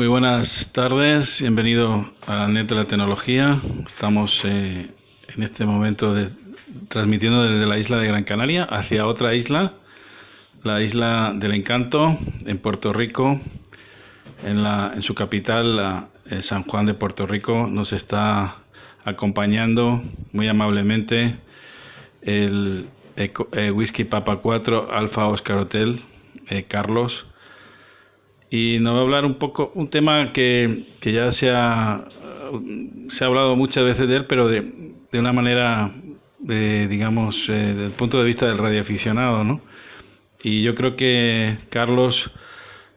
Muy buenas tardes, bienvenido a la Net de la Tecnología. Estamos en este momento transmitiendo desde la isla de Gran Canaria hacia otra isla, la isla del Encanto, en Puerto Rico. En su capital, San Juan de Puerto Rico, nos está acompañando muy amablemente el Whisky Papa 4 Alfa Oscar Hotel, Carlos. Y nos va a hablar un tema que ya se ha hablado muchas veces de él, pero de una manera, digamos, desde el punto de vista del radioaficionado, ¿no? Y yo creo que Carlos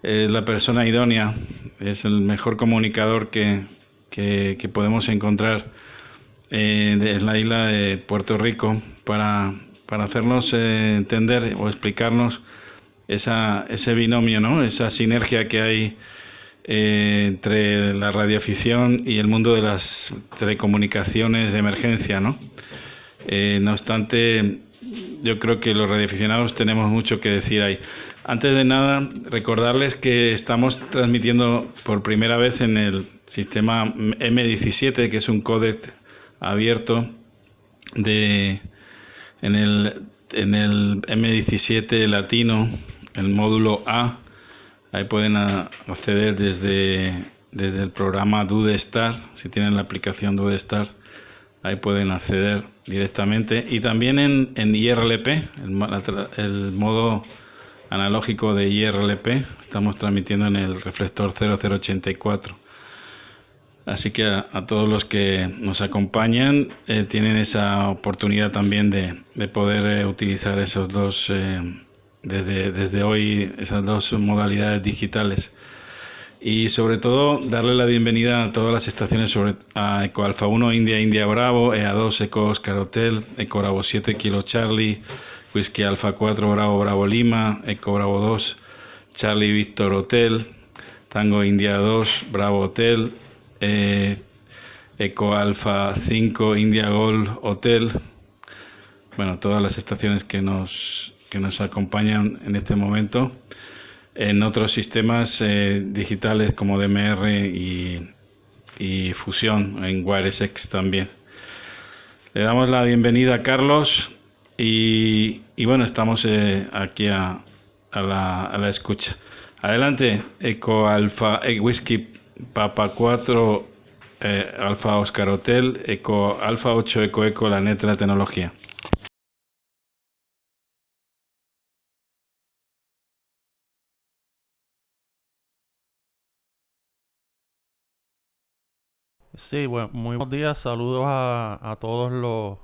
es la persona idónea, es el mejor comunicador que podemos encontrar en la isla de Puerto Rico para hacernos entender o explicarnos ese binomio, ¿no? Esa sinergia que hay entre la radioafición y el mundo de las telecomunicaciones de emergencia, ¿no? No obstante, yo creo que los radioaficionados tenemos mucho que decir ahí. Antes de nada, recordarles que estamos transmitiendo por primera vez en el sistema M17, que es un códec abierto en el M17 latino, el módulo A. Ahí pueden acceder desde el programa DudeStar. Si tienen la aplicación DudeStar, ahí pueden acceder directamente. Y también en IRLP, el modo analógico de IRLP. Estamos transmitiendo en el reflector 0084. Así que a todos los que nos acompañan tienen esa oportunidad también de poder utilizar esos dos desde hoy, esas dos modalidades digitales. Y sobre todo darle la bienvenida a todas las estaciones a Eco Alfa 1 India Bravo, EA2 Eco Oscar Hotel, Eco Bravo 7 Kilo Charlie, Whisky Alfa 4 Bravo Lima, Eco Bravo 2 Charlie Víctor Hotel, Tango India 2 Bravo Hotel, Eco Alfa 5 India Gold Hotel. Bueno, todas las estaciones que nos acompañan en este momento, en otros sistemas digitales como DMR y Fusión, en WireSX también. Le damos la bienvenida a Carlos y bueno, estamos aquí a la escucha. Adelante, Eco Alfa Whisky Papa 4 Alfa Oscar Hotel, Eco Alfa 8 Eco la Net de la Tecnología. Sí, bueno, muy buenos días, saludos a todos los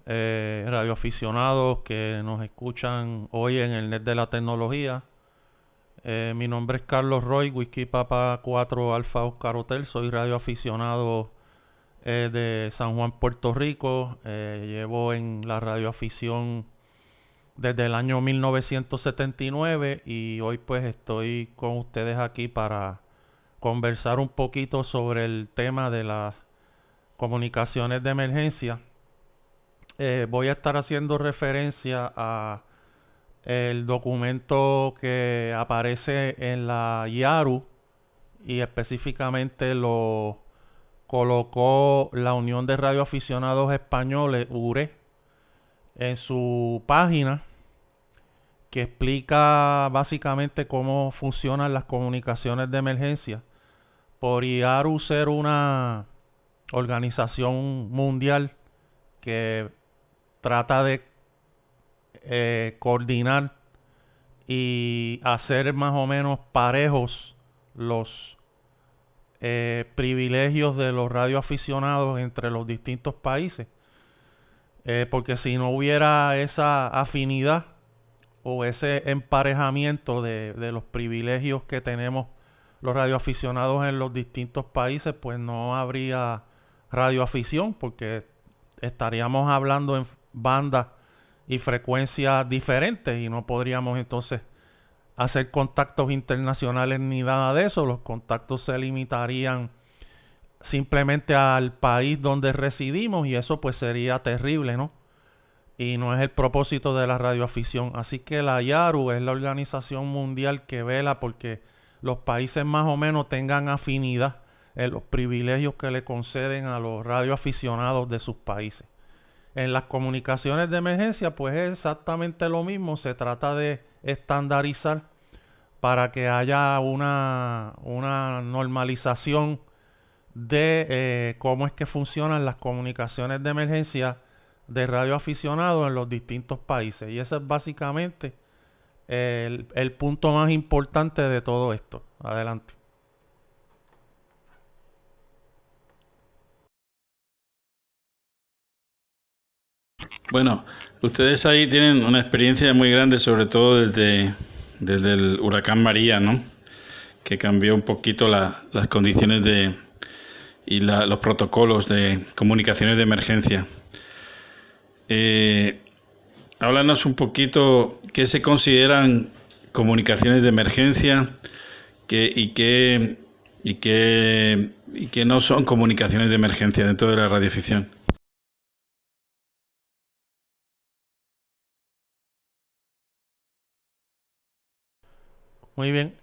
radioaficionados que nos escuchan hoy en el Net de la Tecnología. Mi nombre es Carlos Roy, Whisky Papa 4 Alfa Oscar Hotel, soy radioaficionado de San Juan, Puerto Rico. Llevo en la radioafición desde el año 1979 y hoy pues estoy con ustedes aquí para conversar un poquito sobre el tema de las comunicaciones de emergencia. Voy a estar haciendo referencia a el documento que aparece en la IARU y específicamente lo colocó la Unión de Radioaficionados Españoles, URE, en su página, que explica básicamente cómo funcionan las comunicaciones de emergencia. Por IARU ser una organización mundial que trata de coordinar y hacer más o menos parejos los privilegios de los radioaficionados entre los distintos países, porque si no hubiera esa afinidad o ese emparejamiento de los privilegios que tenemos los radioaficionados en los distintos países, pues no habría radioafición, porque estaríamos hablando en bandas y frecuencias diferentes y no podríamos entonces hacer contactos internacionales ni nada de eso. Los contactos se limitarían simplemente al país donde residimos y eso pues sería terrible, ¿no? Y no es el propósito de la radioafición. Así que la IARU es la organización mundial que vela porque los países más o menos tengan afinidad en los privilegios que le conceden a los radioaficionados de sus países. En las comunicaciones de emergencia, pues es exactamente lo mismo. Se trata de estandarizar para que haya una normalización de cómo es que funcionan las comunicaciones de emergencia de radioaficionados en los distintos países. Y ese es básicamente el punto más importante de todo esto. Adelante. Bueno, ustedes ahí tienen una experiencia muy grande, sobre todo desde el huracán María, ¿no? Que cambió un poquito las condiciones los protocolos de comunicaciones de emergencia. Háblanos un poquito qué se consideran comunicaciones de emergencia y qué no son comunicaciones de emergencia dentro de la radioficción. Muy bien.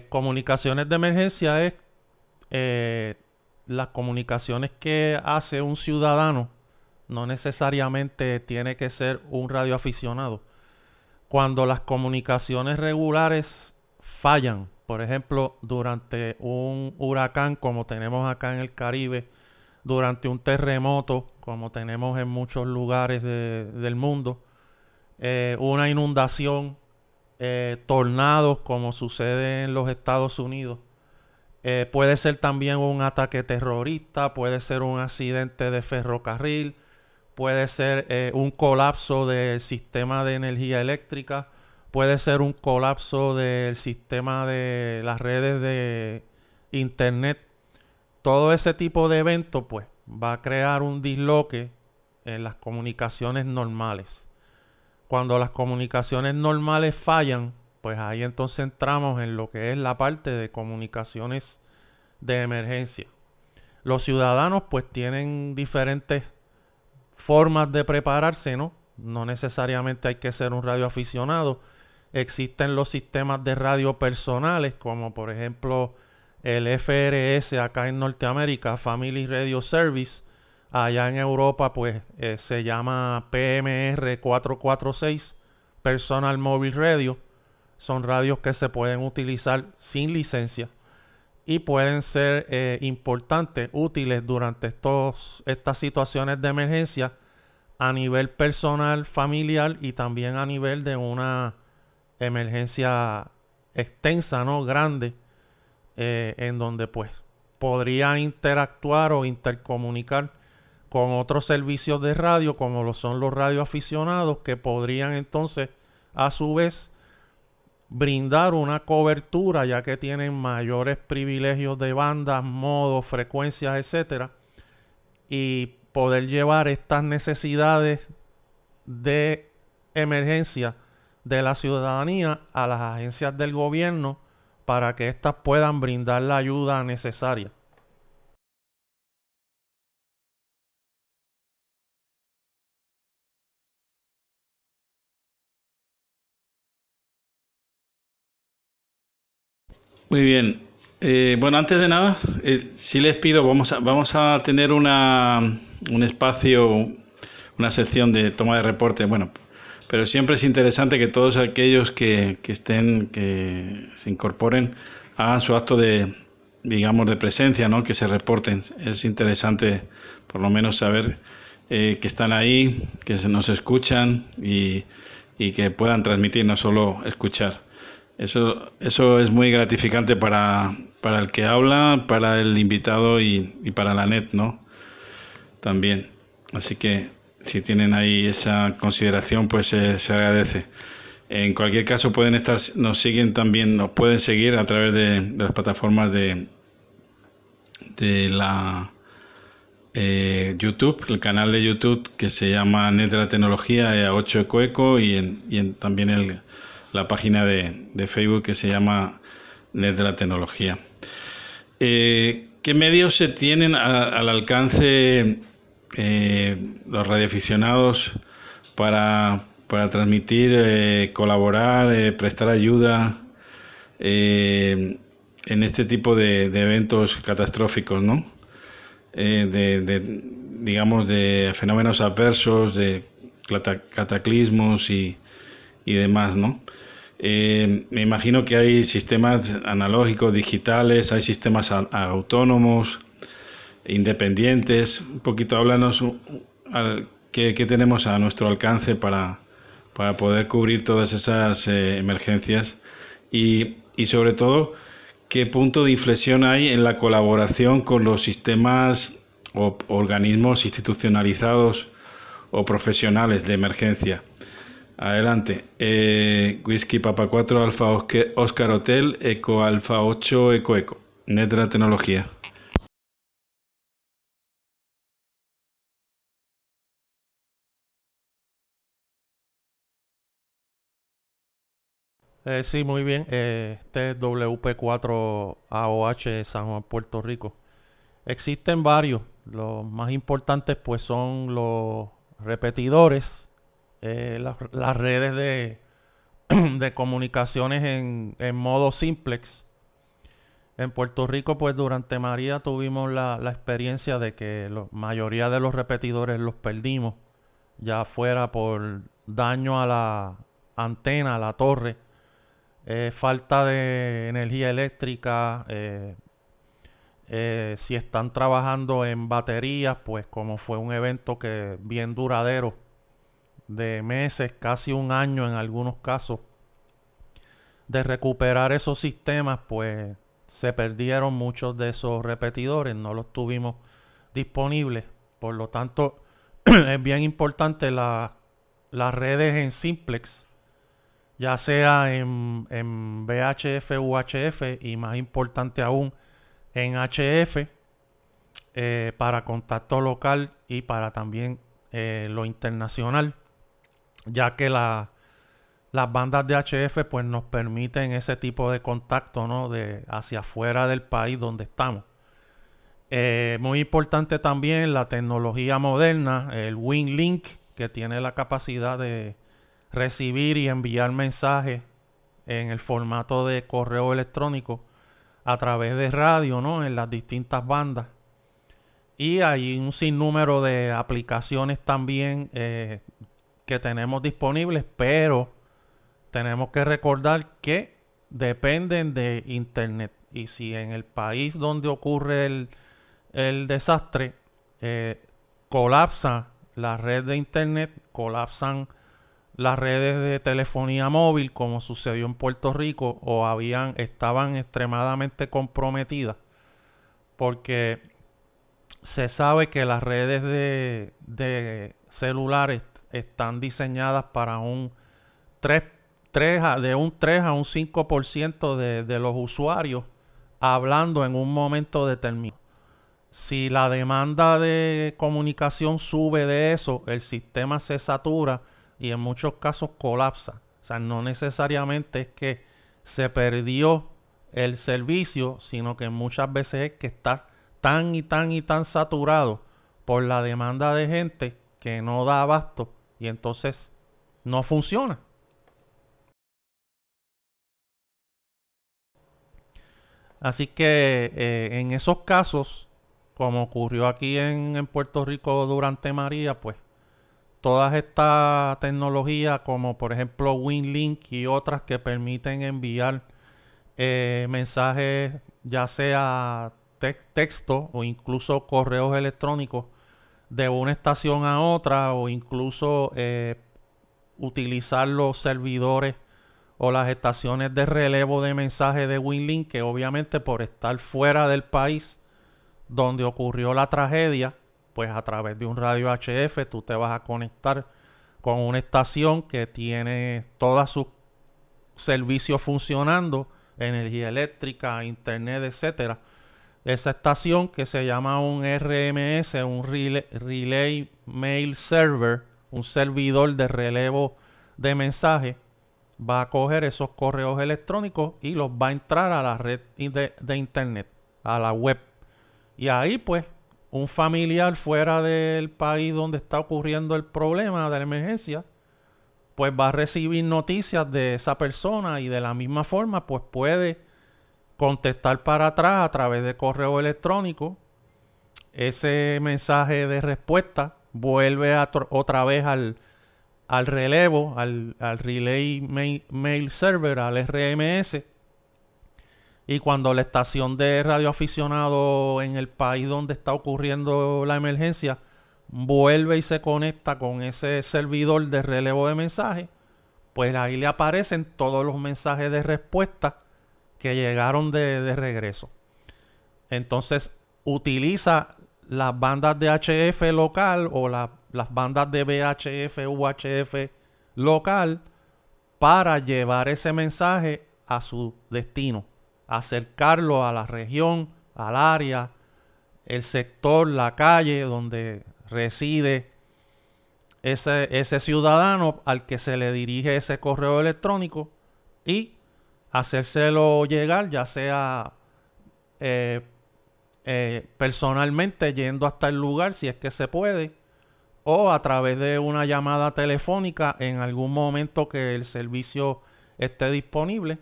Comunicaciones de emergencia es las comunicaciones que hace un ciudadano. No necesariamente tiene que ser un radioaficionado. Cuando las comunicaciones regulares fallan, por ejemplo, durante un huracán como tenemos acá en el Caribe, durante un terremoto como tenemos en muchos lugares del mundo, una inundación, tornados como sucede en los Estados Unidos, puede ser también un ataque terrorista, puede ser un accidente de ferrocarril, puede ser un colapso del sistema de energía eléctrica, puede ser un colapso del sistema de las redes de internet. Todo ese tipo de evento pues va a crear un disloque en las comunicaciones normales. Cuando las comunicaciones normales fallan, pues ahí entonces entramos en lo que es la parte de comunicaciones de emergencia. Los ciudadanos pues tienen diferentes formas de prepararse, ¿no? No necesariamente hay que ser un radioaficionado. Existen los sistemas de radio personales, como por ejemplo el FRS acá en Norteamérica, Family Radio Service. Allá en Europa pues se llama PMR 446, Personal Mobile Radio. Son radios que se pueden utilizar sin licencia y pueden ser importantes, útiles durante estas situaciones de emergencia a nivel personal, familiar y también a nivel de una emergencia extensa, ¿no? Grande, en donde pues podría interactuar o intercomunicar con otros servicios de radio como lo son los radioaficionados, que podrían entonces a su vez brindar una cobertura, ya que tienen mayores privilegios de bandas, modos, frecuencias, etcétera, y poder llevar estas necesidades de emergencia de la ciudadanía a las agencias del gobierno para que éstas puedan brindar la ayuda necesaria. Muy bien. Bueno, antes de nada, sí les pido, vamos a tener un espacio, una sección de toma de reporte, bueno, pero siempre es interesante que todos aquellos que se incorporen, hagan su acto de, digamos, de presencia, ¿no? Que se reporten. Es interesante, por lo menos, saber que están ahí, que nos escuchan y que puedan transmitir, no solo escuchar. Eso es muy gratificante para el que habla, para el invitado y para la net, ¿no? También. Así que si tienen ahí esa consideración, pues se agradece. En cualquier caso nos siguen también, nos pueden seguir a través de las plataformas de la YouTube, el canal de YouTube que se llama Net de la Tecnología, 8 Ecoeco, y también la página de Facebook que se llama Net de la Tecnología. ¿Qué medios se tienen al alcance los radioaficionados para transmitir, colaborar, prestar ayuda en este tipo de eventos catastróficos, ¿no? Digamos, de fenómenos adversos, de cataclismos y demás, ¿no? Me imagino que hay sistemas analógicos, digitales, hay sistemas autónomos, independientes. Un poquito háblanos qué tenemos a nuestro alcance para poder cubrir todas esas emergencias y sobre todo qué punto de inflexión hay en la colaboración con los sistemas o organismos institucionalizados o profesionales de emergencia. Adelante. Whisky Papa 4 Alfa Oscar Hotel Eco Alfa 8 Eco Eco. Net de la tecnología. Sí, muy bien. Este es WP4AOH San Juan, Puerto Rico. Existen varios. Los más importantes pues son los repetidores, las redes de comunicaciones en modo simplex. En Puerto Rico pues durante María tuvimos la experiencia de que la mayoría de los repetidores los perdimos, ya fuera por daño a la antena, a la torre, falta de energía eléctrica, si están trabajando en baterías, pues como fue un evento que bien duradero, de meses, casi un año en algunos casos, de recuperar esos sistemas, pues se perdieron muchos de esos repetidores, no los tuvimos disponibles. Por lo tanto, es bien importante las redes en simplex, ya sea en VHF u UHF, y más importante aún en HF, para contacto local y para también lo internacional, ya que las bandas de HF pues nos permiten ese tipo de contacto, ¿no? De hacia afuera del país donde estamos. Muy importante también la tecnología moderna, el WinLink, que tiene la capacidad de recibir y enviar mensajes en el formato de correo electrónico a través de radio, ¿no? En las distintas bandas. Y hay un sinnúmero de aplicaciones también que tenemos disponibles, pero tenemos que recordar que dependen de Internet. Y si en el país donde ocurre el desastre colapsa la red de Internet, colapsan las redes de telefonía móvil, como sucedió en Puerto Rico, o estaban extremadamente comprometidas, porque se sabe que las redes de celulares están diseñadas para un 3 a un 5% de los usuarios hablando en un momento determinado. Si la demanda de comunicación sube de eso, el sistema se satura y en muchos casos colapsa. O sea, no necesariamente es que se perdió el servicio, sino que muchas veces es que está tan y tan saturado por la demanda de gente que no da abasto y entonces no funciona. Así que en esos casos, como ocurrió aquí en Puerto Rico durante María, pues todas estas tecnologías como por ejemplo WinLink y otras que permiten enviar mensajes, ya sea texto o incluso correos electrónicos de una estación a otra, o incluso utilizar los servidores o las estaciones de relevo de mensajes de WinLink, que obviamente por estar fuera del país donde ocurrió la tragedia, pues a través de un radio HF tú te vas a conectar con una estación que tiene todos sus servicios funcionando, energía eléctrica, internet, etcétera. Esa estación, que se llama un RMS, un Relay Mail Server, un servidor de relevo de mensajes, va a coger esos correos electrónicos y los va a entrar a la red de internet, a la web. Y ahí pues un familiar fuera del país donde está ocurriendo el problema de la emergencia, pues va a recibir noticias de esa persona, y de la misma forma pues puede contestar para atrás a través de correo electrónico. Ese mensaje de respuesta vuelve otra vez al relevo, al Relay Mail Server, al RMS, y cuando la estación de radioaficionado en el país donde está ocurriendo la emergencia vuelve y se conecta con ese servidor de relevo de mensajes, pues ahí le aparecen todos los mensajes de respuesta que llegaron de regreso. Entonces utiliza las bandas de HF local o las bandas de VHF, UHF local para llevar ese mensaje a su destino, acercarlo a la región, al área, el sector, la calle donde reside ese ciudadano al que se le dirige ese correo electrónico y hacérselo llegar, ya sea personalmente yendo hasta el lugar si es que se puede, o a través de una llamada telefónica en algún momento que el servicio esté disponible,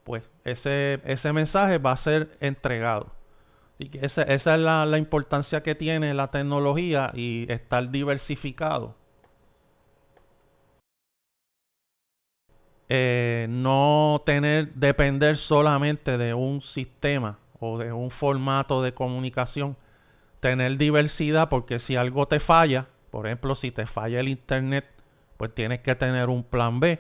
pues ese mensaje va a ser entregado. Y que esa es la importancia que tiene la tecnología y estar diversificado. No depender solamente de un sistema o de un formato de comunicación, tener diversidad, porque si algo te falla, por ejemplo, si te falla el internet, pues tienes que tener un plan B.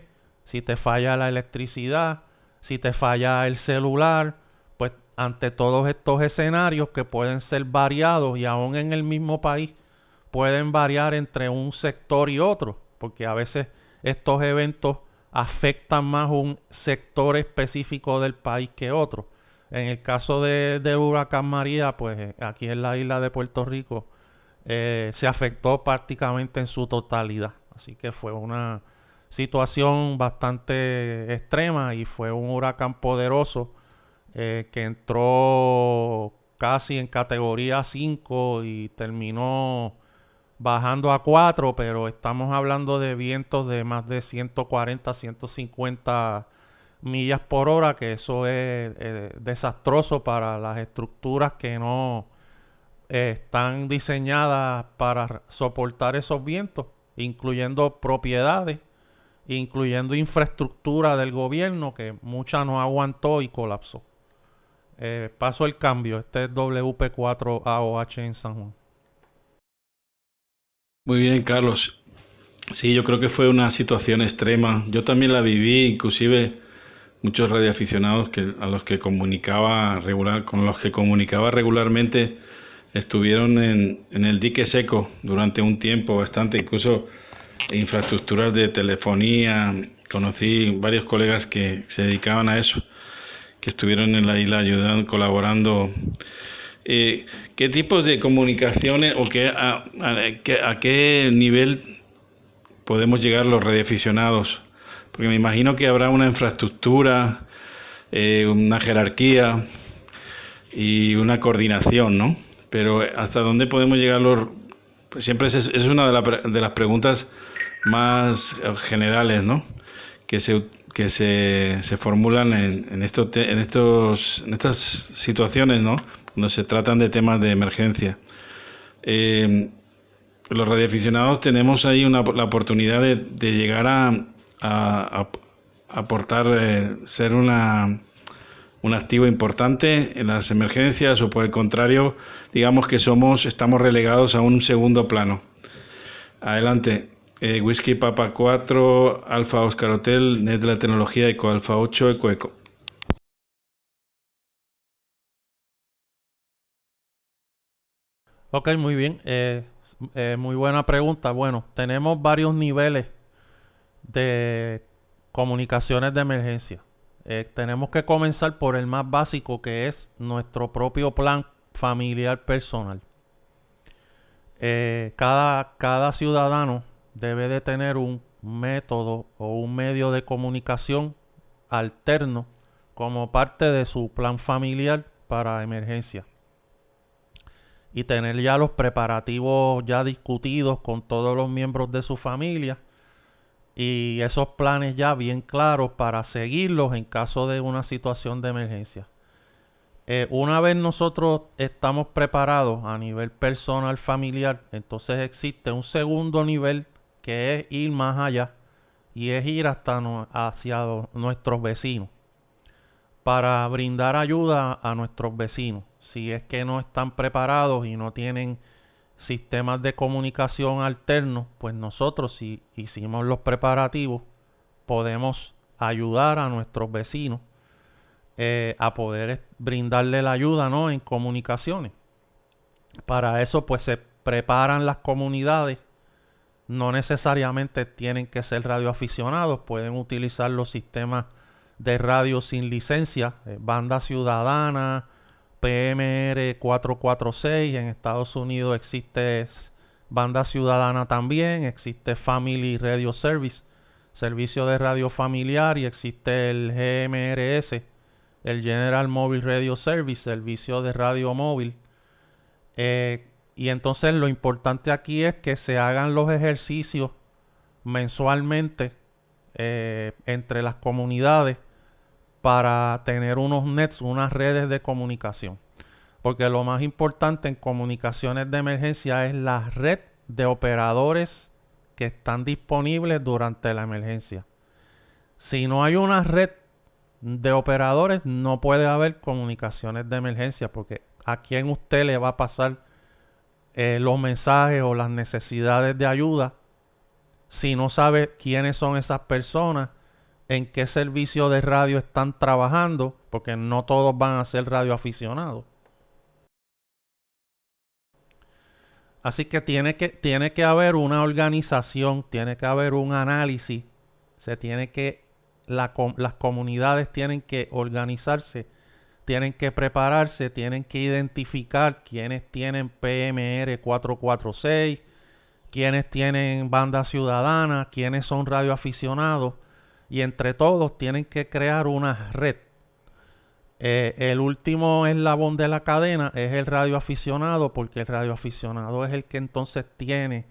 Si te falla la electricidad, si te falla el celular, pues ante todos estos escenarios que pueden ser variados y aún en el mismo país pueden variar entre un sector y otro, porque a veces estos eventos afectan más un sector específico del país que otro. En el caso del huracán María, pues aquí en la isla de Puerto Rico se afectó prácticamente en su totalidad. Así que fue una situación bastante extrema y fue un huracán poderoso que entró casi en categoría 5 y terminó bajando a 4, pero estamos hablando de vientos de más de 140, 150 millas por hora, que eso es desastroso para las estructuras que no están diseñadas para soportar esos vientos, incluyendo propiedades, incluyendo infraestructura del gobierno, que mucha no aguantó y colapsó. Paso el cambio. Este es WP4AOH en San Juan. Muy bien, Carlos. Sí, yo creo que fue una situación extrema. Yo también la viví, inclusive muchos radioaficionados con los que comunicaba regularmente estuvieron en el dique seco durante un tiempo bastante, incluso infraestructuras de telefonía. Conocí varios colegas que se dedicaban a eso, que estuvieron en la isla ayudando, colaborando. ¿Qué tipos de comunicaciones o a qué nivel podemos llegar los radioaficionados? Porque me imagino que habrá una infraestructura, una jerarquía y una coordinación, ¿no? Pero ¿hasta dónde podemos llegar pues siempre es una de las preguntas más generales, ¿no? Que se formulan en estas situaciones, ¿no? Cuando se tratan de temas de emergencia. Los radioaficionados tenemos ahí la oportunidad de llegar a aportar, ser un activo importante en las emergencias, o por el contrario, digamos que estamos relegados a un segundo plano. Adelante. Whisky Papa 4, Alfa Oscar Hotel, Net de la Tecnología, Eco Alfa 8, Eco. Ok, muy bien. Muy buena pregunta. Bueno, tenemos varios niveles de comunicaciones de emergencia. Tenemos que comenzar por el más básico, que es nuestro propio plan familiar personal. Cada ciudadano debe de tener un método o un medio de comunicación alterno como parte de su plan familiar para emergencia, y tener ya los preparativos ya discutidos con todos los miembros de su familia y esos planes ya bien claros para seguirlos en caso de una situación de emergencia. Una vez nosotros estamos preparados a nivel personal familiar, entonces existe un segundo nivel que es ir más allá y es ir hacia nuestros vecinos para brindar ayuda a nuestros vecinos. Si es que no están preparados y no tienen sistemas de comunicación alternos, pues nosotros, si hicimos los preparativos, podemos ayudar a nuestros vecinos a poder brindarle la ayuda, ¿no?, en comunicaciones. Para eso pues se preparan las comunidades. No necesariamente tienen que ser radioaficionados, pueden utilizar los sistemas de radio sin licencia, banda ciudadana, PMR 446, en Estados Unidos existe banda ciudadana también, existe Family Radio Service, servicio de radio familiar, y existe el GMRS, el General Mobile Radio Service, servicio de radio móvil. Y entonces lo importante aquí es que se hagan los ejercicios mensualmente entre las comunidades para tener unos nets, unas redes de comunicación. Porque lo más importante en comunicaciones de emergencia es la red de operadores que están disponibles durante la emergencia. Si no hay una red de operadores, no puede haber comunicaciones de emergencia, porque a quién usted le va a pasar los mensajes o las necesidades de ayuda si no sabe quiénes son esas personas, en qué servicio de radio están trabajando, porque no todos van a ser radioaficionados. Así que tiene que haber una organización, tiene que haber un análisis, las comunidades tienen que organizarse, tienen que prepararse, tienen que identificar quiénes tienen PMR 446, quiénes tienen banda ciudadana, quiénes son radioaficionados, y entre todos tienen que crear una red. El último eslabón de la cadena es el radioaficionado, porque el radioaficionado es el que entonces tiene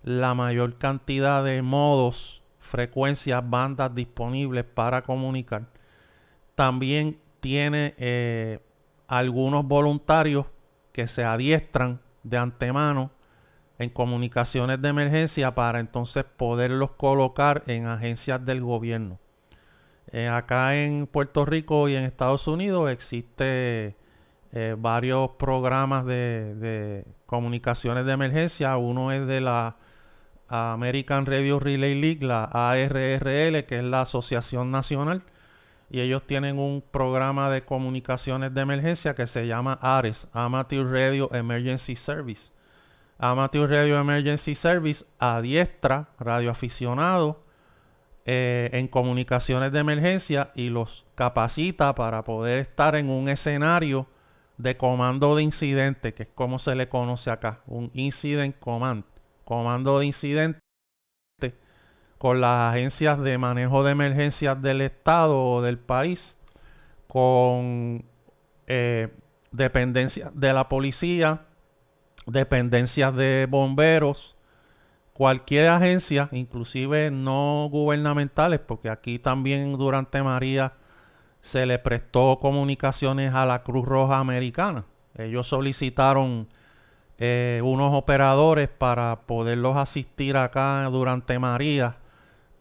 la mayor cantidad de modos, frecuencias, bandas disponibles para comunicar. También tiene algunos voluntarios que se adiestran de antemano en comunicaciones de emergencia para entonces poderlos colocar en agencias del gobierno. Acá en Puerto Rico y en Estados Unidos existe varios programas de comunicaciones de emergencia. Uno es de la American Radio Relay League, la ARRL, que es la Asociación Nacional, y ellos tienen un programa de comunicaciones de emergencia que se llama ARES, Amateur Radio Emergency Service. Amateur Radio Emergency Service adiestra radioaficionados en comunicaciones de emergencia y los capacita para poder estar en un escenario de comando de incidente, que es como se le conoce acá, un Incident Command, comando de incidente, con las agencias de manejo de emergencias del estado o del país, con dependencias de la policía, dependencias de bomberos, cualquier agencia, inclusive no gubernamentales, porque aquí también durante María se le prestó comunicaciones a la Cruz Roja Americana. Ellos solicitaron unos operadores para poderlos asistir acá durante María,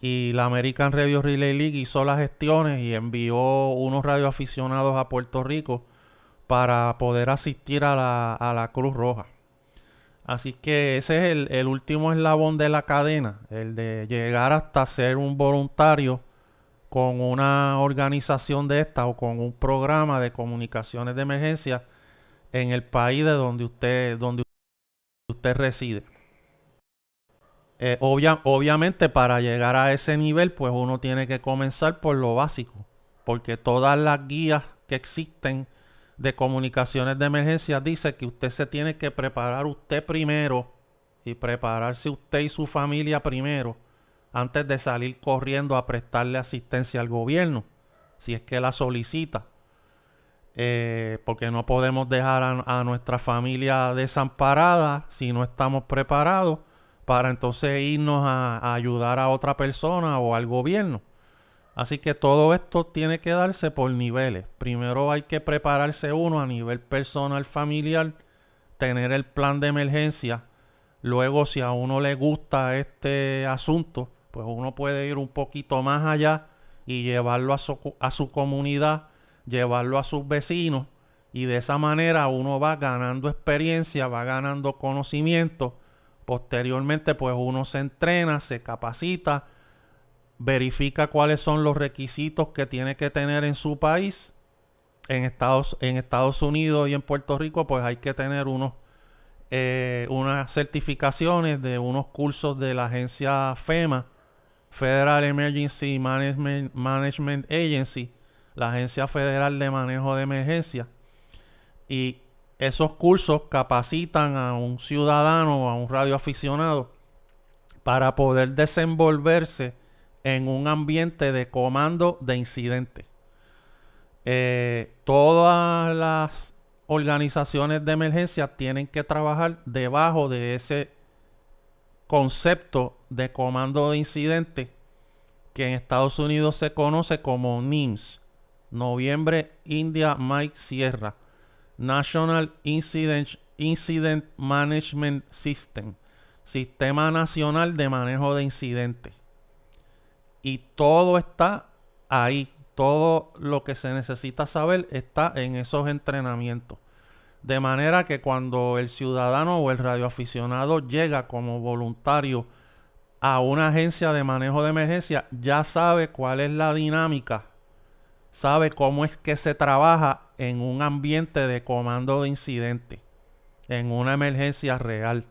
y la American Radio Relay League hizo las gestiones y envió unos radioaficionados a Puerto Rico para poder asistir a la Cruz Roja. Así que ese es el último eslabón de la cadena, el de llegar hasta ser un voluntario con una organización de esta o con un programa de comunicaciones de emergencia en el país de donde usted reside. Obviamente para llegar a ese nivel pues uno tiene que comenzar por lo básico, porque todas las guías que existen de comunicaciones de emergencia dice que usted se tiene que preparar usted primero y prepararse usted y su familia primero antes de salir corriendo a prestarle asistencia al gobierno, si es que la solicita, porque no podemos dejar a nuestra familia desamparada si no estamos preparados para entonces irnos a ayudar a otra persona o al gobierno. Así que todo esto tiene que darse por niveles. Primero hay que prepararse uno a nivel personal, familiar, tener el plan de emergencia. Luego, si a uno le gusta este asunto, pues uno puede ir un poquito más allá y llevarlo a su comunidad, llevarlo a sus vecinos, y de esa manera uno va ganando experiencia, va ganando conocimiento. Posteriormente, pues uno se entrena, se capacita, verifica cuáles son los requisitos que tiene que tener en su país. En Estados Unidos y en Puerto Rico, pues hay que tener unas certificaciones de unos cursos de la agencia FEMA, Federal Emergency Management Agency, la agencia federal de manejo de emergencia, y esos cursos capacitan a un ciudadano o a un radioaficionado para poder desenvolverse en un ambiente de comando de incidentes. Todas las organizaciones de emergencia tienen que trabajar debajo de ese concepto de comando de incidentes, que en Estados Unidos se conoce como NIMS, Noviembre India Mike Sierra, National Incident Management System, Sistema Nacional de Manejo de Incidentes. Y todo está ahí, todo lo que se necesita saber está en esos entrenamientos. De manera que cuando el ciudadano o el radioaficionado llega como voluntario a una agencia de manejo de emergencia, ya sabe cuál es la dinámica, sabe cómo es que se trabaja en un ambiente de comando de incidente, en una emergencia real.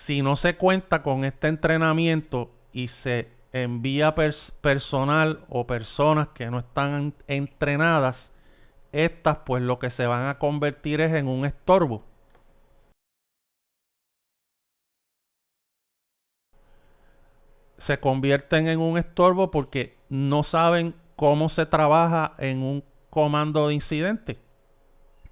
Si no se cuenta con este entrenamiento y se envía personal o personas que no están entrenadas, estas pues lo que se van a convertir es en un estorbo. Se convierten en un estorbo porque no saben cómo se trabaja en un comando de incidente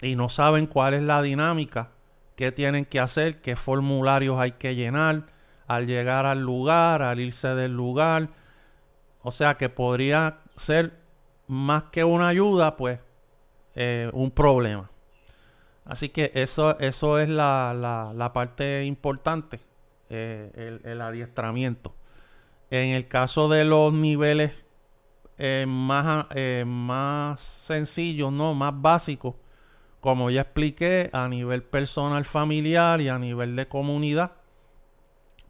y no saben cuál es la dinámica, qué tienen que hacer, qué formularios hay que llenar al llegar al lugar, al irse del lugar. O sea que podría ser más que una ayuda, pues un problema. Así que eso es la parte importante, el adiestramiento. En el caso de los niveles más sencillos, no, más básicos, como ya expliqué, a nivel personal, familiar y a nivel de comunidad,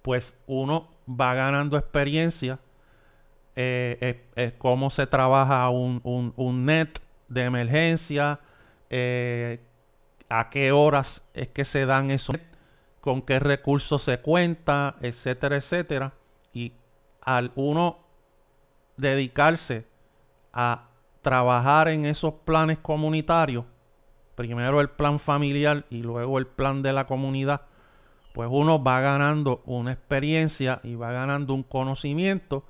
pues uno va ganando experiencia, cómo se trabaja un net de emergencia, a qué horas es que se dan esos, con qué recursos se cuenta, etcétera, etcétera. Y al uno dedicarse a trabajar en esos planes comunitarios, primero el plan familiar y luego el plan de la comunidad, pues uno va ganando una experiencia y va ganando un conocimiento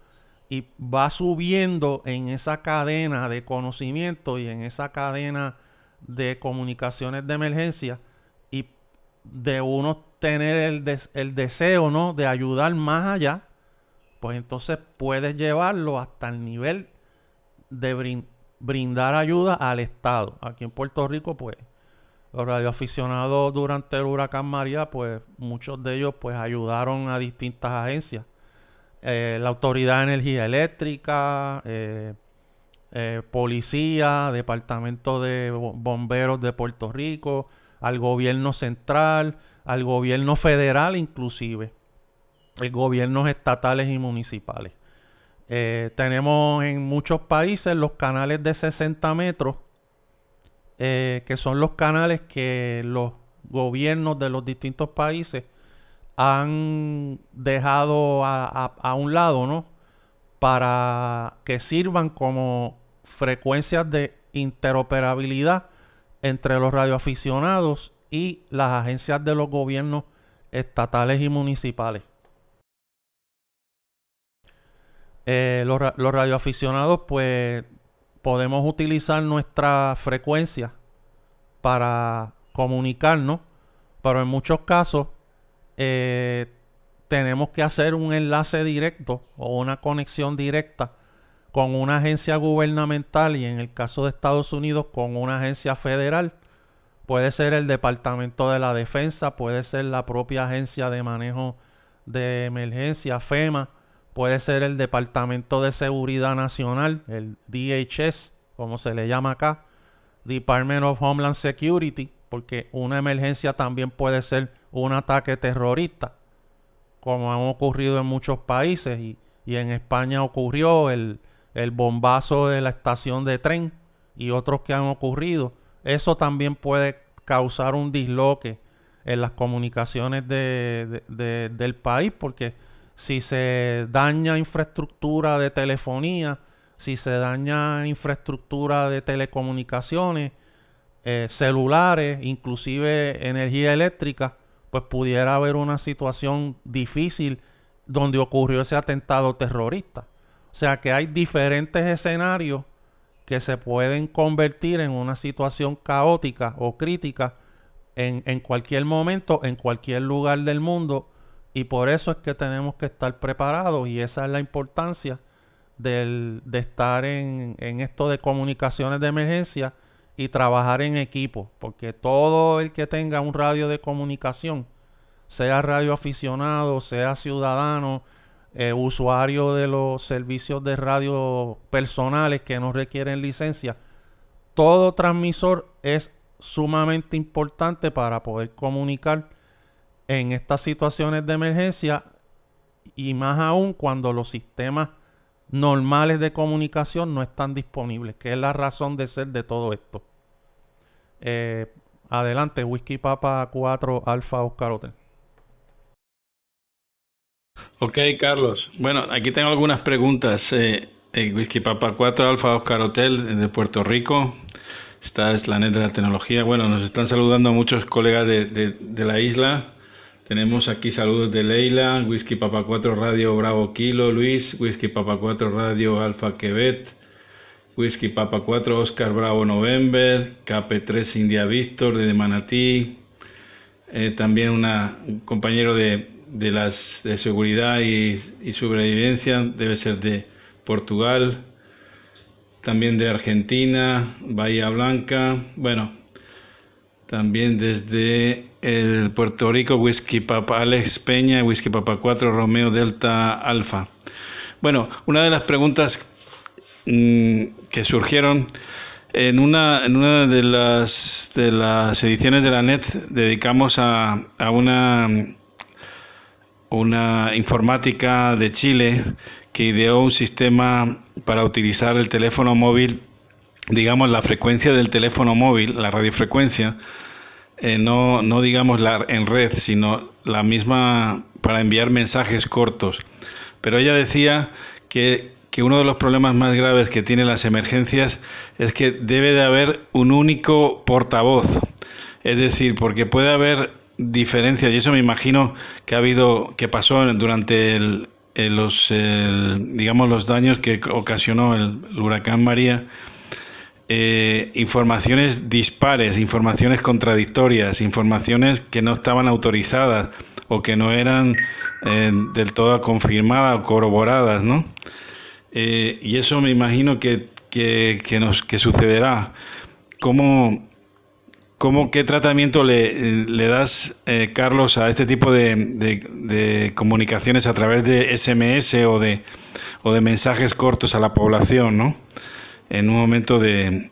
y va subiendo en esa cadena de conocimiento y en esa cadena de comunicaciones de emergencia, y de uno tener el deseo, ¿no?, de ayudar más allá, pues entonces puedes llevarlo hasta el nivel de brindar ayuda al Estado. Aquí en Puerto Rico, pues los radioaficionados durante el huracán María, pues muchos de ellos pues ayudaron a distintas agencias, la Autoridad de Energía Eléctrica, policía, Departamento de Bomberos de Puerto Rico, al gobierno central, al gobierno federal, inclusive gobiernos estatales y municipales. Tenemos en muchos países los canales de 60 metros, que son los canales que los gobiernos de los distintos países han dejado a un lado, ¿no?, para que sirvan como frecuencias de interoperabilidad entre los radioaficionados y las agencias de los gobiernos estatales y municipales. Los radioaficionados pues podemos utilizar nuestra frecuencia para comunicarnos, pero en muchos casos tenemos que hacer un enlace directo o una conexión directa con una agencia gubernamental y en el caso de Estados Unidos con una agencia federal. Puede ser el Departamento de la Defensa, puede ser la propia Agencia de Manejo de Emergencia, FEMA, puede ser el Departamento de Seguridad Nacional, el DHS, como se le llama acá, Department of Homeland Security, porque una emergencia también puede ser un ataque terrorista, como han ocurrido en muchos países, y en España ocurrió el bombazo de la estación de tren y otros que han ocurrido. Eso también puede causar un disloque en las comunicaciones del país, porque si se daña infraestructura de telefonía, si se daña infraestructura de telecomunicaciones, celulares, inclusive energía eléctrica, pues pudiera haber una situación difícil donde ocurrió ese atentado terrorista. O sea que hay diferentes escenarios que se pueden convertir en una situación caótica o crítica en cualquier momento, en cualquier lugar del mundo, y por eso es que tenemos que estar preparados, y esa es la importancia de estar en esto de comunicaciones de emergencia y trabajar en equipo, porque todo el que tenga un radio de comunicación, sea radioaficionado, sea ciudadano, usuario de los servicios de radio personales que no requieren licencia, todo transmisor es sumamente importante para poder comunicar en estas situaciones de emergencia, y más aún cuando los sistemas normales de comunicación no están disponibles, que es la razón de ser de todo esto. Adelante, Whisky Papa 4 Alfa Oscar Hotel. Ok, Carlos. Bueno, aquí tengo algunas preguntas. Whisky Papa 4 Alfa Oscar Hotel de Puerto Rico. Esta es la net de la tecnología. Bueno, nos están saludando muchos colegas de la isla. Tenemos aquí saludos de Leila, Whisky Papa 4 Radio Bravo Kilo, Luis, Whisky Papa 4 Radio Alfa Quebec, Whisky Papa 4 Oscar Bravo November, KP3 India Víctor de Manatí, también un compañero de seguridad y sobrevivencia, debe ser de Portugal, también de Argentina, Bahía Blanca, bueno, también desde el Puerto Rico, Whisky Papa Alex Peña, Whisky Papa 4 Romeo Delta Alfa. Bueno, una de las preguntas que surgieron en una de las ediciones de la net, dedicamos a una informática de Chile que ideó un sistema para utilizar el teléfono móvil, digamos la frecuencia del teléfono móvil, la radiofrecuencia, no digamos en red, sino la misma para enviar mensajes cortos. Pero ella decía que uno de los problemas más graves que tienen las emergencias es que debe de haber un único portavoz. Es decir, porque puede haber diferencias, y eso me imagino que pasó durante los daños que ocasionó el huracán María. Informaciones dispares, informaciones contradictorias, informaciones que no estaban autorizadas o que no eran del todo confirmadas o corroboradas, ¿no? Y eso me imagino que sucederá. ¿Qué tratamiento le das, Carlos, a este tipo de comunicaciones a través de SMS o de mensajes cortos a la población, ¿no? En un momento de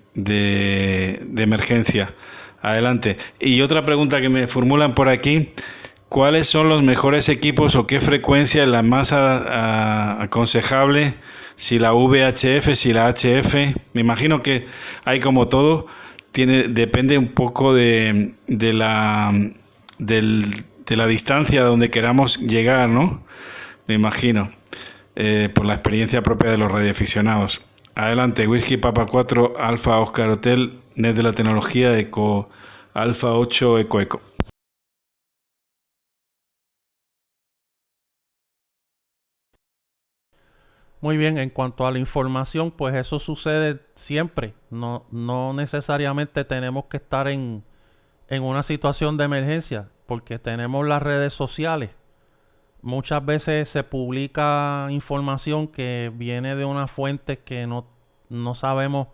emergencia? Adelante. Y otra pregunta que me formulan por aquí: ¿cuáles son los mejores equipos o qué frecuencia es la más aconsejable? Si la VHF, si la HF. Me imagino que hay, como todo, depende un poco de la distancia a donde queramos llegar, ¿no? Me imagino, por la experiencia propia de los radioaficionados. Adelante, Whisky Papa 4 Alfa Oscar Hotel, net de la tecnología, Eco Alfa 8 Eco. Muy bien, en cuanto a la información, pues eso sucede siempre. No necesariamente tenemos que estar en una situación de emergencia, porque tenemos las redes sociales. muchas veces se publica información que viene de una fuente que no sabemos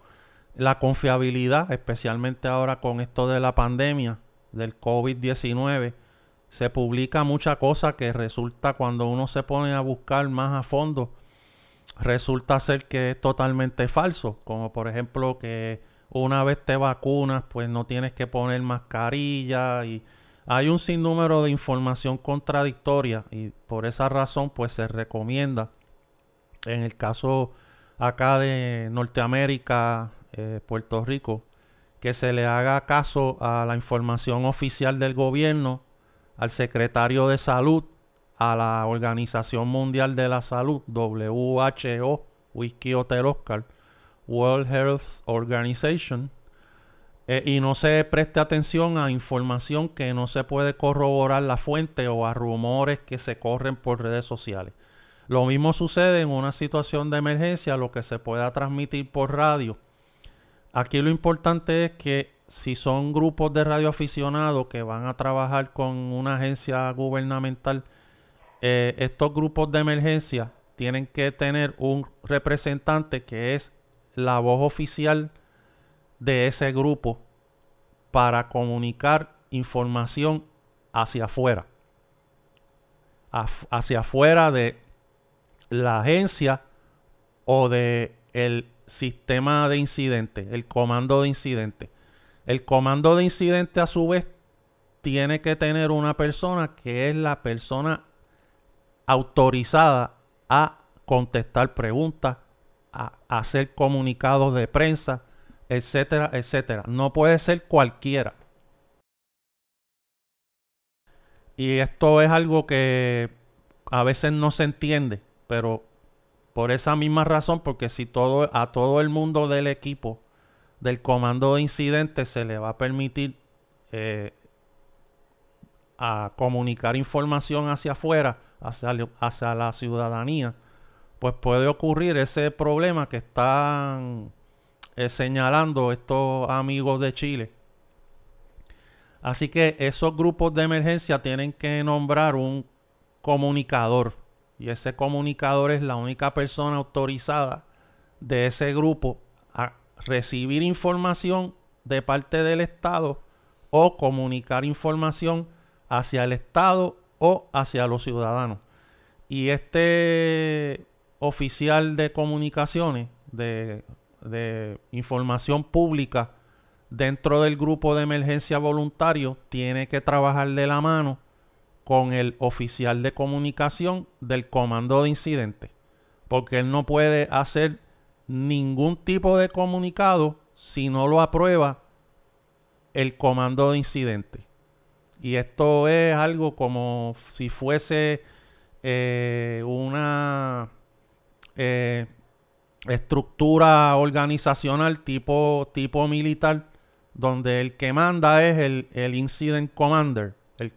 la confiabilidad, especialmente ahora con esto de la pandemia del COVID-19. Se publica mucha cosa que resulta, cuando uno se pone a buscar más a fondo, resulta ser que es totalmente falso, como por ejemplo que una vez te vacunas pues no tienes que poner mascarilla, y hay un sinnúmero de información contradictoria, y por esa razón pues se recomienda, en el caso acá de Norteamérica, Puerto Rico, que se le haga caso a la información oficial del gobierno, al secretario de salud, a la Organización Mundial de la Salud, WHO, Whisky Hotel Oscar, World Health Organization, y no se preste atención a información que no se puede corroborar la fuente, o a rumores que se corren por redes sociales. Lo mismo sucede en una situación de emergencia, lo que se pueda transmitir por radio. Aquí lo importante es que si son grupos de radioaficionados que van a trabajar con una agencia gubernamental, estos grupos de emergencia tienen que tener un representante que es la voz oficial de ese grupo para comunicar información hacia afuera, hacia afuera de la agencia o de el sistema de incidentes, el comando de incidentes. El comando de incidentes, a su vez, tiene que tener una persona que es la persona autorizada a contestar preguntas, a hacer comunicados de prensa, etcétera, etcétera. No puede ser cualquiera. Y esto es algo que a veces no se entiende, pero por esa misma razón, porque si a todo el mundo del equipo del comando de incidentes se le va a permitir a comunicar información hacia afuera, hacia la ciudadanía, pues puede ocurrir ese problema que están señalando estos amigos de Chile. Así que esos grupos de emergencia tienen que nombrar un comunicador, y ese comunicador es la única persona autorizada de ese grupo a recibir información de parte del Estado o comunicar información hacia el Estado o hacia los ciudadanos. Y este oficial de comunicaciones, de información pública dentro del grupo de emergencia voluntario, tiene que trabajar de la mano con el oficial de comunicación del comando de incidentes, porque él no puede hacer ningún tipo de comunicado si no lo aprueba el comando de incidentes. Y esto es algo como si fuese una estructura organizacional tipo militar, donde el que manda es el Incident Commander. El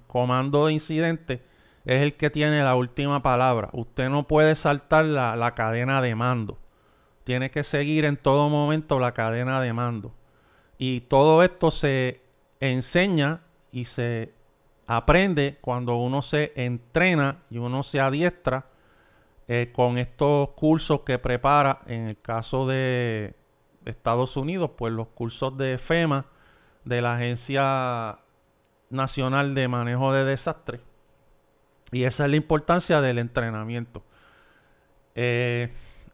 comando de incidentes es el que tiene la última palabra. Usted no puede saltar la cadena de mando. Tiene que seguir en todo momento la cadena de mando. Y todo esto se enseña y se aprende cuando uno se entrena y uno se adiestra con estos cursos que prepara, en el caso de Estados Unidos, pues los cursos de FEMA, de la Agencia Nacional de Manejo de Desastres. Y esa es la importancia del entrenamiento.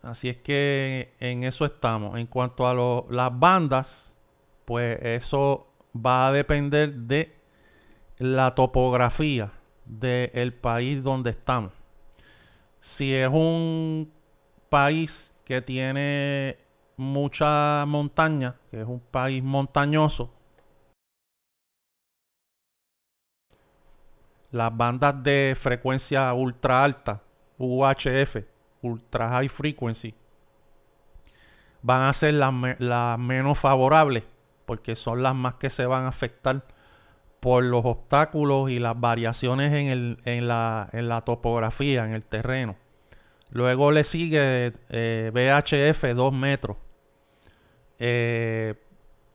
Así es que en eso estamos. En cuanto a las bandas, pues eso va a depender de la topografía del país donde estamos. Si es un país que tiene mucha montaña, que es un país montañoso, las bandas de frecuencia ultra alta, UHF, Ultra High Frequency, van a ser las menos favorables, porque son las más que se van a afectar por los obstáculos y las variaciones en la topografía, en el terreno. Luego le sigue VHF 2 metros.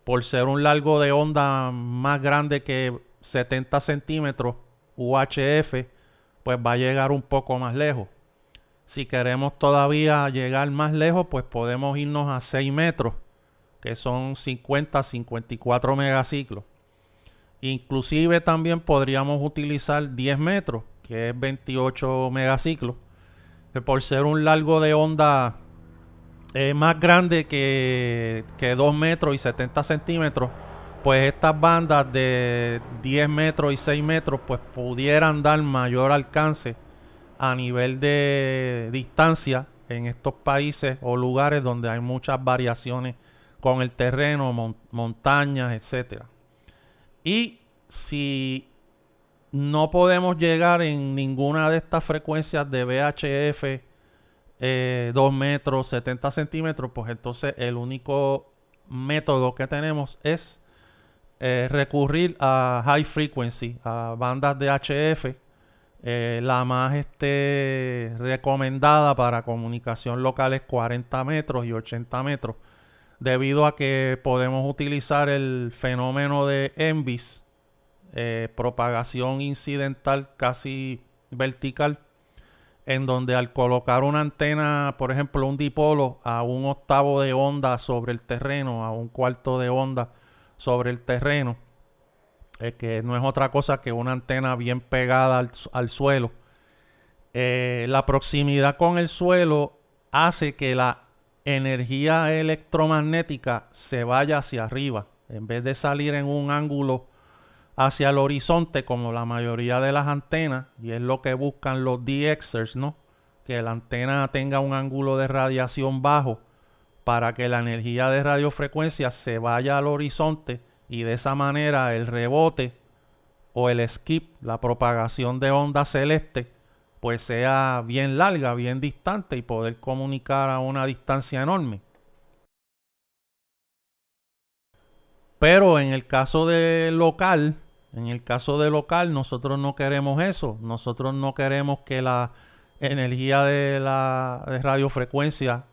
Por ser un largo de onda más grande que 70 centímetros, UHF pues va a llegar un poco más lejos. Si queremos todavía llegar más lejos, pues podemos irnos a 6 metros, que son 54 megaciclos. Inclusive también podríamos utilizar 10 metros, que es 28 megaciclos, que por ser un largo de onda más grande que 2 metros y 70 centímetros, pues estas bandas de 10 metros y 6 metros pues pudieran dar mayor alcance a nivel de distancia en estos países o lugares donde hay muchas variaciones con el terreno, montañas, etcétera. Y si no podemos llegar en ninguna de estas frecuencias de VHF 2 metros, 70 centímetros, pues entonces el único método que tenemos es recurrir a high frequency, a bandas de HF, la más recomendada para comunicación local es 40 metros y 80 metros, debido a que podemos utilizar el fenómeno de ENVIS, propagación incidental casi vertical, en donde al colocar una antena, por ejemplo un dipolo, a 1/8 de onda sobre el terreno, a 1/4 de onda sobre el terreno, que no es otra cosa que una antena bien pegada al suelo, la proximidad con el suelo hace que la energía electromagnética se vaya hacia arriba, en vez de salir en un ángulo hacia el horizonte como la mayoría de las antenas, y es lo que buscan los DXers, ¿no? Que la antena tenga un ángulo de radiación bajo para que la energía de radiofrecuencia se vaya al horizonte y de esa manera el rebote o el skip, la propagación de onda celeste, pues sea bien larga, bien distante y poder comunicar a una distancia enorme. Pero en el caso de local, nosotros no queremos eso. Nosotros no queremos que la energía de radiofrecuencia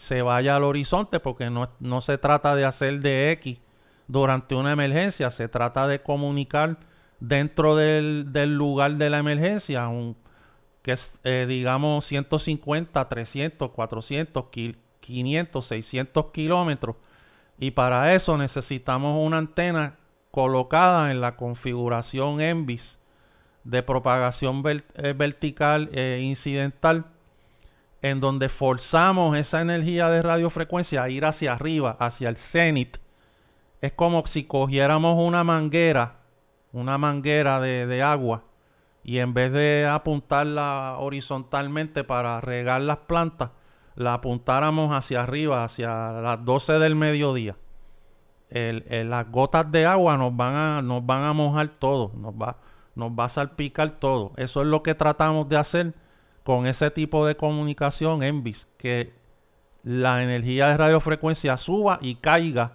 se vaya al horizonte, porque no se trata de hacer de X durante una emergencia, se trata de comunicar dentro del lugar de la emergencia, que es digamos 150, 300, 400, 500, 600 kilómetros, y para eso necesitamos una antena colocada en la configuración ENVIS de propagación vertical e incidental, en donde forzamos esa energía de radiofrecuencia a ir hacia arriba, hacia el cenit. Es como si cogiéramos una manguera de agua, y en vez de apuntarla horizontalmente para regar las plantas, la apuntáramos hacia arriba, hacia las 12 del mediodía. Las gotas de agua nos van a mojar todo, nos va a salpicar todo. Eso es lo que tratamos de hacer con ese tipo de comunicación ENVIS, que la energía de radiofrecuencia suba y caiga,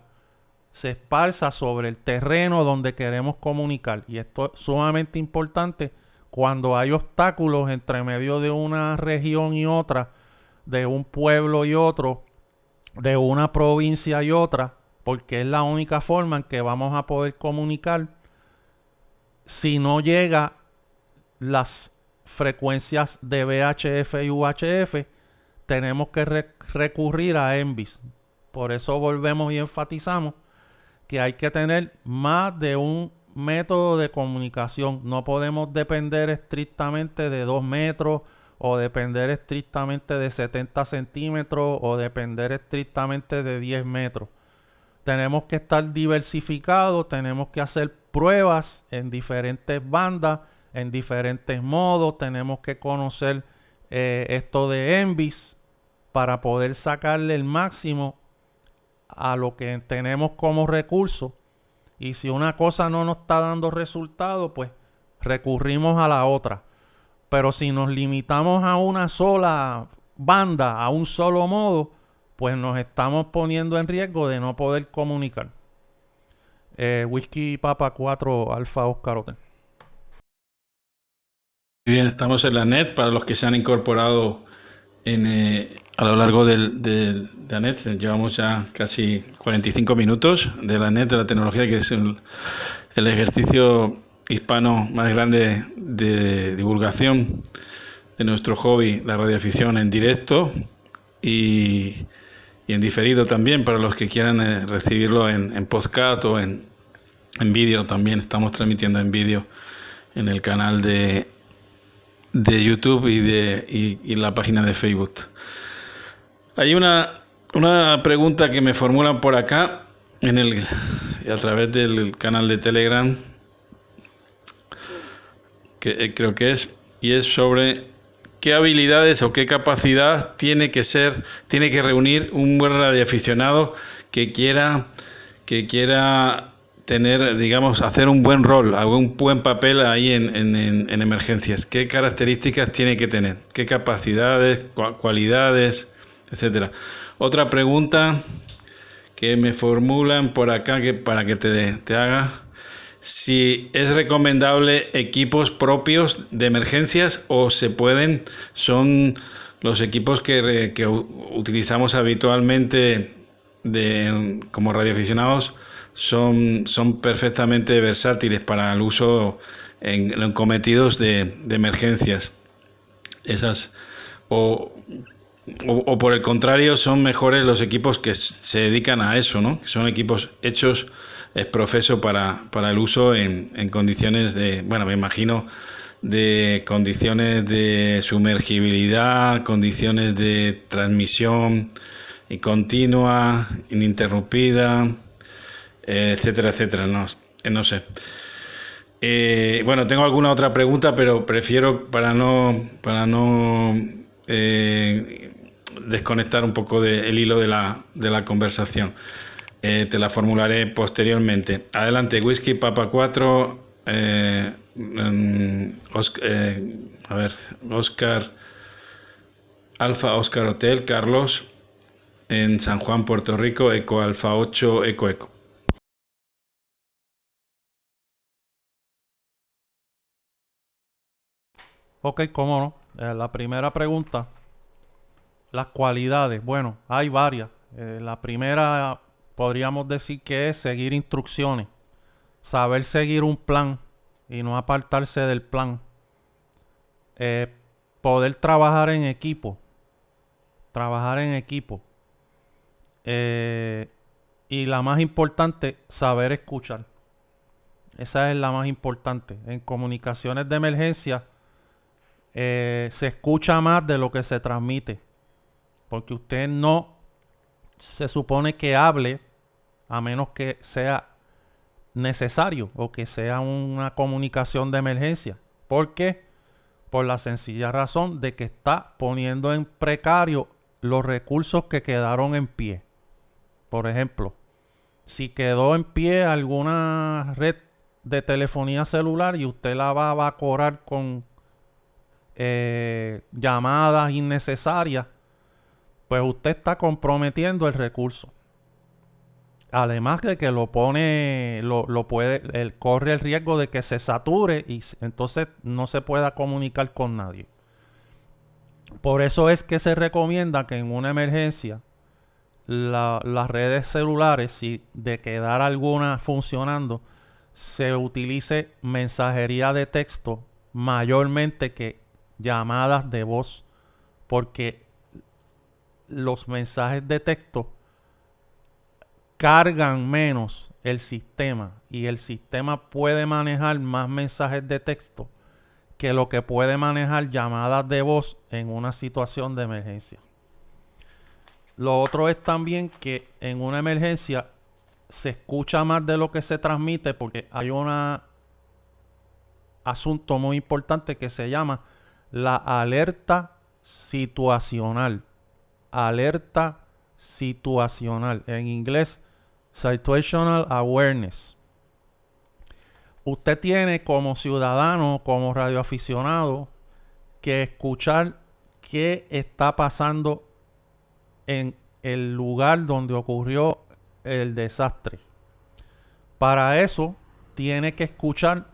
se esparza sobre el terreno donde queremos comunicar. Y esto es sumamente importante cuando hay obstáculos entre medio de una región y otra, de un pueblo y otro, de una provincia y otra, porque es la única forma en que vamos a poder comunicar. Si no llega las frecuencias de VHF y UHF, tenemos que recurrir a ENVIS. Por eso volvemos y enfatizamos que hay que tener más de un método de comunicación. No podemos depender estrictamente de 2 metros, o depender estrictamente de 70 centímetros, o depender estrictamente de 10 metros. Tenemos que estar diversificados, tenemos que hacer pruebas en diferentes bandas, en diferentes modos, tenemos que conocer esto de ENVIS para poder sacarle el máximo a lo que tenemos como recurso. Y si una cosa no nos está dando resultado, pues recurrimos a la otra. Pero si nos limitamos a una sola banda, a un solo modo, pues nos estamos poniendo en riesgo de no poder comunicar. Whisky Papa 4 Alfa Oscar Hotel. Bien, estamos en la net para los que se han incorporado a lo largo de la net. Llevamos ya casi 45 minutos de la net de la tecnología, que es el ejercicio hispano más grande de divulgación de nuestro hobby, la radioafición, en directo y en diferido también, para los que quieran recibirlo en podcast o en vídeo. También estamos transmitiendo en vídeo en el canal de YouTube y la página de Facebook. Hay una pregunta que me formulan por acá a través del canal de Telegram, que creo que es sobre qué habilidades o qué capacidad tiene que reunir un buen radioaficionado que quiera tener, digamos, hacer un buen rol, algún buen papel ahí en emergencias. ¿Qué características tiene que tener? ¿Qué capacidades, cualidades, etcétera? Otra pregunta que me formulan por acá para que te haga: si es recomendable equipos propios de emergencias o son los equipos que utilizamos habitualmente como radioaficionados son perfectamente versátiles para el uso en cometidos de emergencias. O por el contrario, son mejores los equipos que se dedican a eso, ¿no? Que son equipos hechos profeso para el uso en condiciones me imagino, de condiciones de sumergibilidad, condiciones de transmisión continua, ininterrumpida, etcétera, etcétera. No sé. Tengo alguna otra pregunta, pero prefiero, para no desconectar un poco del hilo de la conversación, te la formularé posteriormente. Adelante, Whisky Papa 4, Oscar Alfa Oscar Hotel, Carlos, en San Juan, Puerto Rico, Eco Alfa 8, Eco. Ok, cómo no. La primera pregunta, las cualidades. Bueno, hay varias. La primera podríamos decir que es seguir instrucciones, saber seguir un plan y no apartarse del plan. Poder trabajar en equipo. Y la más importante, saber escuchar. Esa es la más importante. En comunicaciones de emergencia se escucha más de lo que se transmite, porque usted no se supone que hable a menos que sea necesario o que sea una comunicación de emergencia. ¿Por qué? Por la sencilla razón de que está poniendo en precario los recursos que quedaron en pie. Por ejemplo, si quedó en pie alguna red de telefonía celular y usted la va a evaporar con llamadas innecesarias, pues usted está comprometiendo el recurso. Además de que él corre el riesgo de que se sature y entonces no se pueda comunicar con nadie. Por eso es que se recomienda que en una emergencia las redes celulares, si de quedar alguna funcionando, se utilice mensajería de texto mayormente que llamadas de voz, porque los mensajes de texto cargan menos el sistema y el sistema puede manejar más mensajes de texto que lo que puede manejar llamadas de voz en una situación de emergencia. Lo otro es también que en una emergencia se escucha más de lo que se transmite, porque hay un asunto muy importante que se llama la alerta situacional. Alerta situacional. En inglés, Situational Awareness. Usted tiene como ciudadano, como radioaficionado, que escuchar qué está pasando en el lugar donde ocurrió el desastre. Para eso tiene que escuchar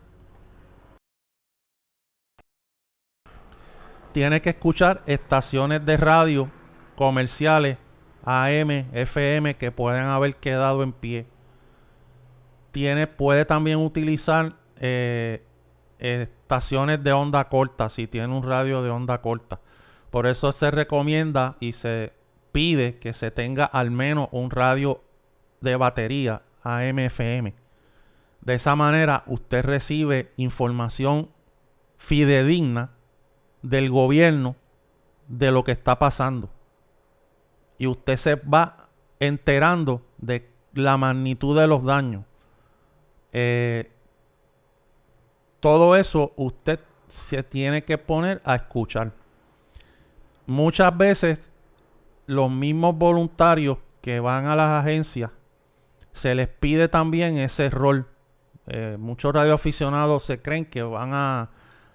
estaciones de radio comerciales AM, FM que pueden haber quedado en pie. Puede también utilizar estaciones de onda corta, si tiene un radio de onda corta. Por eso se recomienda y se pide que se tenga al menos un radio de batería AM/FM. De esa manera usted recibe información fidedigna del gobierno de lo que está pasando. Y usted se va enterando de la magnitud de los daños. Todo eso usted se tiene que poner a escuchar. Muchas veces los mismos voluntarios que van a las agencias se les pide también ese rol. Muchos radioaficionados se creen que van a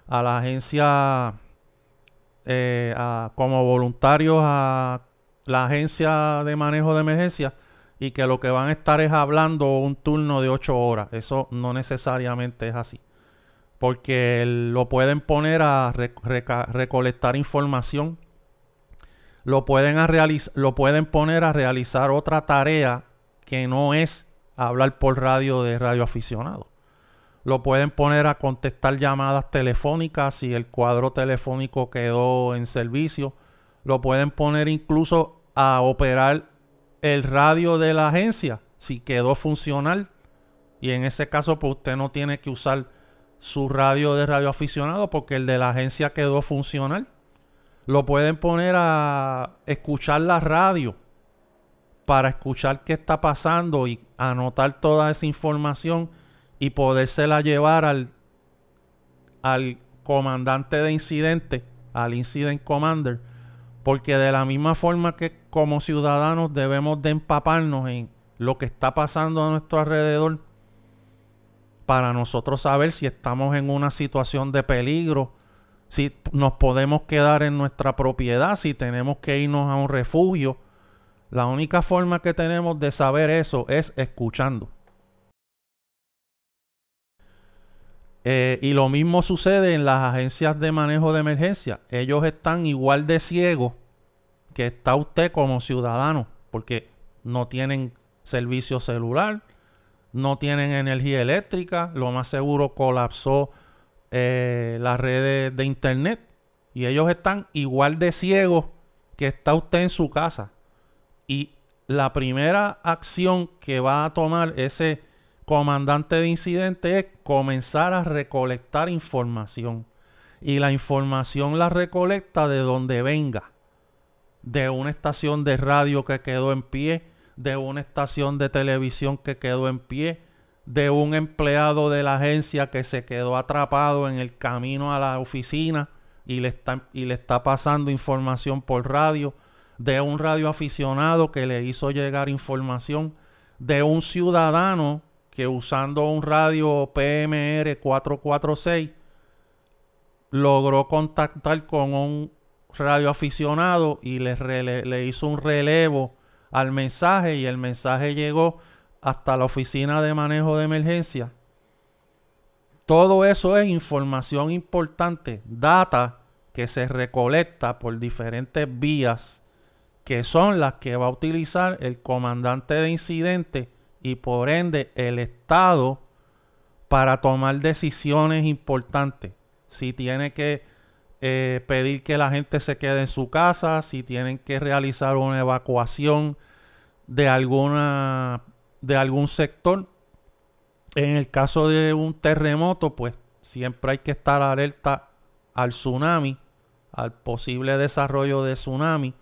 la agencia como voluntarios a la agencia de manejo de emergencia y que lo que van a estar es hablando un turno de 8 horas. Eso no necesariamente es así, porque lo pueden poner a recolectar información, lo pueden poner a realizar otra tarea que no es hablar por radio de radioaficionado. Lo pueden poner a contestar llamadas telefónicas si el cuadro telefónico quedó en servicio. Lo pueden poner incluso a operar el radio de la agencia si quedó funcional. Y en ese caso, pues usted no tiene que usar su radio de radioaficionado porque el de la agencia quedó funcional. Lo pueden poner a escuchar la radio para escuchar qué está pasando y anotar toda esa información y podérsela llevar al comandante de incidente, al incident commander, porque de la misma forma que como ciudadanos debemos de empaparnos en lo que está pasando a nuestro alrededor para nosotros saber si estamos en una situación de peligro, si nos podemos quedar en nuestra propiedad, si tenemos que irnos a un refugio. La única forma que tenemos de saber eso es escuchando. Y lo mismo sucede en las agencias de manejo de emergencia. Ellos están igual de ciegos que está usted como ciudadano, porque no tienen servicio celular, no tienen energía eléctrica, lo más seguro colapsó las redes de internet, y ellos están igual de ciegos que está usted en su casa. Y la primera acción que va a tomar ese comandante de incidente es comenzar a recolectar información, y la información la recolecta de donde venga, de una estación de radio que quedó en pie, de una estación de televisión que quedó en pie, de un empleado de la agencia que se quedó atrapado en el camino a la oficina y le está pasando información por radio, de un radioaficionado que le hizo llegar información, de un ciudadano que usando un radio PMR 446 logró contactar con un radioaficionado y le hizo un relevo al mensaje, y el mensaje llegó hasta la oficina de manejo de emergencia. Todo eso es información importante, data que se recolecta por diferentes vías, que son las que va a utilizar el comandante de incidente y por ende el Estado para tomar decisiones importantes. Si tiene que pedir que la gente se quede en su casa, si tienen que realizar una evacuación de algún sector. En el caso de un terremoto, pues siempre hay que estar alerta al tsunami, al posible desarrollo de tsunami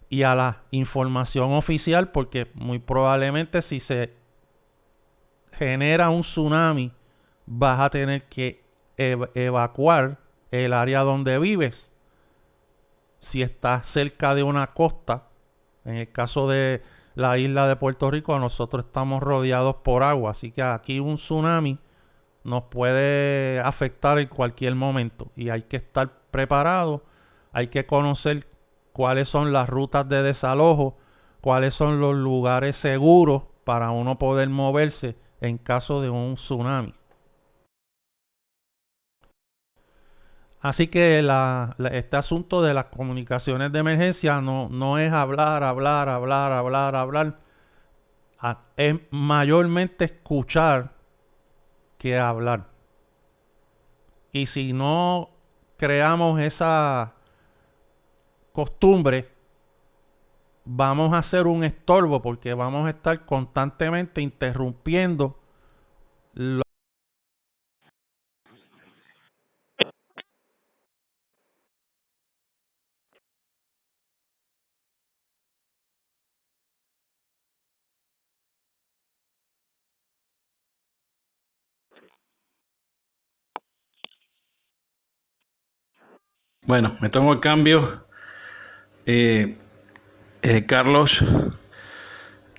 y a la información oficial, porque muy probablemente si se genera un tsunami vas a tener que evacuar el área donde vives. Si estás cerca de una costa, en el caso de la isla de Puerto Rico, nosotros estamos rodeados por agua, así que aquí un tsunami nos puede afectar en cualquier momento y hay que estar preparado, hay que conocer cuáles son las rutas de desalojo, cuáles son los lugares seguros para uno poder moverse en caso de un tsunami. Así que este asunto de las comunicaciones de emergencia no es hablar, es mayormente escuchar que hablar. Y si no creamos esa costumbre, vamos a ser un estorbo porque vamos a estar constantemente interrumpiendo lo. Bueno, me tomo el cambio. Carlos,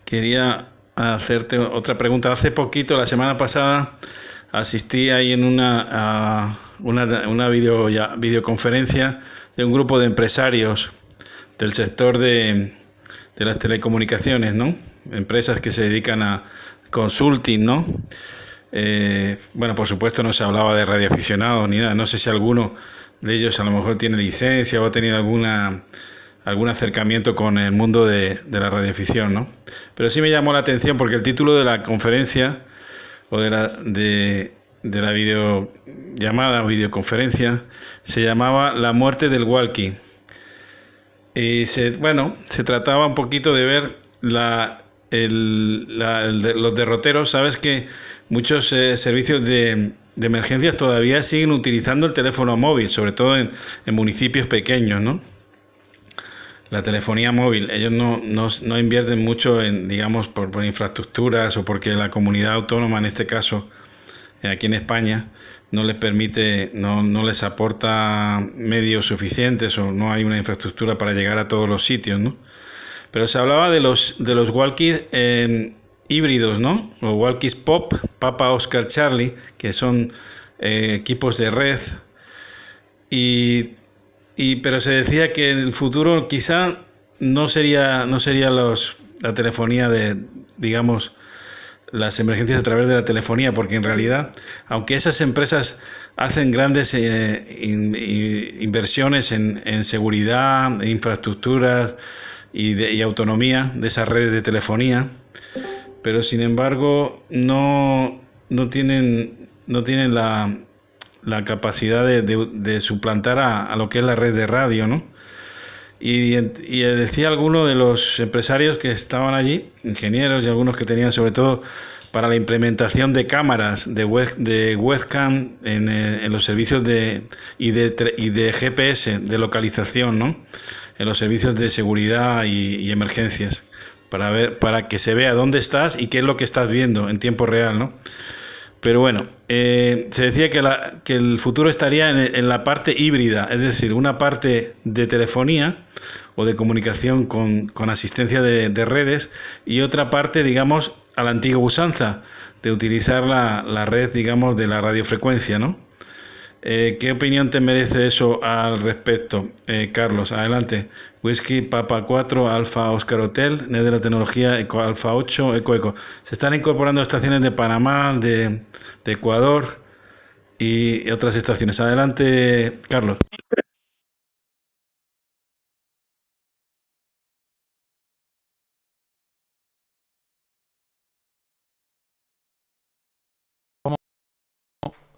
quería hacerte otra pregunta. Hace poquito, la semana pasada, asistí ahí en una videoconferencia de un grupo de empresarios del sector de las telecomunicaciones, ¿no? Empresas que se dedican a consulting, ¿no? Bueno, por supuesto no se hablaba de radioaficionados ni nada. No sé si alguno de ellos a lo mejor tiene licencia o ha tenido algún acercamiento con el mundo de la radioafición, ¿no? Pero sí me llamó la atención porque el título de la conferencia o de la videollamada o videoconferencia se llamaba La muerte del walkie. Y se trataba un poquito de ver los derroteros. Sabes que muchos servicios de emergencias todavía siguen utilizando el teléfono móvil, sobre todo en municipios pequeños, ¿no? La telefonía móvil, ellos no invierten mucho en, digamos, por infraestructuras o porque la comunidad autónoma, en este caso, aquí en España, no les permite, no les aporta medios suficientes o no hay una infraestructura para llegar a todos los sitios, ¿no? Pero se hablaba de los walkies híbridos, ¿no? O walkies POP, Papa Oscar Charlie, que son equipos de red pero se decía que en el futuro quizá no sería la telefonía digamos, las emergencias a través de la telefonía, porque en realidad, aunque esas empresas hacen grandes inversiones en seguridad, infraestructuras y autonomía de esas redes de telefonía, pero sin embargo no tienen la capacidad de suplantar a lo que es la red de radio, ¿no? Y decía alguno de los empresarios que estaban allí, ingenieros y algunos que tenían sobre todo para la implementación de cámaras de webcam en los servicios y de GPS de localización, ¿no? En los servicios de seguridad y emergencias, para que se vea dónde estás y qué es lo que estás viendo en tiempo real, ¿no? Pero bueno, se decía que el futuro estaría en la parte híbrida, es decir, una parte de telefonía o de comunicación con asistencia de redes y otra parte, digamos, a la antigua usanza de utilizar la red, digamos, de la radiofrecuencia, ¿no? ¿Qué opinión te merece eso al respecto, Carlos? Adelante. Whisky Papa 4 Alfa Oscar Hotel, NED de la tecnología Eco Alfa 8 Eco. Se están incorporando estaciones de Panamá, de Ecuador y otras estaciones. Adelante, Carlos.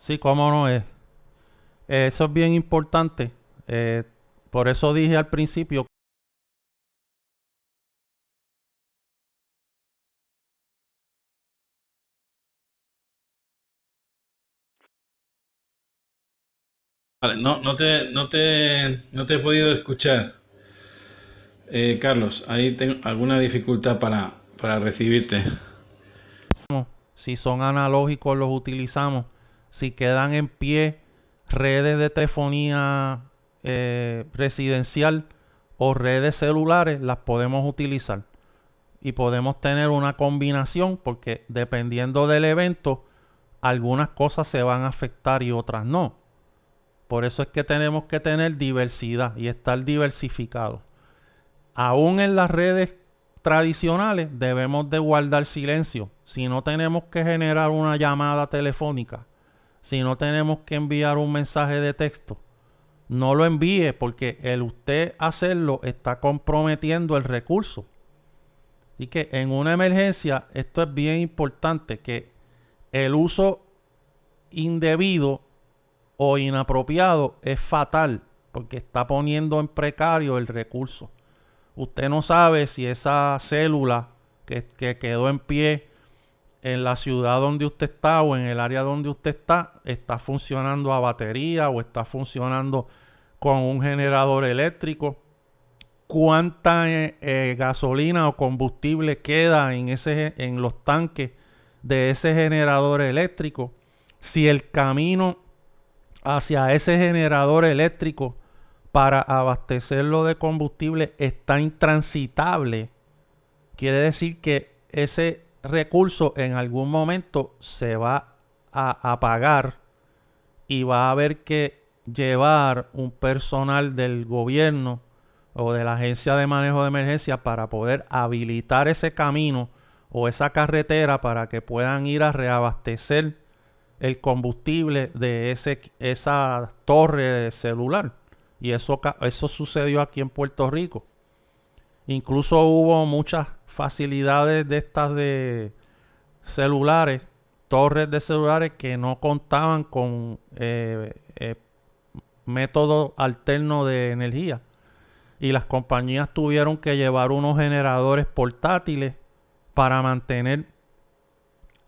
Sí, cómo no es. Eso es bien importante. Por eso dije al principio. Vale, no te he podido escuchar, Carlos. Ahí tengo alguna dificultad para recibirte. Si son analógicos los utilizamos. Si quedan en pie redes de telefonía residencial o redes celulares, las podemos utilizar. Y podemos tener una combinación porque dependiendo del evento, algunas cosas se van a afectar y otras no. Por eso es que tenemos que tener diversidad y estar diversificados. Aún en las redes tradicionales debemos de guardar silencio. Si no tenemos que generar una llamada telefónica, si no tenemos que enviar un mensaje de texto, no lo envíe porque el usted hacerlo está comprometiendo el recurso. Así que en una emergencia esto es bien importante, que el uso indebido o inapropiado es fatal, porque está poniendo en precario el recurso. Usted no sabe si esa célula que quedó en pie en la ciudad donde usted está o en el área donde usted está funcionando a batería o está funcionando con un generador eléctrico. Cuánta gasolina o combustible queda en los tanques de ese generador eléctrico, si el camino hacia ese generador eléctrico para abastecerlo de combustible está intransitable, quiere decir que ese recurso en algún momento se va a apagar y va a haber que llevar un personal del gobierno o de la Agencia de Manejo de Emergencia para poder habilitar ese camino o esa carretera para que puedan ir a reabastecer el combustible de esa torre celular. Y eso sucedió aquí en Puerto Rico. Incluso hubo muchas facilidades de estas de celulares, torres de celulares que no contaban con método alterno de energía, y las compañías tuvieron que llevar unos generadores portátiles para mantener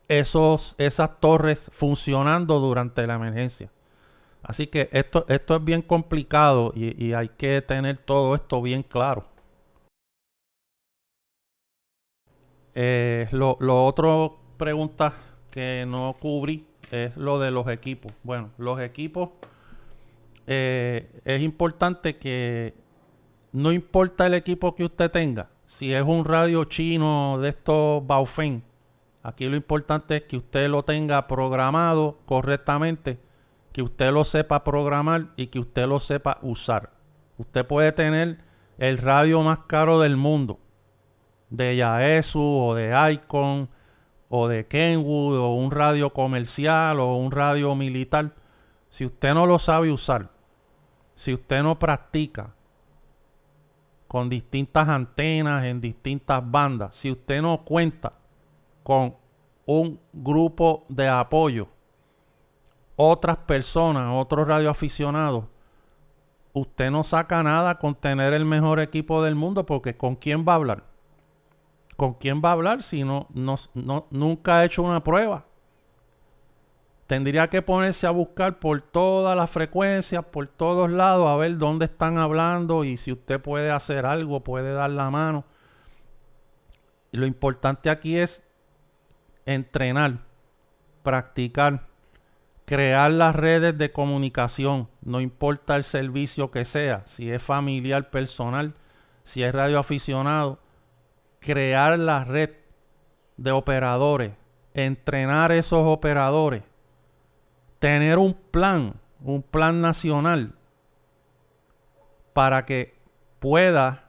esas torres funcionando durante la emergencia. Así que esto es bien complicado y hay que tener todo esto bien claro. Lo otro pregunta que no cubrí es lo de los equipos. Bueno, los equipos, es importante que no importa el equipo que usted tenga, si es un radio chino de estos Baofeng, aquí lo importante es que usted lo tenga programado correctamente, que usted lo sepa programar y que usted lo sepa usar. Usted puede tener el radio más caro del mundo, de Yaesu o de Icon o de Kenwood o un radio comercial o un radio militar. Si usted no lo sabe usar, si usted no practica con distintas antenas en distintas bandas, si usted no cuenta con un grupo de apoyo, otras personas, otros radioaficionados, usted no saca nada con tener el mejor equipo del mundo, porque ¿con quién va a hablar? ¿Con quién va a hablar si nunca ha hecho una prueba? Tendría que ponerse a buscar por todas las frecuencias, por todos lados, a ver dónde están hablando y si usted puede hacer algo, puede dar la mano. Y lo importante aquí es entrenar, practicar, crear las redes de comunicación, no importa el servicio que sea, si es familiar, personal, si es radioaficionado, crear la red de operadores, entrenar esos operadores, tener un plan nacional para que pueda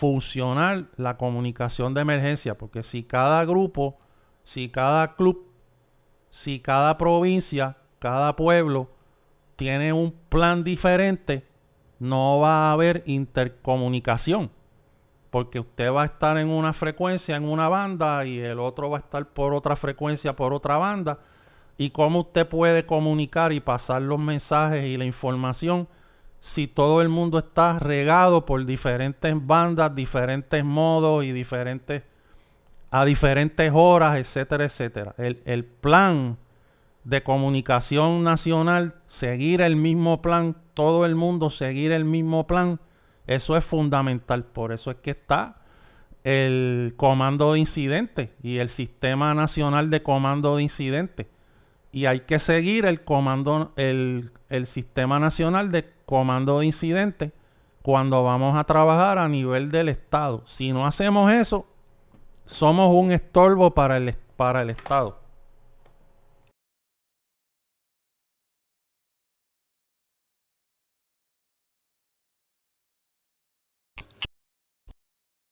funcionar la comunicación de emergencia, porque si cada grupo, si cada club, si cada provincia, cada pueblo tiene un plan diferente, no va a haber intercomunicación, porque usted va a estar en una frecuencia, en una banda, y el otro va a estar por otra frecuencia, por otra banda. ¿Y cómo usted puede comunicar y pasar los mensajes y la información si todo el mundo está regado por diferentes bandas, diferentes modos y a diferentes horas, etcétera, etcétera? El plan de comunicación nacional, seguir el mismo plan, todo el mundo seguir el mismo plan, eso es fundamental. Por eso es que está el comando de incidentes y el sistema nacional de comando de incidentes. Y hay que seguir el sistema nacional de comando de incidentes cuando vamos a trabajar a nivel del Estado. Si no hacemos eso, somos un estorbo para el Estado.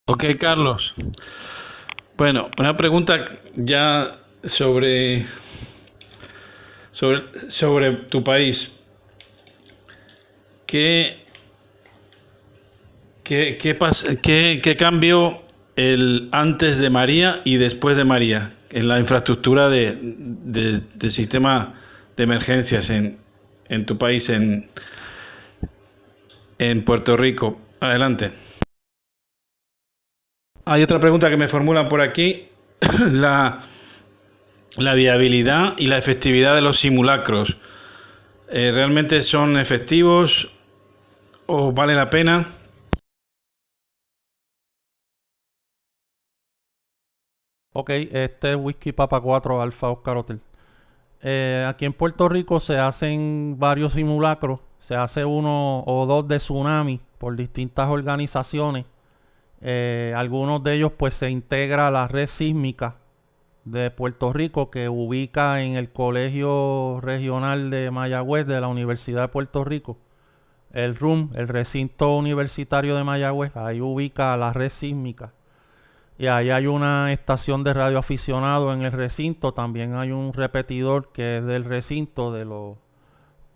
Ok, Carlos. Bueno, una pregunta ya sobre tu país. ¿Qué cambió el antes de María y después de María en la infraestructura del sistema de emergencias en tu país, en Puerto Rico. Adelante. Hay otra pregunta que me formulan por aquí. La viabilidad y la efectividad de los simulacros. ¿Realmente son efectivos o vale la pena? Ok, este es Whisky Papa 4 Alfa Oscar Hotel. Aquí en Puerto Rico se hacen varios simulacros. Se hace uno o dos de tsunami por distintas organizaciones. Algunos de ellos pues se integra a la red sísmica de Puerto Rico, que ubica en el Colegio Regional de Mayagüez de la Universidad de Puerto Rico. El RUM, el Recinto Universitario de Mayagüez, ahí ubica la red sísmica. Y ahí hay una estación de radioaficionado en el recinto. También hay un repetidor que es del recinto,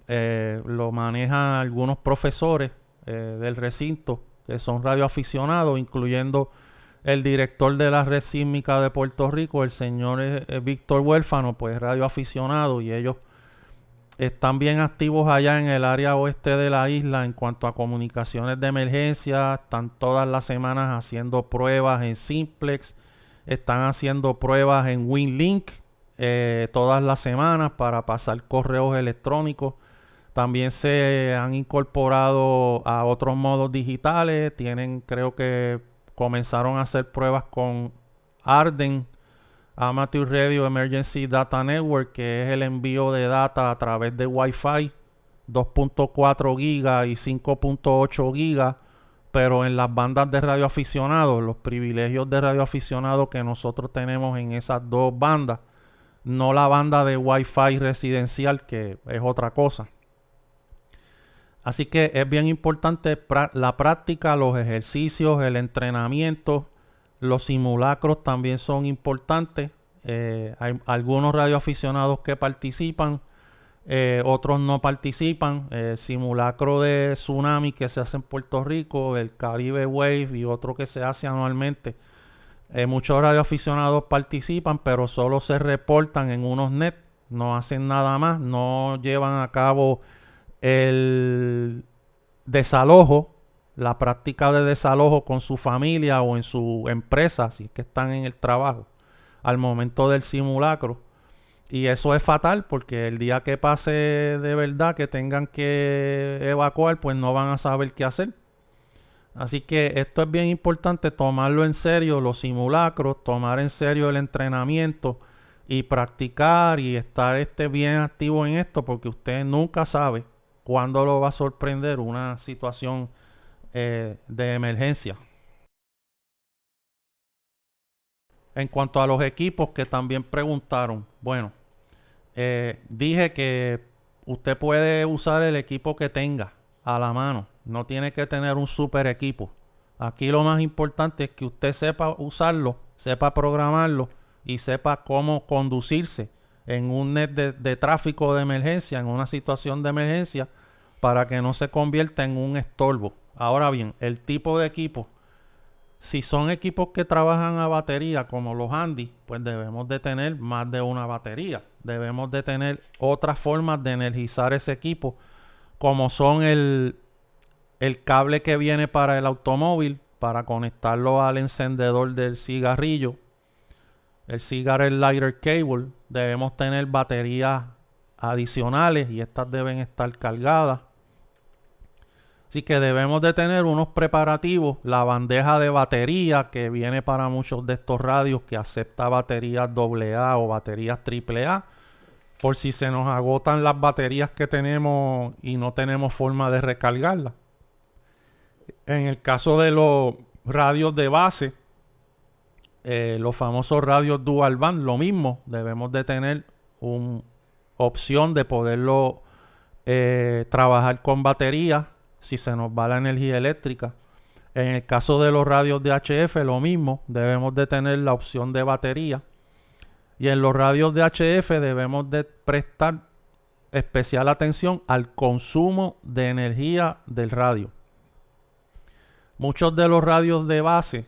lo manejan algunos profesores del recinto que son radioaficionados, incluyendo el director de la red sísmica de Puerto Rico, el señor Víctor Huérfano, pues radioaficionado, y ellos están bien activos allá en el área oeste de la isla en cuanto a comunicaciones de emergencia. Están todas las semanas haciendo pruebas en Simplex, están haciendo pruebas en WinLink todas las semanas para pasar correos electrónicos. También se han incorporado a otros modos digitales. Creo que comenzaron a hacer pruebas con Arden, Amateur Radio Emergency Data Network, que es el envío de data a través de Wi-Fi, 2.4 gigas y 5.8 gigas, pero en las bandas de radioaficionados, los privilegios de radioaficionados que nosotros tenemos en esas dos bandas, no la banda de Wi-Fi residencial, que es otra cosa. Así que es bien importante la práctica, los ejercicios, el entrenamiento. Los simulacros también son importantes. Hay algunos radioaficionados que participan, otros no participan. Simulacro de tsunami que se hace en Puerto Rico, el Caribe Wave y otro que se hace anualmente. Muchos radioaficionados participan, pero solo se reportan en unos net, no hacen nada más, no llevan a cabo el desalojo, la práctica de desalojo con su familia o en su empresa, si es que están en el trabajo, al momento del simulacro. Y eso es fatal, porque el día que pase de verdad que tengan que evacuar, pues no van a saber qué hacer. Así que esto es bien importante, tomarlo en serio, los simulacros, tomar en serio el entrenamiento y practicar y estar bien activo en esto, porque usted nunca sabe cuándo lo va a sorprender una situación de emergencia. En cuanto a los equipos que también preguntaron, bueno, dije que usted puede usar el equipo que tenga a la mano, no tiene que tener un super equipo. Aquí lo más importante es que usted sepa usarlo, sepa programarlo y sepa cómo conducirse en un net de tráfico de emergencia, en una situación de emergencia, para que no se convierta en un estorbo. Ahora bien, el tipo de equipo, si son equipos que trabajan a batería como los Handy, pues debemos de tener más de una batería. Debemos de tener otras formas de energizar ese equipo, como son el cable que viene para el automóvil, para conectarlo al encendedor del cigarrillo, el cigarette lighter cable. Debemos tener baterías adicionales y estas deben estar cargadas. Así que debemos de tener unos preparativos, la bandeja de batería que viene para muchos de estos radios que acepta baterías AA o baterías AAA, por si se nos agotan las baterías que tenemos y no tenemos forma de recargarlas. En el caso de los radios de base, los famosos radios dual band, lo mismo, debemos de tener una opción de poderlo trabajar con baterías si se nos va la energía eléctrica. En el caso de los radios de HF, lo mismo, debemos de tener la opción de batería. Y en los radios de HF debemos de prestar especial atención al consumo de energía del radio. Muchos de los radios de base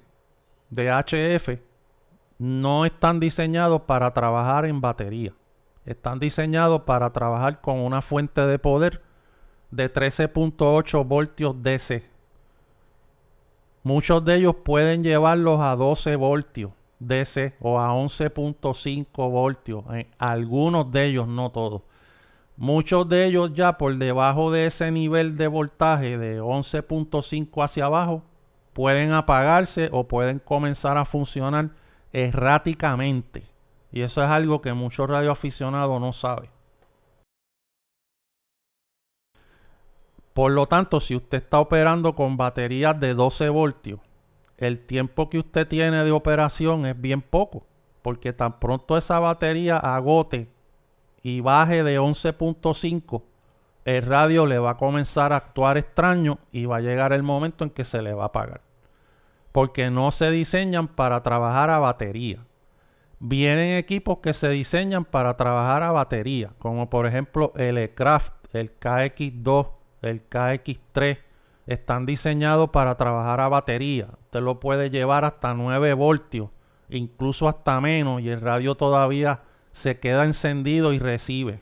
de HF no están diseñados para trabajar en batería. están diseñados para trabajar con una fuente de poder de 13.8 voltios DC. Muchos de ellos pueden llevarlos a 12 voltios DC o a 11.5 voltios. Algunos de ellos, no todos. Muchos de ellos ya por debajo de ese nivel de voltaje de 11.5 hacia abajo pueden apagarse o pueden comenzar a funcionar erráticamente. Y eso es algo que muchos radioaficionados no saben. Por lo tanto, si usted está operando con baterías de 12 voltios, el tiempo que usted tiene de operación es bien poco, porque tan pronto esa batería agote y baje de 11.5, el radio le va a comenzar a actuar extraño y va a llegar el momento en que se le va a apagar, porque no se diseñan para trabajar a batería. Vienen equipos que se diseñan para trabajar a batería, como por ejemplo el E-Craft, el KX2, el KX3, están diseñados para trabajar a batería. Usted lo puede llevar hasta 9 voltios, incluso hasta menos, y el radio todavía se queda encendido y recibe.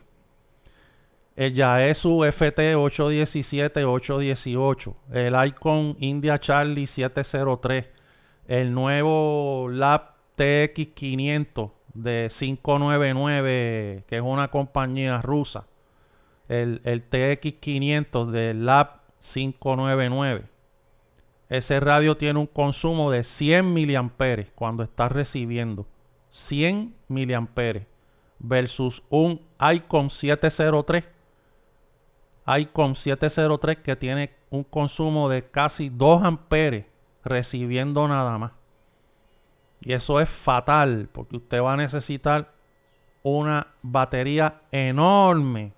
El Yaesu FT817-818, el Icon India Charlie 703, el nuevo Lab TX500 de 599, que es una compañía rusa, el TX500 del Lab 599. Ese radio tiene un consumo de 100 miliamperes cuando está recibiendo. 100 miliamperes versus un Icon 703. Icon 703 que tiene un consumo de casi 2 amperes recibiendo nada más. Y eso es fatal porque usted va a necesitar una batería enorme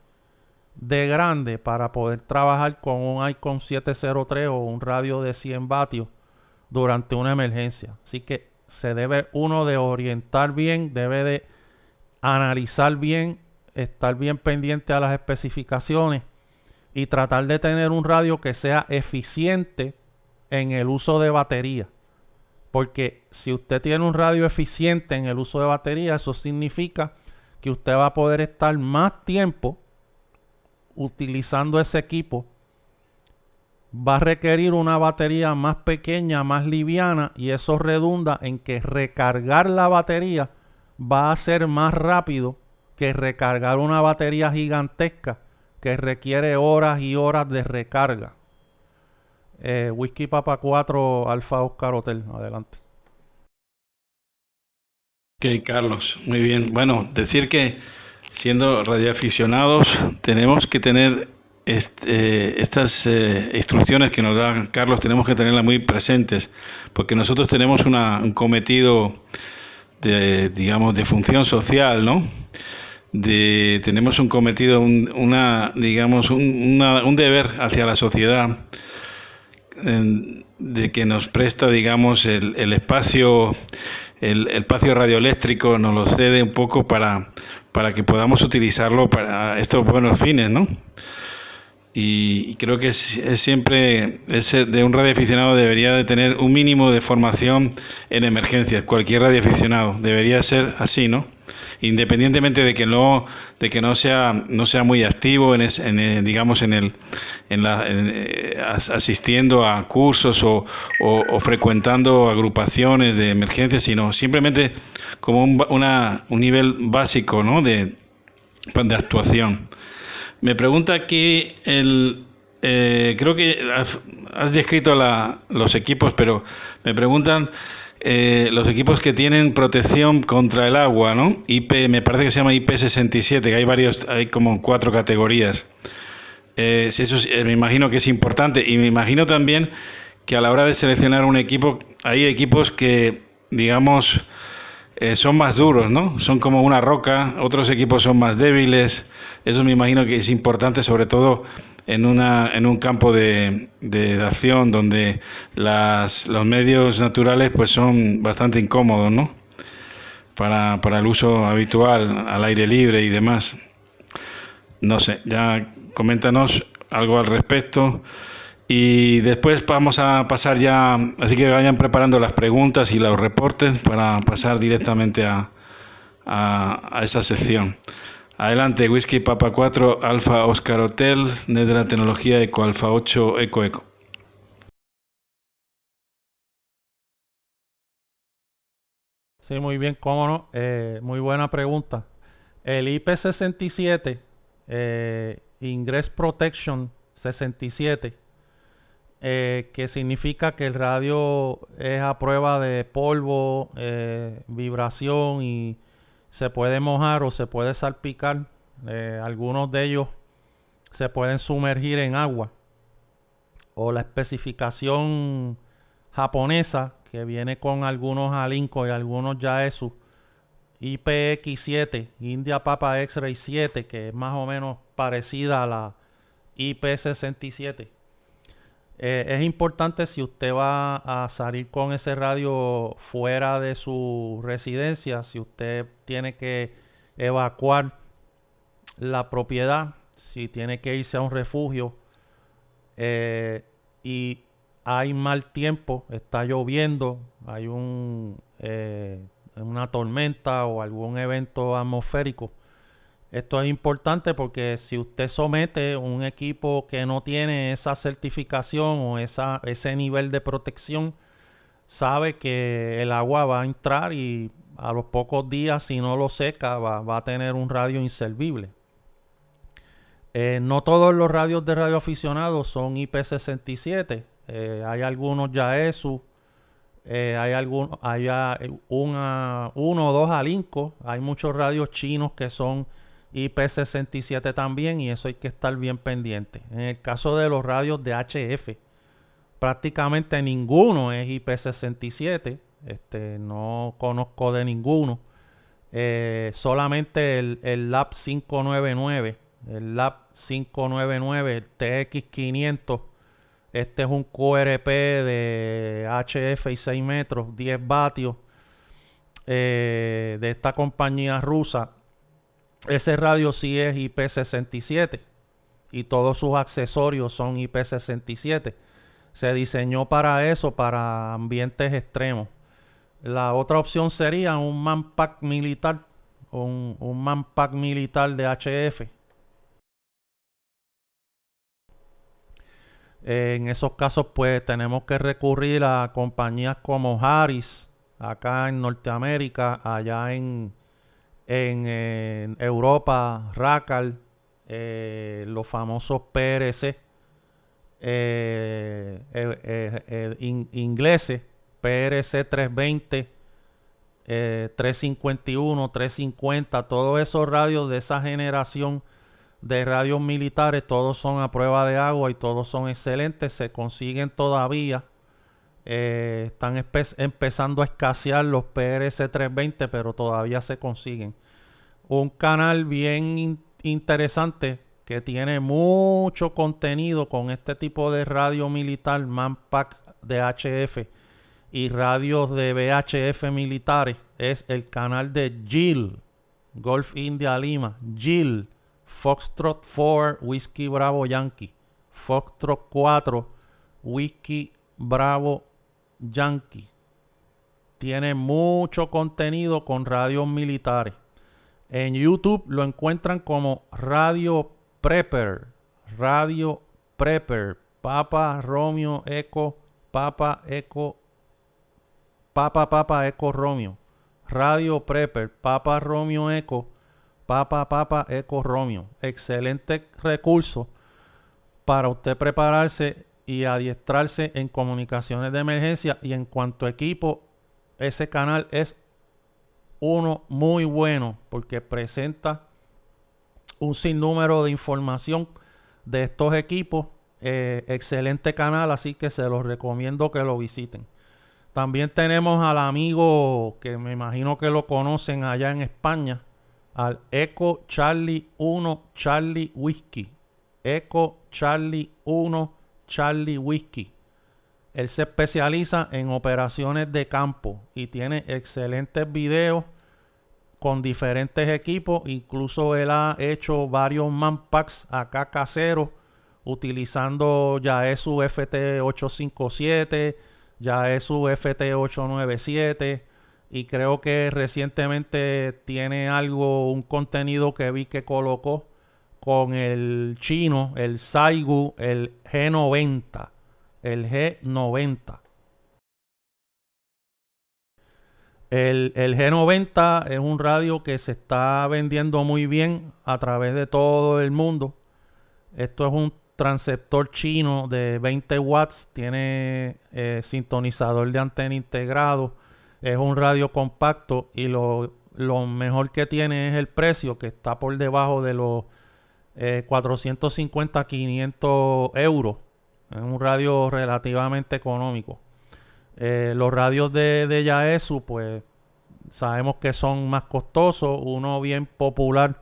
de grande para poder trabajar con un Icon 703 o un radio de 100 vatios durante una emergencia. Así que se debe uno de orientar bien, debe de analizar bien, estar bien pendiente a las especificaciones y tratar de tener un radio que sea eficiente en el uso de batería. Porque si usted tiene un radio eficiente en el uso de batería, eso significa que usted va a poder estar más tiempo utilizando ese equipo. Va a requerir una batería más pequeña, más liviana, y eso redunda en que recargar la batería va a ser más rápido que recargar una batería gigantesca que requiere horas y horas de recarga. Whisky Papa 4 Alfa Oscar Hotel, adelante. Ok, Carlos, muy bien. Bueno, decir que siendo radioaficionados tenemos que tener estas instrucciones que nos da Carlos, tenemos que tenerlas muy presentes, porque nosotros tenemos un cometido de, digamos, de función social, ¿no? Tenemos un cometido, un deber hacia la sociedad, de que nos presta, digamos, el espacio radioeléctrico, nos lo cede un poco para que podamos utilizarlo para estos buenos fines, ¿no? Y creo que siempre de un radioaficionado debería de tener un mínimo de formación en emergencias. Cualquier radioaficionado debería ser así, ¿no? Independientemente de que no sea muy activo asistiendo a cursos o frecuentando agrupaciones de emergencias, sino simplemente como un nivel básico, ¿no? de actuación. Me pregunta aquí creo que has descrito los equipos, pero me preguntan los equipos que tienen protección contra el agua, ¿no? Me parece que se llama IP67, que hay como 4 categorías. Eso me imagino que es importante, y me imagino también que a la hora de seleccionar un equipo, hay equipos que, digamos, son más duros, ¿no? Son como una roca, otros equipos son más débiles. Eso me imagino que es importante, sobre todo en un campo de acción donde los medios naturales pues son bastante incómodos, ¿no? Para el uso habitual al aire libre y demás. No sé, ya coméntanos algo al respecto y después vamos a pasar ya, así que vayan preparando las preguntas y los reportes para pasar directamente a esa sección. Adelante, Whisky Papa 4, Alfa Oscar Hotel, NET de la tecnología, Eco Alfa 8, Eco Eco. Sí, muy bien, cómo no. Muy buena pregunta. El IP67, Ingress Protection 67, que significa que el radio es a prueba de polvo, vibración y se puede mojar o se puede salpicar. Algunos de ellos se pueden sumergir en agua. O la especificación japonesa que viene con algunos Alinco y algunos Yaesu, IPX7, India Papa X-Ray 7, que es más o menos parecida a la IP67. Es importante, si usted va a salir con ese radio fuera de su residencia, si usted tiene que evacuar la propiedad, si tiene que irse a un refugio, y hay mal tiempo, está lloviendo, hay una tormenta o algún evento atmosférico. Esto es importante porque si usted somete un equipo que no tiene esa certificación o ese nivel de protección, sabe que el agua va a entrar y a los pocos días, si no lo seca, va a tener un radio inservible. No todos los radios de radioaficionados son IP67. Hay algunos Yaesu, hay uno o dos Alinco. Hay muchos radios chinos que son IP67 también, y eso hay que estar bien pendiente. En el caso de los radios de HF, prácticamente ninguno es IP67. No conozco de ninguno. Solamente el LAP 599, el LAP 599, el TX500. Este es un QRP de HF y 6 metros, 10 vatios, de esta compañía rusa. Ese radio sí es IP67 y todos sus accesorios son IP67. Se diseñó para eso, para ambientes extremos. La otra opción sería un manpack militar, un manpack militar de HF. En esos casos pues tenemos que recurrir a compañías como Harris, acá en Norteamérica, allá en Europa, Racal, los famosos PRC, ingleses, PRC 320, 351, 350, todos esos radios de esa generación de radios militares, todos son a prueba de agua y todos son excelentes, se consiguen todavía. Están empezando a escasear los PRC 320, pero todavía se consiguen. Un canal bien interesante que tiene mucho contenido con este tipo de radio militar, manpack de HF y radios de VHF militares, es el canal de GIL, Golf India Lima, GIL, Foxtrot 4 Whiskey Bravo Yankee, Foxtrot 4 Whiskey Bravo Yankee. Tiene mucho contenido con radios militares. En YouTube lo encuentran como Radio Prepper, Papa Romeo Eco, Papa Eco Romeo, Radio Prepper, Papa Romeo Eco, Papa Eco Romeo. Excelente recurso para usted prepararse y adiestrarse en comunicaciones de emergencia. Y en cuanto a equipo, ese canal es uno muy bueno porque presenta un sinnúmero de información de estos equipos. Excelente canal, así que se los recomiendo que lo visiten. También tenemos al amigo que me imagino que lo conocen allá en España, al Eco Charlie 1 Charlie Whiskey. Eco Charlie 1 Charlie Whiskey. Él se especializa en operaciones de campo y tiene excelentes videos con diferentes equipos. Incluso él ha hecho varios manpacks acá caseros utilizando Yaesu FT857, Yaesu FT897 y creo que recientemente tiene un contenido que vi que colocó con el chino, el Saigu, el G90, el G90. El G90 es un radio que se está vendiendo muy bien a través de todo el mundo. Esto es un transceptor chino de 20 watts, tiene sintonizador de antena integrado, es un radio compacto y lo mejor que tiene es el precio, que está por debajo de los 450 500 euros. Es un radio relativamente económico. Los radios de Yaesu, pues sabemos que son más costosos. Uno bien popular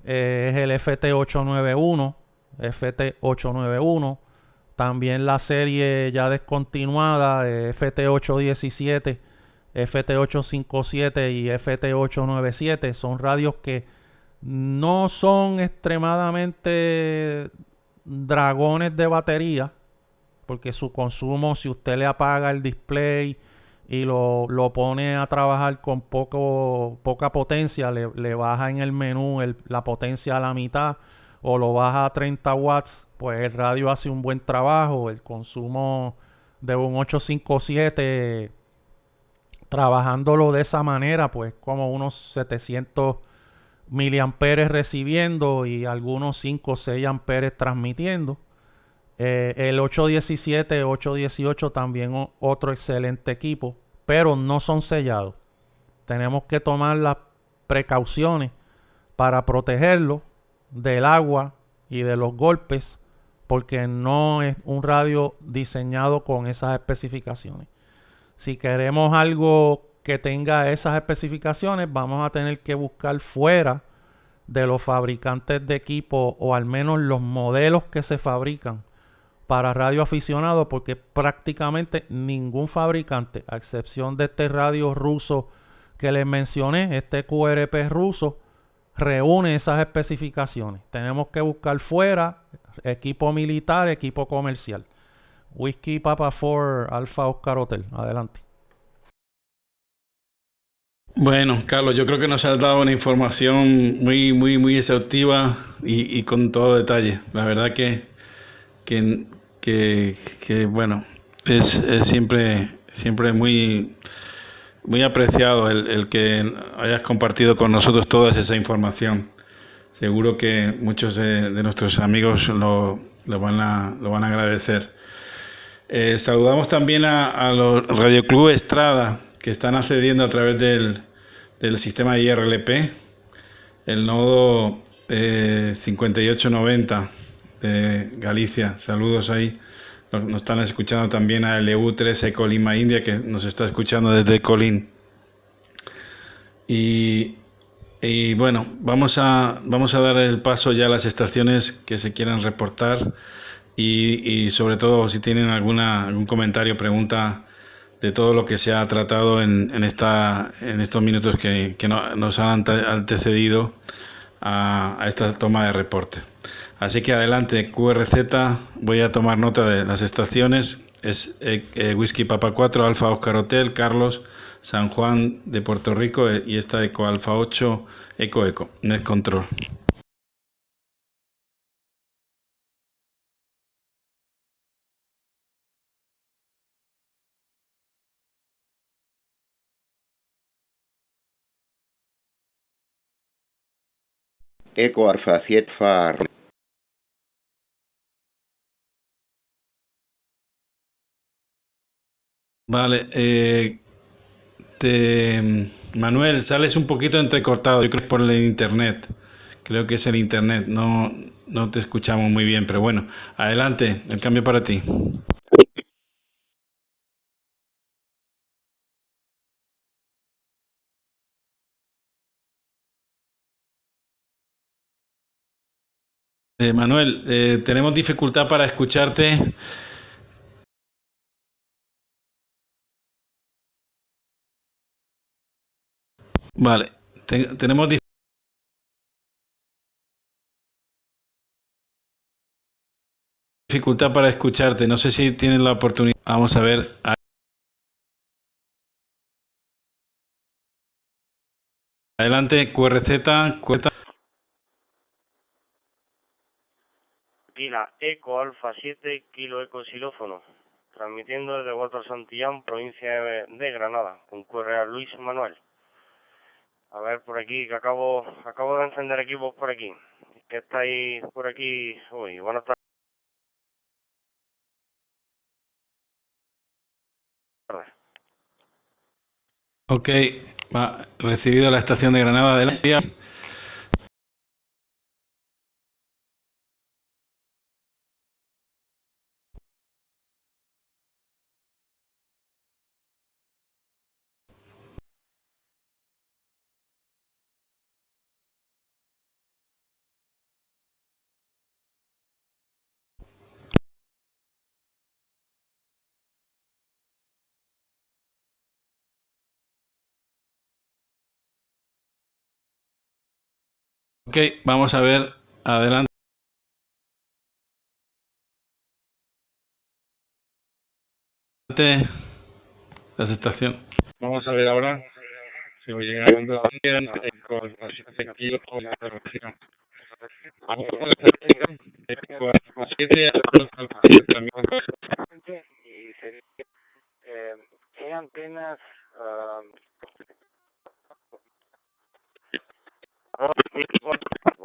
es el FT891. También la serie ya descontinuada, FT817, FT857 y FT897. Son radios que no son extremadamente dragones de batería, porque su consumo, si usted le apaga el display y lo pone a trabajar con poca potencia, le baja en el menú la potencia a la mitad o lo baja a 30 watts, pues el radio hace un buen trabajo. El consumo de un 857, trabajándolo de esa manera, pues como unos 700 miliamperes recibiendo y algunos 5 o 6 amperes transmitiendo. El 817, 818 también otro excelente equipo, pero no son sellados. Tenemos que tomar las precauciones para protegerlo del agua y de los golpes, porque no es un radio diseñado con esas especificaciones. Si queremos algo que tenga esas especificaciones, vamos a tener que buscar fuera de los fabricantes de equipo, o al menos los modelos que se fabrican para radio aficionado, porque prácticamente ningún fabricante, a excepción de este radio ruso que les mencioné, este QRP ruso, reúne esas especificaciones. Tenemos que buscar fuera equipo militar, equipo comercial. Whiskey Papa 4 Alfa Oscar Hotel. Adelante. Bueno, Carlos, yo creo que nos has dado una información muy exhaustiva y con todo detalle. La verdad que bueno, es siempre muy apreciado el que hayas compartido con nosotros toda esa información. Seguro que muchos de nuestros amigos lo van a agradecer. Saludamos también a los Radio Club Estrada, que están accediendo a través del sistema IRLP, el nodo 5890 de Galicia. Saludos ahí. Nos están escuchando también a LU13 Colima India, que nos está escuchando desde Colín. Y bueno, vamos a dar el paso ya a las estaciones que se quieran reportar y sobre todo si tienen algún comentario, pregunta de todo lo que se ha tratado en estos minutos que nos han antecedido a esta toma de reporte. Así que adelante, QRZ, voy a tomar nota de las estaciones. Es Whiskey Papa 4, Alfa Oscar Hotel, Carlos, San Juan de Puerto Rico, y esta Eco Alfa 8, Eco, Net Control. Eco Alfa 7 Far. Vale, Manuel, sales un poquito entrecortado, yo creo que es por el internet. Creo que es el internet, no te escuchamos muy bien, pero bueno, adelante, el cambio para ti. Manuel, tenemos dificultad para escucharte. Vale, tenemos dificultad para escucharte. No sé si tienes la oportunidad. Vamos a ver. Adelante, QRZ. Pila Eco Alfa 7, Kilo Eco Xilófono, transmitiendo desde Huerta Santillán, provincia de Granada, con QR Luis Manuel. A ver, por aquí, que acabo de encender equipos por aquí. Que estáis por aquí. Uy, buenas tardes. Ok, va, recibido la estación de Granada de la día. Ok, vamos a ver, adelante. Las estaciones. Vamos a ver ahora si voy llegando a bien con los 7 kilos con la reducción. Con 7 Y ¿qué antenas?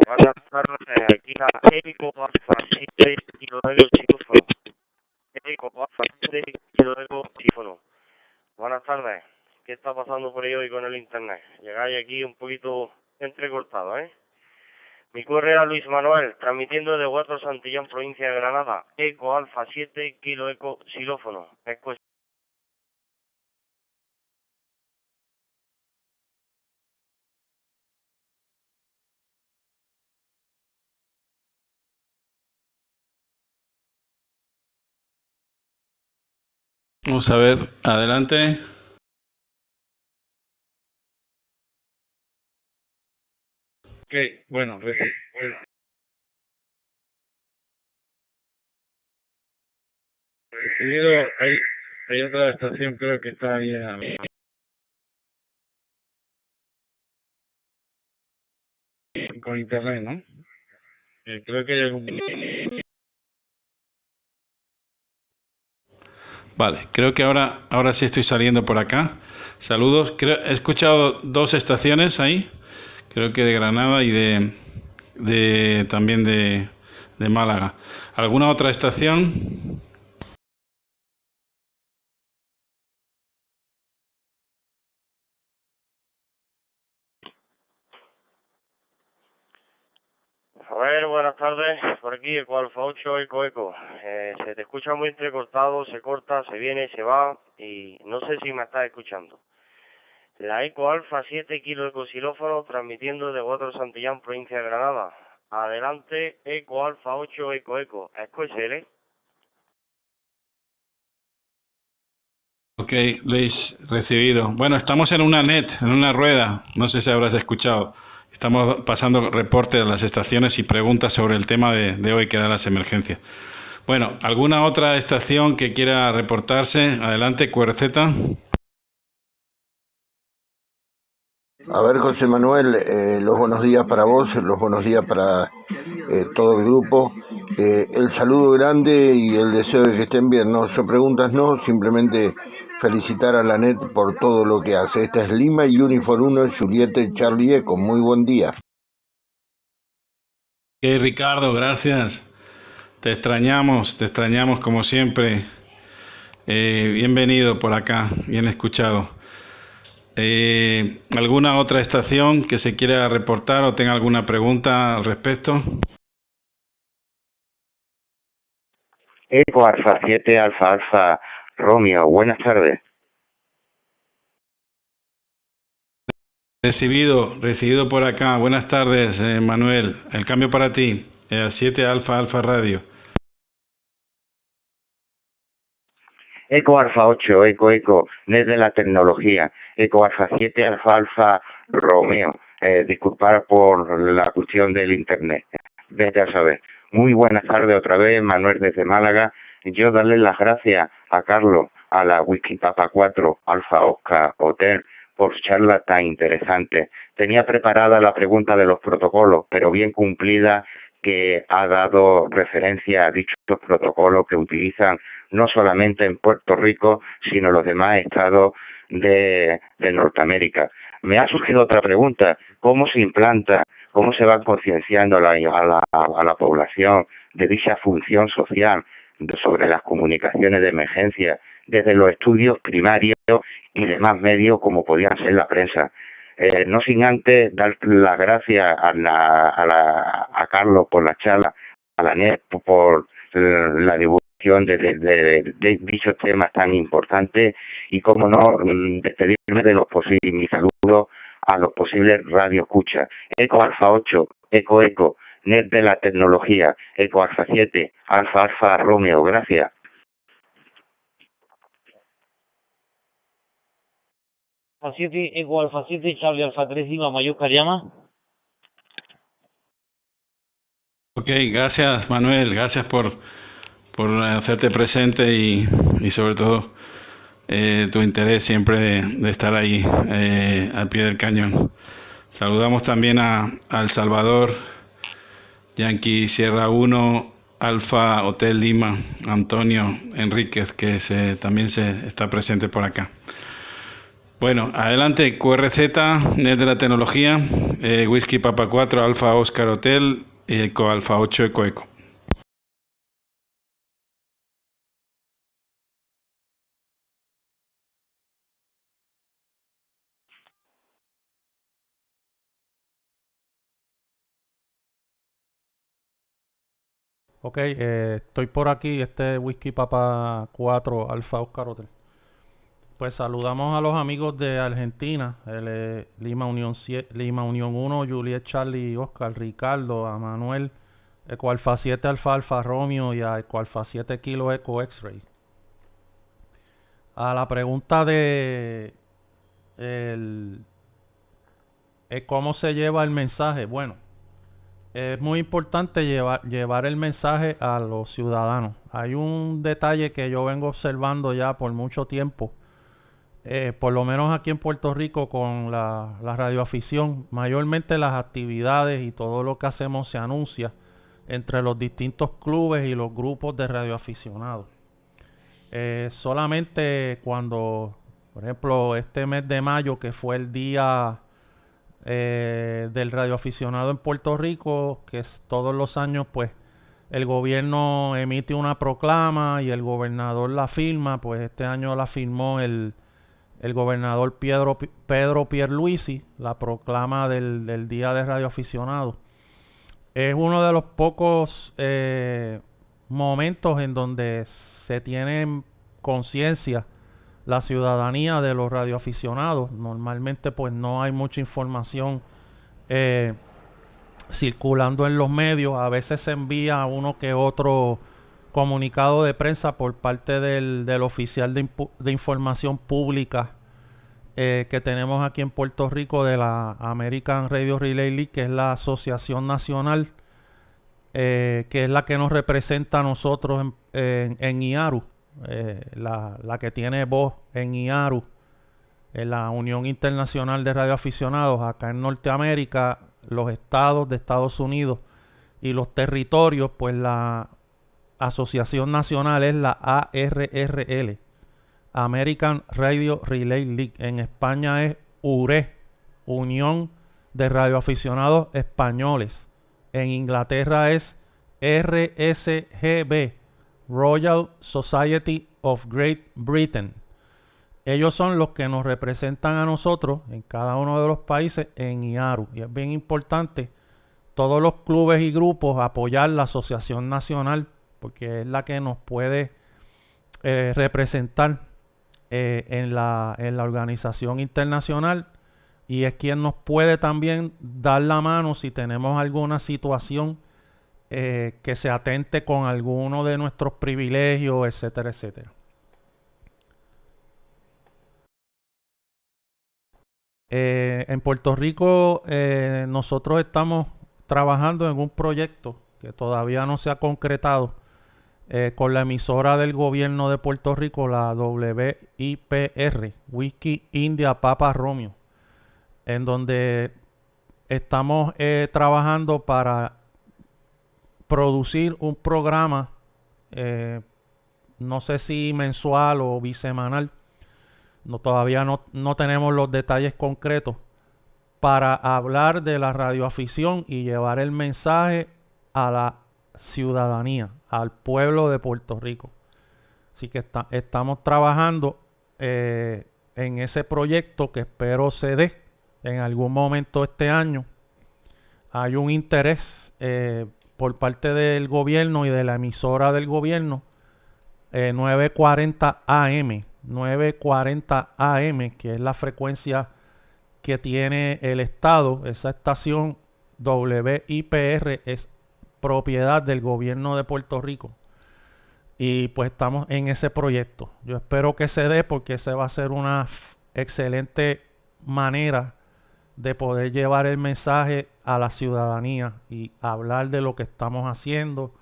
Buenas tardes, aquí la Eco Alfa 7, Kilo Eco Xilófono. Eco Alfa 7, Kilo Eco Xilófono. Buenas tardes. ¿Qué está pasando por ahí hoy con el internet? Llegáis aquí un poquito entrecortado, ¿eh? Mi correo Luis Manuel, transmitiendo de Huerta Santillán, provincia de Granada. Eco Alfa 7, Kilo Eco Xilófono. Vamos a ver, adelante. Ok, bueno, recibido, hay otra estación creo que está ahí con internet, ¿no? Creo que hay algún... Vale, creo que ahora sí estoy saliendo por acá. Saludos. He escuchado dos estaciones ahí. Creo que de Granada y también de Málaga. ¿Alguna otra estación? A ver, buenas tardes. Por aquí, Eco Alfa 8, Eco. Se te escucha muy entrecortado, se corta, se viene, se va, y no sé si me estás escuchando. La Eco Alfa 7, Kilo Eco Xilófono, transmitiendo de Huerta Santillán, provincia de Granada. Adelante, Eco Alfa 8, Eco. Escuche, Ok, Luis, recibido. Bueno, estamos en una net, en una rueda. No sé si habrás escuchado. Estamos pasando reporte a las estaciones y preguntas sobre el tema de hoy, que eran las emergencias. Bueno, ¿alguna otra estación que quiera reportarse? Adelante, QRZ. A ver, José Manuel, los buenos días para vos, los buenos días para todo el grupo. El saludo grande y el deseo de que estén bien. No son preguntas, no, simplemente felicitar a la NET por todo lo que hace. Esta es Lima y Uniform 1, Julieta y Charlie Eco. Muy buen día. Ricardo, gracias. Te extrañamos como siempre. Bienvenido por acá, bien escuchado. ¿Alguna otra estación que se quiera reportar o tenga alguna pregunta al respecto? Eco Alfa 7, Alfa Romeo, buenas tardes. Recibido por acá. Buenas tardes, Manuel. El cambio para ti. 7 Alfa Radio. Eco Alfa 8, Eco, desde la tecnología. Eco Alfa 7, Alfa Romeo. Disculpar por la cuestión del internet. Vete a saber. Muy buenas tardes otra vez, Manuel desde Málaga. Yo darle las gracias a Carlos, a la Whisky Papa 4, Alfa Oscar Hotel, por su charla tan interesante. Tenía preparada la pregunta de los protocolos, pero bien cumplida, que ha dado referencia a dichos protocolos que utilizan no solamente en Puerto Rico, sino los demás estados de Norteamérica. Me ha surgido otra pregunta: ¿cómo se implanta, cómo se va concienciando a la población de dicha función social sobre las comunicaciones de emergencia desde los estudios primarios y demás medios como podían ser la prensa? No sin antes dar las gracias a Carlos por la charla, a la NET por la divulgación de dichos temas tan importantes, y como no, despedirme de los posibles, mi saludo a los posibles radioescuchas. Eco Alfa 8, Eco, NET de la tecnología, Eco Alfa 7, Alfa Romeo, gracias. Alfa 7, Eco Alfa 7, Charlie Alfa 3, Lima, Mayuca, llama. Ok, gracias Manuel, gracias por hacerte presente y sobre todo tu interés siempre de estar ahí al pie del cañón. Saludamos también a El Salvador, Yankee Sierra 1, Alfa Hotel Lima, Antonio Enríquez, que también se está presente por acá. Bueno, adelante, QRZ, NET de la tecnología, Whisky Papa 4, Alfa Oscar Hotel, Eco Alfa 8, Eco. Ok, estoy por aquí, Whisky Papa 4, Alfa Oscar Hotel. Pues saludamos a los amigos de Argentina, Lima Unión 1, Juliet Charlie Oscar, Ricardo, a Manuel, Eco Alfa 7 Alfa Romeo y a Eco Alfa 7 Kilo Eco X-Ray. A la pregunta de cómo se lleva el mensaje, bueno, es muy importante llevar el mensaje a los ciudadanos. Hay un detalle que yo vengo observando ya por mucho tiempo, por lo menos aquí en Puerto Rico con la radioafición. Mayormente las actividades y todo lo que hacemos se anuncia entre los distintos clubes y los grupos de radioaficionados. Solamente cuando, por ejemplo, este mes de mayo, que fue el día del radioaficionado en Puerto Rico, que es todos los años, pues el gobierno emite una proclama y el gobernador la firma. Pues este año la firmó el gobernador Pedro Pierluisi, la proclama del día de radioaficionado. Es uno de los pocos momentos en donde se tiene conciencia la ciudadanía de los radioaficionados. Normalmente pues no hay mucha información circulando en los medios. A veces se envía uno que otro comunicado de prensa por parte del oficial de información pública que tenemos aquí en Puerto Rico, de la American Radio Relay League, que es la asociación nacional que es la que nos representa a nosotros en IARU, la que tiene voz en IARU, en la Unión Internacional de Radioaficionados acá en Norteamérica, los estados de Estados Unidos y los territorios. Pues la asociación nacional es la ARRL, American Radio Relay League. En España es URE, Unión de Radioaficionados Españoles. En Inglaterra es RSGB, Royal Society of Great Britain. Ellos son los que nos representan a nosotros en cada uno de los países en IARU. Y es bien importante todos los clubes y grupos apoyar la asociación nacional, porque es la que nos puede representar en la organización internacional, y es quien nos puede también dar la mano si tenemos alguna situación que se atente con alguno de nuestros privilegios, etcétera, etcétera. En Puerto Rico nosotros estamos trabajando en un proyecto que todavía no se ha concretado, con la emisora del gobierno de Puerto Rico, la WIPR, Whisky India Papa Romeo, en donde estamos trabajando para producir un programa, no sé si mensual o bisemanal, todavía no tenemos los detalles concretos, para hablar de la radioafición y llevar el mensaje a la ciudadanía, al pueblo de Puerto Rico. Así que estamos trabajando en ese proyecto que espero se dé en algún momento este año. Hay un interés por parte del gobierno y de la emisora del gobierno, 940 AM, que es la frecuencia que tiene el Estado. Esa estación WIPR es propiedad del gobierno de Puerto Rico. Y pues estamos en ese proyecto. Yo espero que se dé, porque esa va a ser una excelente manera de poder llevar el mensaje a la ciudadanía y hablar de lo que estamos haciendo,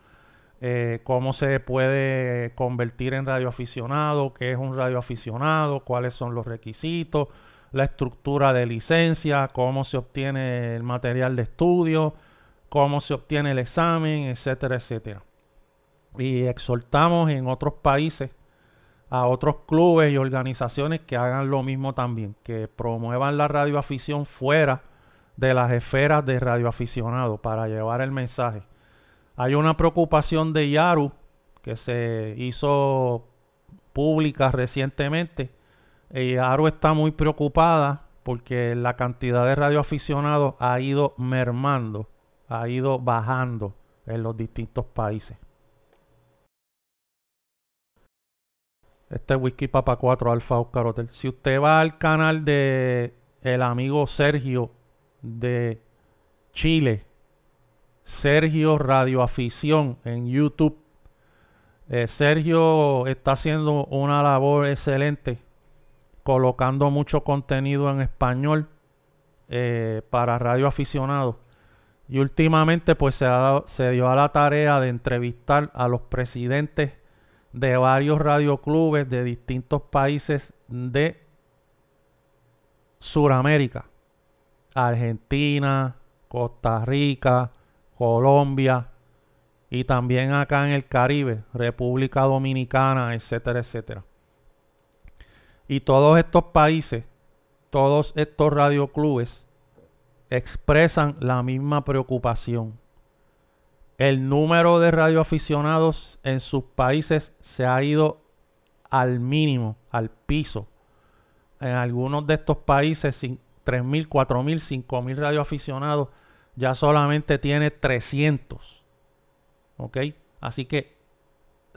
cómo se puede convertir en radioaficionado, qué es un radioaficionado, cuáles son los requisitos, la estructura de licencia, cómo se obtiene el material de estudio, cómo se obtiene el examen, etcétera, etcétera. Y exhortamos en otros países a otros clubes y organizaciones que hagan lo mismo también, que promuevan la radioafición fuera de las esferas de radioaficionados para llevar el mensaje. Hay una preocupación de IARU que se hizo pública recientemente. IARU está muy preocupada porque la cantidad de radioaficionados ha ido mermando, ha ido bajando en los distintos países. Este es Whisky Papa 4 Alfa Oscar Hotel. Si usted va al canal de el amigo Sergio de Chile, Sergio Radioafición en YouTube, Sergio está haciendo una labor excelente, colocando mucho contenido en español para radioaficionados. Y últimamente pues se dio a la tarea de entrevistar a los presidentes de varios radioclubes de distintos países de Suramérica: Argentina, Costa Rica, Colombia, y también acá en el Caribe, República Dominicana, etcétera, etcétera. Y todos estos países, todos estos radioclubes expresan la misma preocupación. El número de radioaficionados en sus países se ha ido al mínimo, al piso. En algunos de estos países, 3.000, 4.000, 5.000 radioaficionados, ya solamente tiene 300. ¿Ok? Así que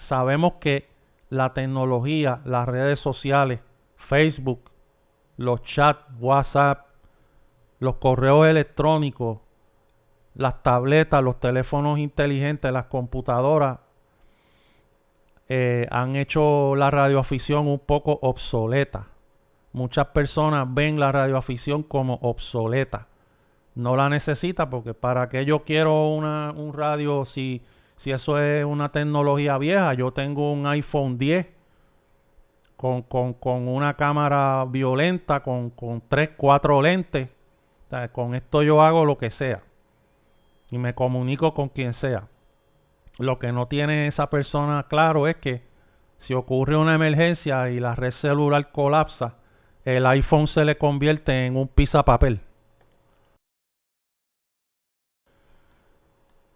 sabemos que la tecnología, las redes sociales, Facebook, los chats, WhatsApp, los correos electrónicos, las tabletas, los teléfonos inteligentes, las computadoras, han hecho la radioafición un poco obsoleta. Muchas personas ven la radioafición como obsoleta. No la necesita, porque para qué yo quiero un radio si eso es una tecnología vieja. Yo tengo un iPhone 10 con una cámara violenta, con 3, 4 lentes. O sea, con esto yo hago lo que sea y me comunico con quien sea. Lo que no tiene esa persona claro es que si ocurre una emergencia y la red celular colapsa, el iPhone se le convierte en un pisapapel.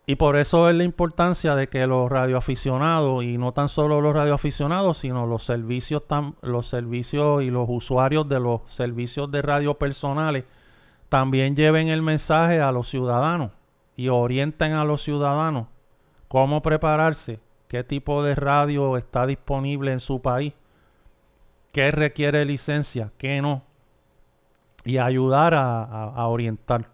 Y por eso es la importancia de que los radioaficionados, y no tan solo los radioaficionados, sino los servicios y los usuarios de los servicios de radio personales, también lleven el mensaje a los ciudadanos y orienten a los ciudadanos cómo prepararse, qué tipo de radio está disponible en su país, qué requiere licencia, qué no, y ayudar a orientar.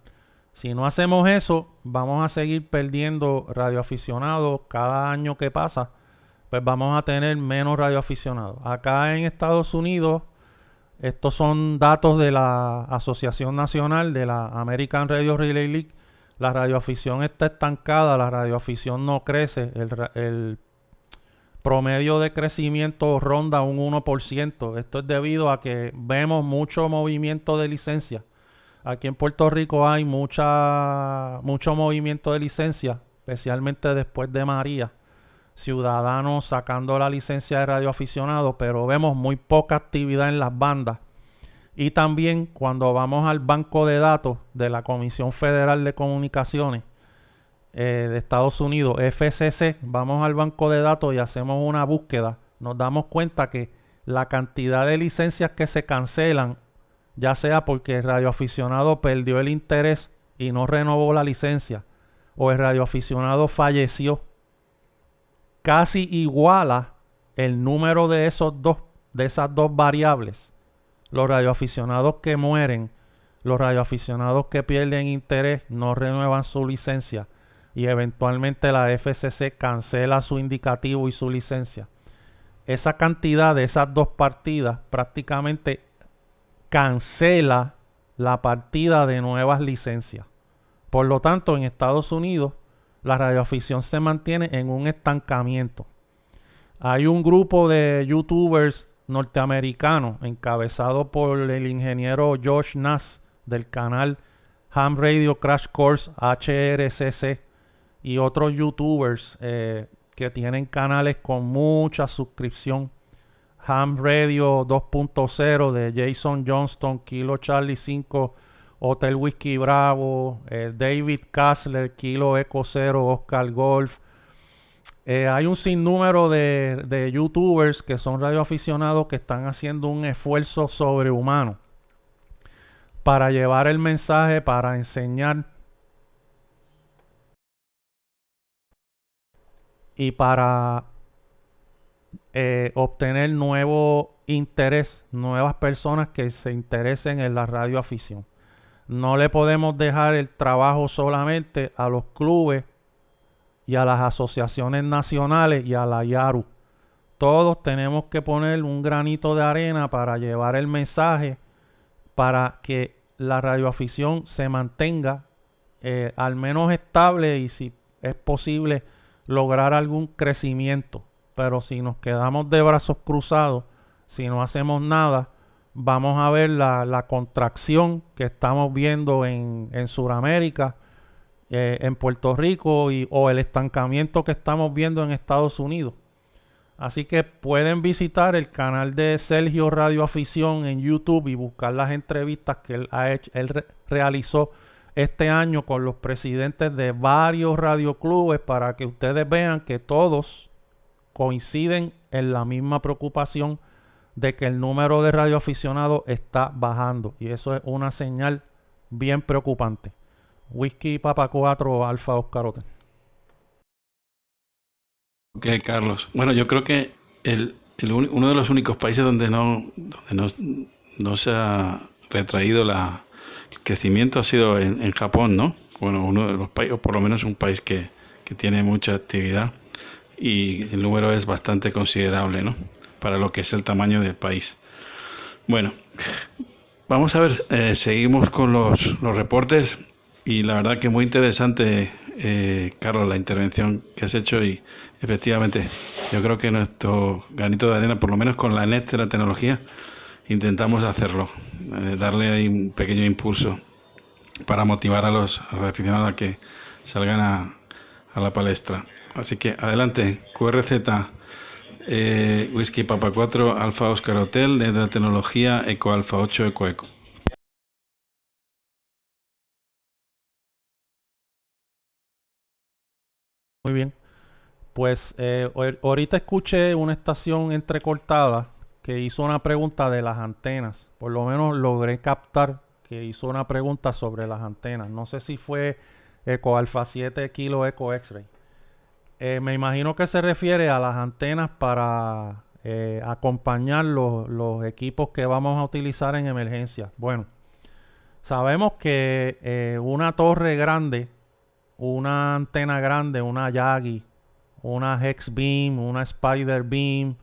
Si no hacemos eso, vamos a seguir perdiendo radioaficionados. Cada año que pasa, pues vamos a tener menos radioaficionados. Acá en Estados Unidos, estos son datos de la Asociación Nacional de la American Radio Relay League. La radioafición está estancada, la radioafición no crece. promedio de crecimiento ronda un 1%. Esto es debido a que vemos mucho movimiento de licencia. Aquí en Puerto Rico hay mucho movimiento de licencia, especialmente después de María. Ciudadanos sacando la licencia de radioaficionado, pero vemos muy poca actividad en las bandas. Y también cuando vamos al banco de datos de la Comisión Federal de Comunicaciones de Estados Unidos, FCC, vamos al banco de datos y hacemos una búsqueda, nos damos cuenta que la cantidad de licencias que se cancelan, ya sea porque el radioaficionado perdió el interés y no renovó la licencia, o el radioaficionado falleció, casi iguala el número de esas dos variables. Los radioaficionados que mueren, los radioaficionados que pierden interés, no renuevan su licencia y eventualmente la FCC cancela su indicativo y su licencia. Esa cantidad de esas dos partidas prácticamente cancela la partida de nuevas licencias. Por lo tanto, en Estados Unidos, la radioafición se mantiene en un estancamiento. Hay un grupo de youtubers norteamericanos encabezado por el ingeniero Josh Nass del canal Ham Radio Crash Course HRCC y otros youtubers que tienen canales con mucha suscripción. Ham Radio 2.0 de Jason Johnston, Kilo Charlie 5, Hotel Whiskey Bravo, David Kassler, Kilo Eco 0, Oscar Golf. Hay un sinnúmero de youtubers que son radioaficionados que están haciendo un esfuerzo sobrehumano para llevar el mensaje, para enseñar y para obtener nuevo interés, nuevas personas que se interesen en la radioafición. No le podemos dejar el trabajo solamente a los clubes y a las asociaciones nacionales y a la YARU. Todos tenemos que poner un granito de arena para llevar el mensaje para que la radioafición se mantenga al menos estable y si es posible lograr algún crecimiento. Pero si nos quedamos de brazos cruzados, si no hacemos nada, vamos a ver la contracción que estamos viendo en Sudamérica, en Puerto Rico o el estancamiento que estamos viendo en Estados Unidos. Así que pueden visitar el canal de Sergio Radioafición en YouTube y buscar las entrevistas que él realizó este año con los presidentes de varios radioclubes para que ustedes vean que todos coinciden en la misma preocupación de que el número de radioaficionados está bajando y eso es una señal bien preocupante. Whisky Papa 4 Alfa Oscar Hotel. Ok, Carlos. Bueno, yo creo que uno de los únicos países donde no se ha retraído el crecimiento ha sido en Japón, ¿no? Bueno, uno de los países, o por lo menos un país que tiene mucha actividad y el número es bastante considerable, ¿no? Para lo que es el tamaño del país. Bueno, vamos a ver, seguimos con los reportes y la verdad que muy interesante, Carlos, la intervención que has hecho y efectivamente yo creo que nuestro granito de arena, por lo menos con la NET de la tecnología, intentamos hacerlo, darle ahí un pequeño impulso para motivar a los aficionados a que salgan a la palestra. Así que adelante, QRZ, Whisky Papa 4 Alfa Oscar Hotel, NET de la tecnología, Eco Alfa 8 Eco Eco. Muy bien. Pues ahorita escuché una estación entrecortada que hizo una pregunta de las antenas. Por lo menos logré captar que hizo una pregunta sobre las antenas. No sé si fue Eco Alfa 7 Kilo Eco X-Ray. Me imagino que se refiere a las antenas para acompañar los equipos que vamos a utilizar en emergencia. Bueno, sabemos que una torre grande, una antena grande, una Yagi, una Hex Beam, una Spider Beam,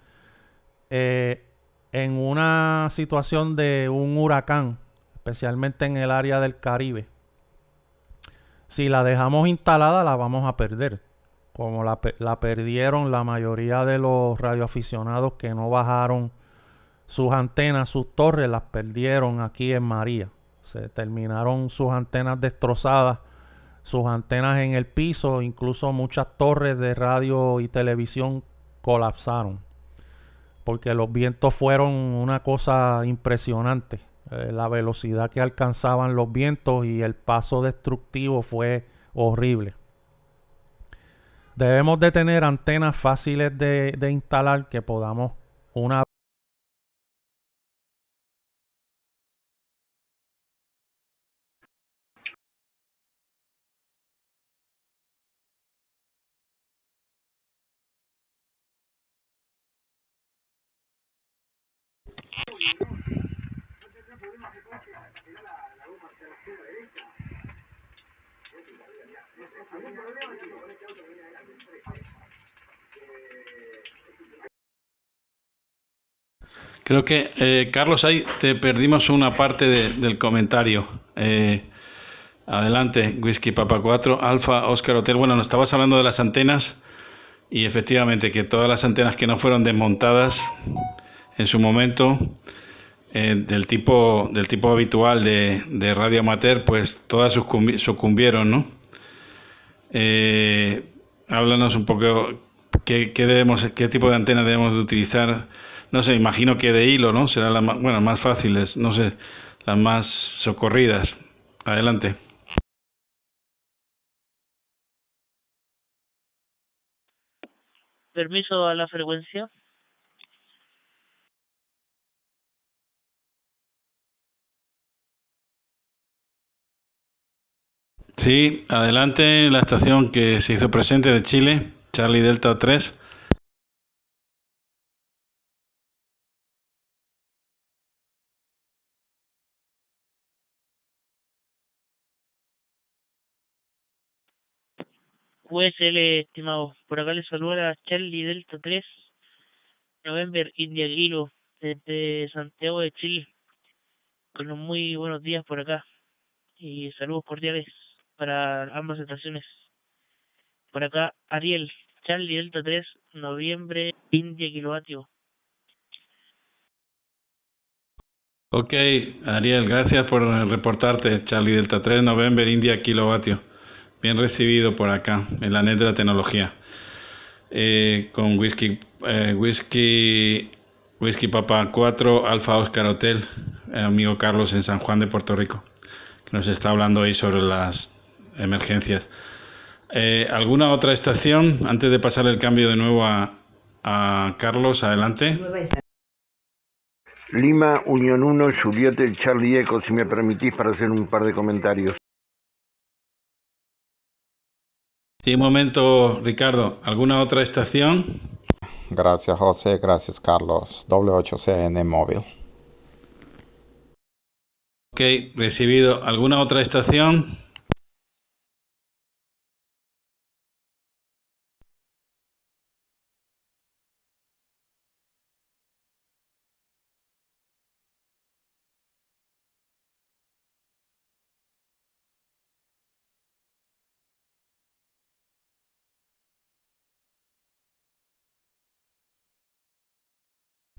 en una situación de un huracán, especialmente en el área del Caribe, si la dejamos instalada la vamos a perder. como la perdieron la mayoría de los radioaficionados que no bajaron sus antenas, sus torres, las perdieron aquí en María. Se terminaron sus antenas destrozadas, sus antenas en el piso, incluso muchas torres de radio y televisión colapsaron, porque los vientos fueron una cosa impresionante. La velocidad que alcanzaban los vientos y el paso destructivo fue horrible. Debemos de tener antenas fáciles de instalar que podamos una. Creo que, Carlos, ahí te perdimos una parte del comentario. Adelante, Whisky Papa 4, Alfa Oscar Hotel. Bueno, nos estabas hablando de las antenas y efectivamente que todas las antenas que no fueron desmontadas en su momento, del tipo habitual de radio amateur, pues todas sucumbieron, ¿no? Háblanos un poco qué tipo de antena debemos de utilizar. No sé, imagino que de hilo, ¿no? Será más fáciles, no sé, las más socorridas. Adelante. Permiso a la frecuencia. Sí, adelante, la estación que se hizo presente de Chile, Charlie Delta 3. QSL, estimado. Por acá les saluda Charlie Delta 3, November India Kilo, desde Santiago de Chile. Con unos muy buenos días por acá. Y saludos cordiales para ambas estaciones. Por acá, Ariel, Charlie Delta 3, Noviembre India Kilovatio. Ok, Ariel, gracias por reportarte. Charlie Delta 3, November India Kilovatio. Bien recibido por acá, en la net de la tecnología. Con Whisky Papa 4, Alfa Oscar Hotel, amigo Carlos en San Juan de Puerto Rico, que nos está hablando hoy sobre las emergencias. ¿Alguna otra estación? Antes de pasar el cambio de nuevo a Carlos, adelante. Lima, Unión 1, Juliette, Charlie Eco, si me permitís para hacer un par de comentarios. Sí, un momento, Ricardo. ¿Alguna otra estación? Gracias, José. Gracias, Carlos. W8CN móvil. Ok, recibido. ¿Alguna otra estación?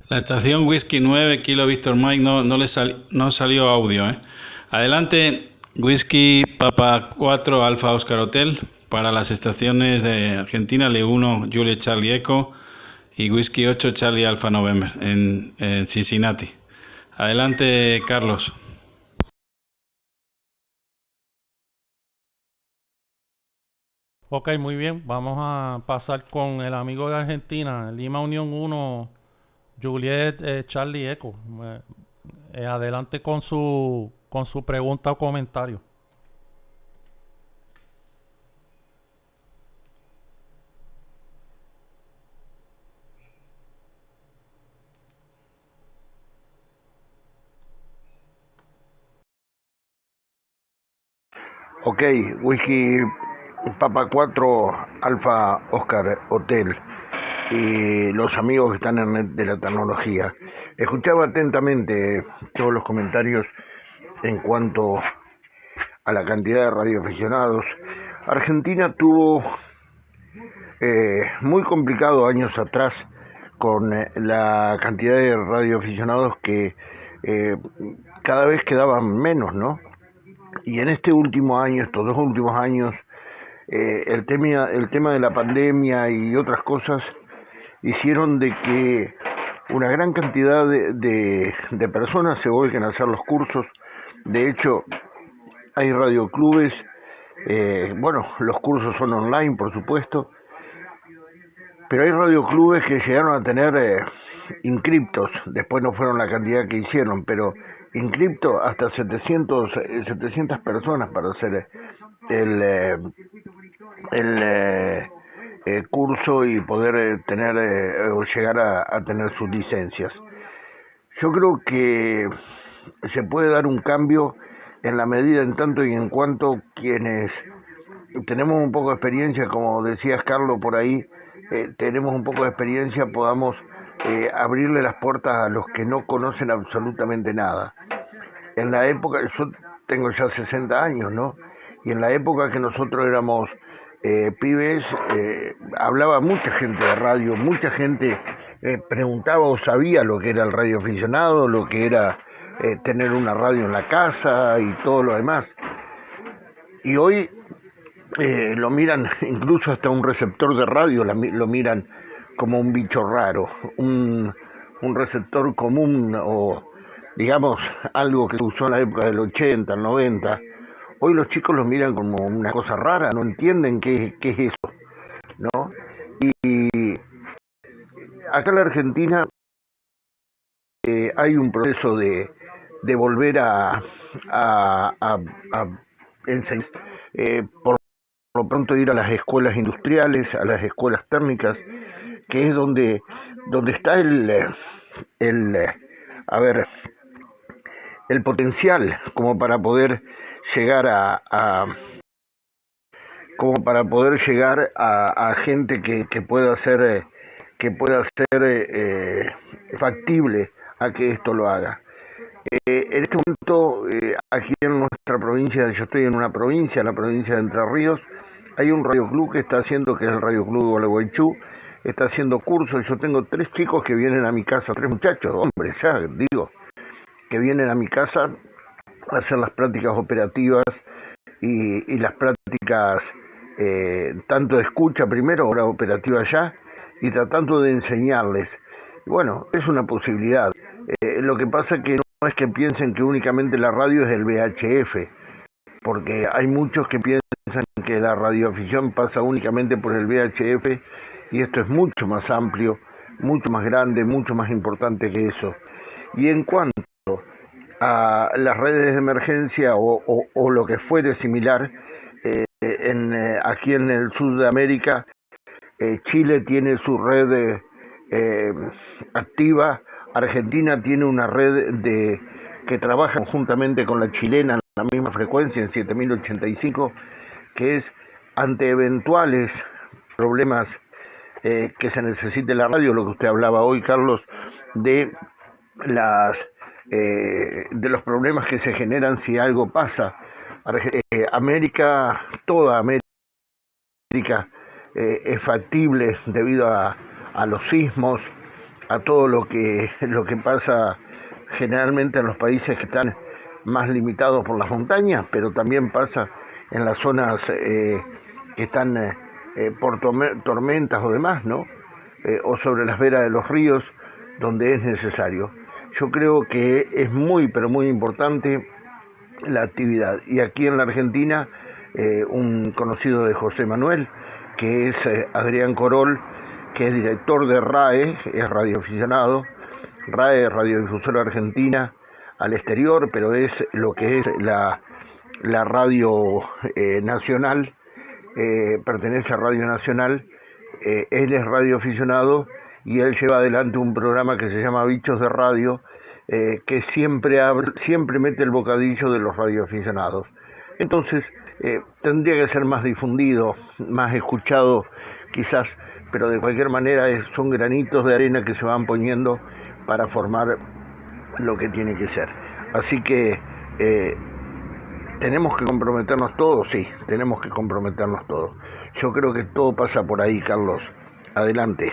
La estación Whisky 9, Kilo Victor Mike, no salió audio. Adelante, Whisky Papa 4, Alfa Oscar Hotel, para las estaciones de Argentina, Le1, Juliet Charlie Echo y Whisky 8, Charlie Alfa November, en Cincinnati. Adelante, Carlos. Ok, muy bien. Vamos a pasar con el amigo de Argentina, Lima Unión 1, Juliet Charlie Echo. Adelante con su pregunta o comentario. Ok, Whisky Papa 4, Alfa Oscar Hotel. Y los amigos que están en net de la tecnología. Escuchaba atentamente todos los comentarios en cuanto a la cantidad de radioaficionados. Argentina tuvo muy complicado años atrás con la cantidad de radioaficionados que cada vez quedaban menos, ¿no? Y en este último año, estos 2 últimos años, el tema de la pandemia y otras cosas hicieron de que una gran cantidad de personas se vuelquen a hacer los cursos. De hecho, hay radioclubes, bueno, los cursos son online, por supuesto, pero hay radioclubes que llegaron a tener inscriptos, después no fueron la cantidad que hicieron, pero inscripto hasta 700 personas para hacer el curso y poder tener o llegar a tener sus licencias. Yo creo que se puede dar un cambio en la medida en tanto y en cuanto quienes tenemos un poco de experiencia, como decías Carlos por ahí, tenemos un poco de experiencia, podamos abrirle las puertas a los que no conocen absolutamente nada. En la época, yo tengo ya 60 años, ¿no? Y en la época que nosotros éramos pibes, hablaba mucha gente de radio, mucha gente preguntaba o sabía lo que era el radioaficionado, lo que era tener una radio en la casa y todo lo demás. Y hoy lo miran, incluso hasta un receptor de radio lo miran como un bicho raro, un receptor común o digamos algo que se usó en la época del 80, el 90. Hoy los chicos lo miran como una cosa rara, no entienden qué es eso, ¿no? Y acá en la Argentina hay un proceso de volver a enseñar, por lo pronto ir a las escuelas industriales, a las escuelas técnicas, que es donde está el potencial como para poder llegar a gente que pueda ser factible a que esto lo haga. En este momento, aquí en nuestra provincia, yo estoy en una provincia, la provincia de Entre Ríos, hay un radioclub que está haciendo, que es el Radioclub de Gualeguaychú, está haciendo cursos. Yo tengo 3 chicos que vienen a mi casa, 3 muchachos, hombres ya, digo, que vienen a mi casa a hacer las prácticas operativas y las prácticas tanto de escucha primero, ahora operativa ya, y tratando de enseñarles. Bueno, es una posibilidad. Lo que pasa es que no es que piensen que únicamente la radio es el VHF, porque hay muchos que piensan que la radioafición pasa únicamente por el VHF, y esto es mucho más amplio, mucho más grande, mucho más importante que eso. Y en cuanto a las redes de emergencia o lo que fuere similar, aquí en el sur de América, Chile tiene su red activa, Argentina tiene una red que trabaja conjuntamente con la chilena en la misma frecuencia, en 7085, que es ante eventuales problemas que se necesite la radio, lo que usted hablaba hoy, Carlos, de los problemas que se generan si algo pasa. América, toda América es factible debido a los sismos, a todo lo que pasa generalmente en los países que están más limitados por las montañas, pero también pasa en las zonas que están por tormentas o demás, ¿no? O sobre las veras de los ríos, donde es necesario. Yo creo que es muy, pero muy importante la actividad. Y aquí en la Argentina, un conocido de José Manuel, que es Adrián Corol, que es director de RAE, es radioaficionado. RAE, Radiodifusora Argentina, al exterior, pero es lo que es la radio nacional, pertenece a Radio Nacional. Él es radioaficionado y él lleva adelante un programa que se llama Bichos de Radio, que siempre mete el bocadillo de los radioaficionados. Entonces, tendría que ser más difundido, más escuchado quizás, pero de cualquier manera son granitos de arena que se van poniendo para formar lo que tiene que ser. Así que ¿Tenemos que comprometernos todos? Sí, tenemos que comprometernos todos. Yo creo que todo pasa por ahí, Carlos. Adelante.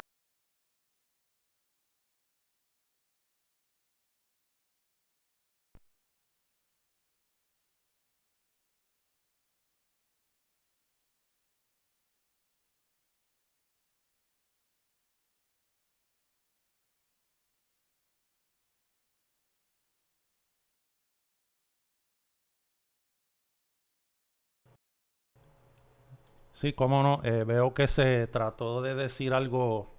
Sí, cómo no. Veo que se trató de decir algo.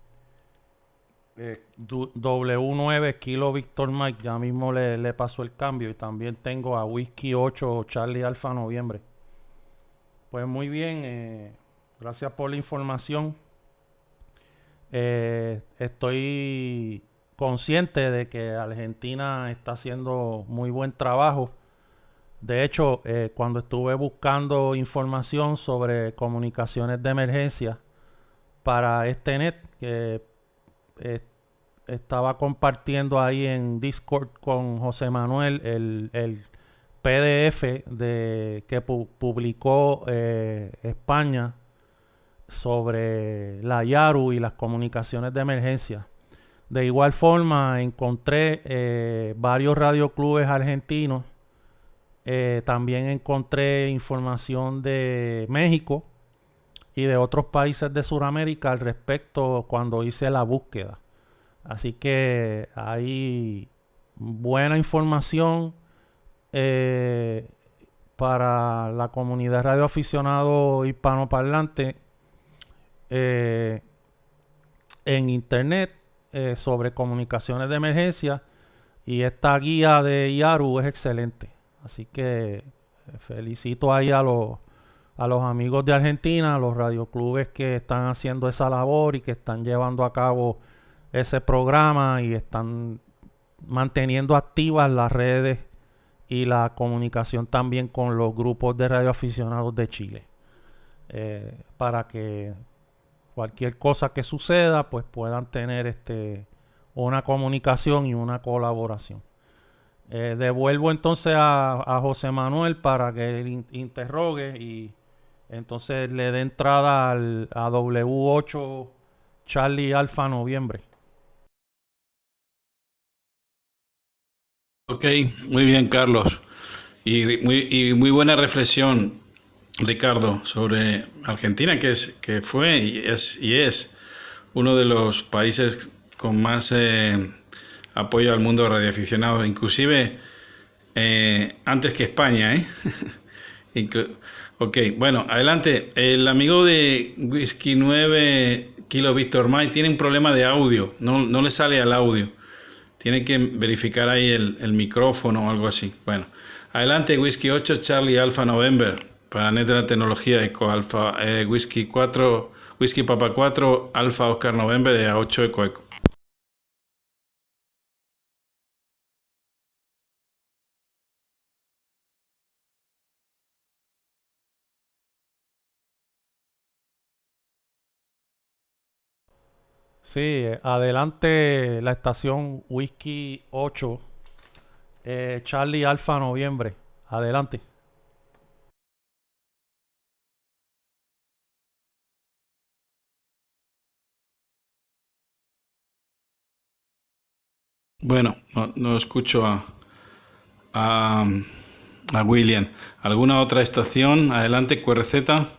W9 Kilo Victor Mike, ya mismo le pasó el cambio. Y también tengo a Whisky 8 Charlie Alfa Noviembre. Pues muy bien, gracias por la información. Estoy consciente de que Argentina está haciendo muy buen trabajo. De hecho, cuando estuve buscando información sobre comunicaciones de emergencia para este net, que estaba compartiendo ahí en Discord con José Manuel el PDF que publicó España sobre la YARU y las comunicaciones de emergencia. De igual forma, encontré varios radioclubes argentinos. También encontré información de México y de otros países de Sudamérica al respecto cuando hice la búsqueda. Así que hay buena información para la comunidad radioaficionado hispanoparlante en internet sobre comunicaciones de emergencia, y esta guía de IARU es excelente. Así que felicito ahí a los amigos de Argentina, a los radioclubes que están haciendo esa labor y que están llevando a cabo ese programa y están manteniendo activas las redes y la comunicación también con los grupos de radioaficionados de Chile, para que cualquier cosa que suceda pues puedan tener una comunicación y una colaboración. Devuelvo entonces a José Manuel para que él interrogue y entonces le dé entrada a W8 Charlie Alfa Noviembre. Ok, muy bien, Carlos. Y muy buena reflexión, Ricardo, sobre Argentina, que fue y es uno de los países con más apoyo al mundo radioaficionado, inclusive antes que España, Ok, bueno, adelante. El amigo de Whisky 9 Kilo Victor Mike tiene un problema de audio, no le sale al audio. Tiene que verificar ahí el micrófono o algo así. Bueno, adelante, Whisky 8 Charlie Alfa November para Net de la Tecnología, Eco Alfa, Whisky Papa 4 Alfa Oscar November de A8 Eco. Sí, adelante la estación Whisky 8 Charlie Alfa Noviembre. Adelante. Bueno, no escucho a William. ¿Alguna otra estación? Adelante, QRZ.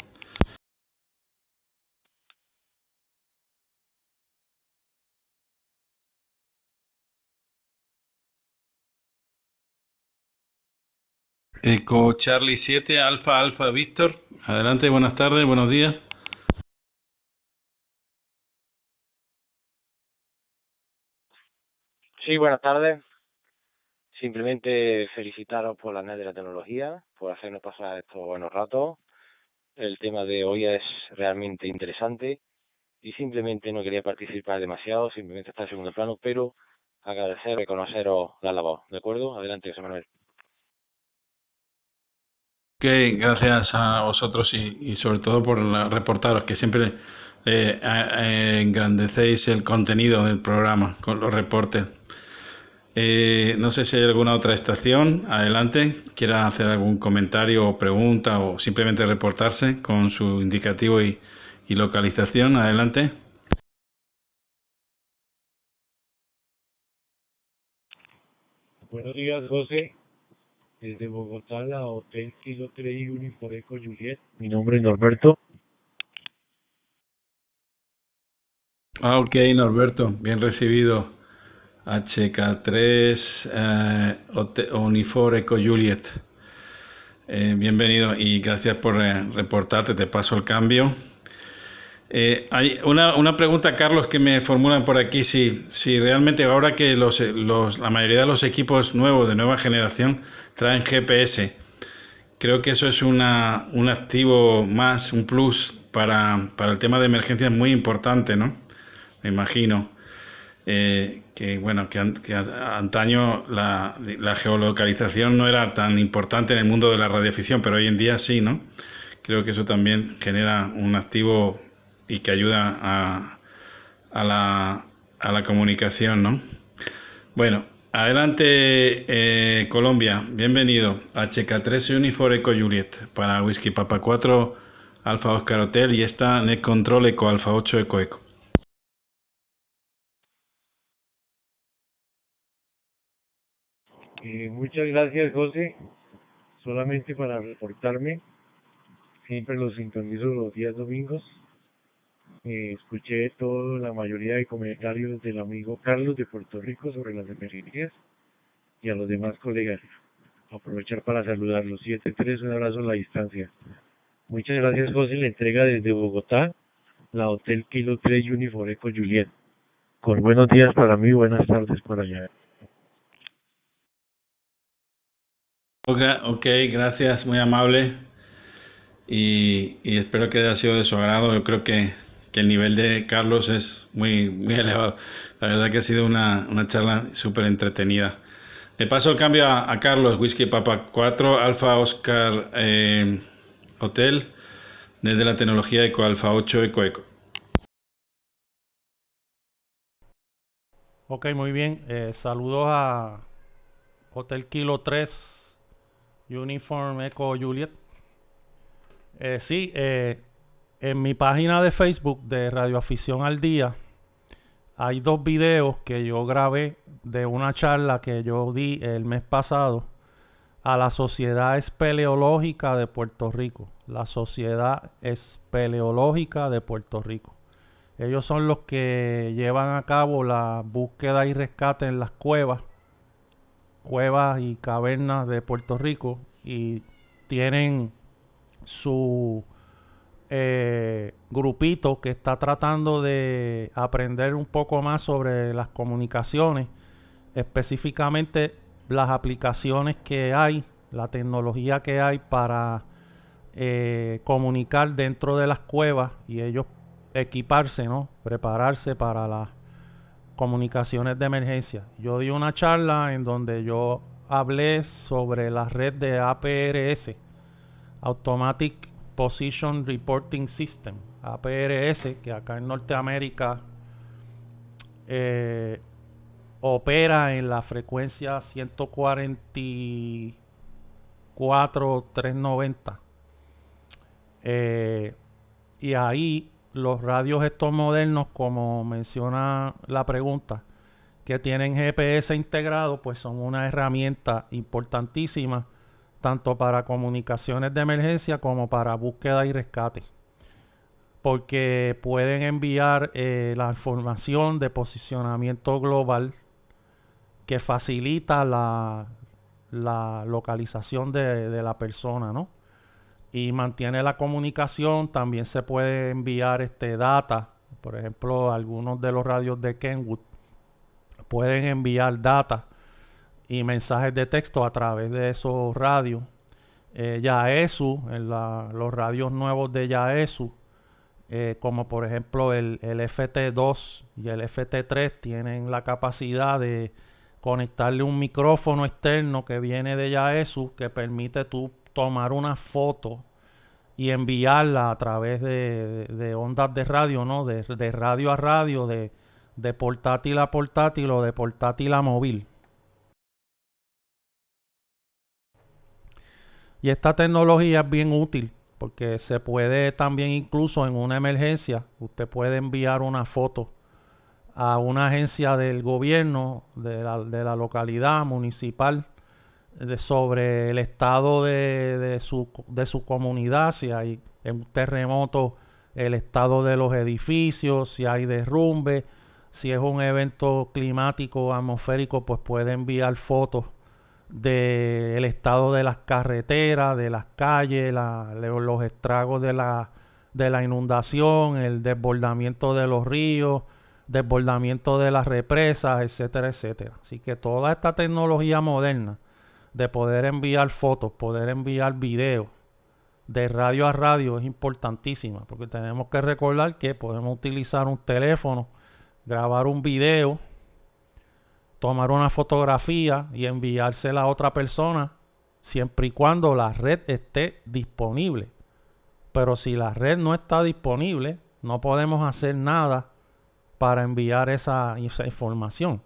Eco Charlie 7 Alfa Alfa Víctor. Adelante, buenas tardes, buenos días. Sí, buenas tardes. Simplemente felicitaros por la Net de la Tecnología, por hacernos pasar estos buenos ratos. El tema de hoy es realmente interesante y simplemente no quería participar demasiado, simplemente estar en segundo plano, pero agradecer, reconoceros la labor. ¿De acuerdo? Adelante, José Manuel. Ok, gracias a vosotros y sobre todo por reportaros, que siempre engrandecéis el contenido del programa con los reportes. No sé si hay alguna otra estación. Adelante. Quiera hacer algún comentario o pregunta o simplemente reportarse con su indicativo y localización. Adelante. Buenos días, José. Desde Bogotá, la Hotel Kilo 3 Unifor Eco Juliet. Mi nombre es Norberto. Ok, Norberto. Bien recibido. HK3 Unifor Eco Juliet. Bienvenido y gracias por reportarte. Te paso el cambio. Hay una pregunta, Carlos, que me formulan por aquí. Si realmente ahora que la mayoría de los equipos nuevos de nueva generación traen GPS, creo que eso es un activo más, un plus para el tema de emergencias muy importante, ¿no? Me imagino que bueno, que antaño la geolocalización no era tan importante en el mundo de la radioafición, pero hoy en día sí, ¿no? Creo que eso también genera un activo y que ayuda a la comunicación, ¿no? Bueno, adelante, Colombia, bienvenido. HK3 Unifor Eco Juliet para Whisky Papa 4 Alfa Oscar Hotel y esta Net Control Eco Alfa 8 Eco Eco. Muchas gracias, José. Solamente para reportarme, siempre los sintonizo los días domingos. Escuché la mayoría de comentarios del amigo Carlos de Puerto Rico sobre las emergencias y a los demás colegas. Aprovechar para saludarlos. 7-3, un abrazo a la distancia. Muchas gracias, José. La entrega desde Bogotá, la Hotel Kilo 3 Unifor Eco Juliet. Con buenos días para mí, buenas tardes para allá. Ok, gracias, muy amable y espero que haya sido de su agrado. Yo creo que el nivel de Carlos es muy elevado. La verdad que ha sido una charla súper entretenida. Le paso el cambio a Carlos, Whisky Papa 4 Alfa Oscar Hotel, desde la tecnología Eco Alfa 8 Eco Eco. Ok, muy bien. Saludos a Hotel Kilo 3 Uniform Eco Juliet. En mi página de Facebook de Radioafición al Día hay 2 videos que yo grabé de una charla que yo di el mes pasado a la Sociedad Espeleológica de Puerto Rico. La Sociedad Espeleológica de Puerto Rico. Ellos son los que llevan a cabo la búsqueda y rescate en las cuevas y cavernas de Puerto Rico y tienen su grupito que está tratando de aprender un poco más sobre las comunicaciones, específicamente las aplicaciones que hay, la tecnología que hay para comunicar dentro de las cuevas y ellos equiparse, ¿no? Prepararse para las comunicaciones de emergencia. Yo di una charla en donde yo hablé sobre la red de APRS, Automatic Position Reporting System, APRS, que acá en Norteamérica opera en la frecuencia 144.390. Y ahí los radios estos modernos, como menciona la pregunta, que tienen GPS integrado, pues son una herramienta importantísima tanto para comunicaciones de emergencia como para búsqueda y rescate, porque pueden enviar la información de posicionamiento global que facilita la localización de la persona, ¿no? Y mantiene la comunicación. También se puede enviar data. Por ejemplo, algunos de los radios de Kenwood pueden enviar data y mensajes de texto a través de esos radios. Yaesu, los radios nuevos de Yaesu, como por ejemplo el FT2 y el FT3, tienen la capacidad de conectarle un micrófono externo que viene de Yaesu, que permite tú tomar una foto y enviarla a través de ondas de radio, ¿no? De radio a radio, de portátil a portátil o de portátil a móvil. Y esta tecnología es bien útil porque se puede también, incluso en una emergencia, usted puede enviar una foto a una agencia del gobierno de la localidad municipal sobre el estado de su comunidad, si hay un terremoto, el estado de los edificios, si hay derrumbe, si es un evento climático atmosférico, pues puede enviar fotos del estado de las carreteras, de las calles, los estragos de la inundación, el desbordamiento de los ríos, desbordamiento de las represas, etcétera, etcétera. Así que toda esta tecnología moderna de poder enviar fotos, poder enviar videos de radio a radio es importantísima, porque tenemos que recordar que podemos utilizar un teléfono, grabar un video, tomar una fotografía y enviársela a otra persona siempre y cuando la red esté disponible. Pero si la red no está disponible, no podemos hacer nada para enviar esa información.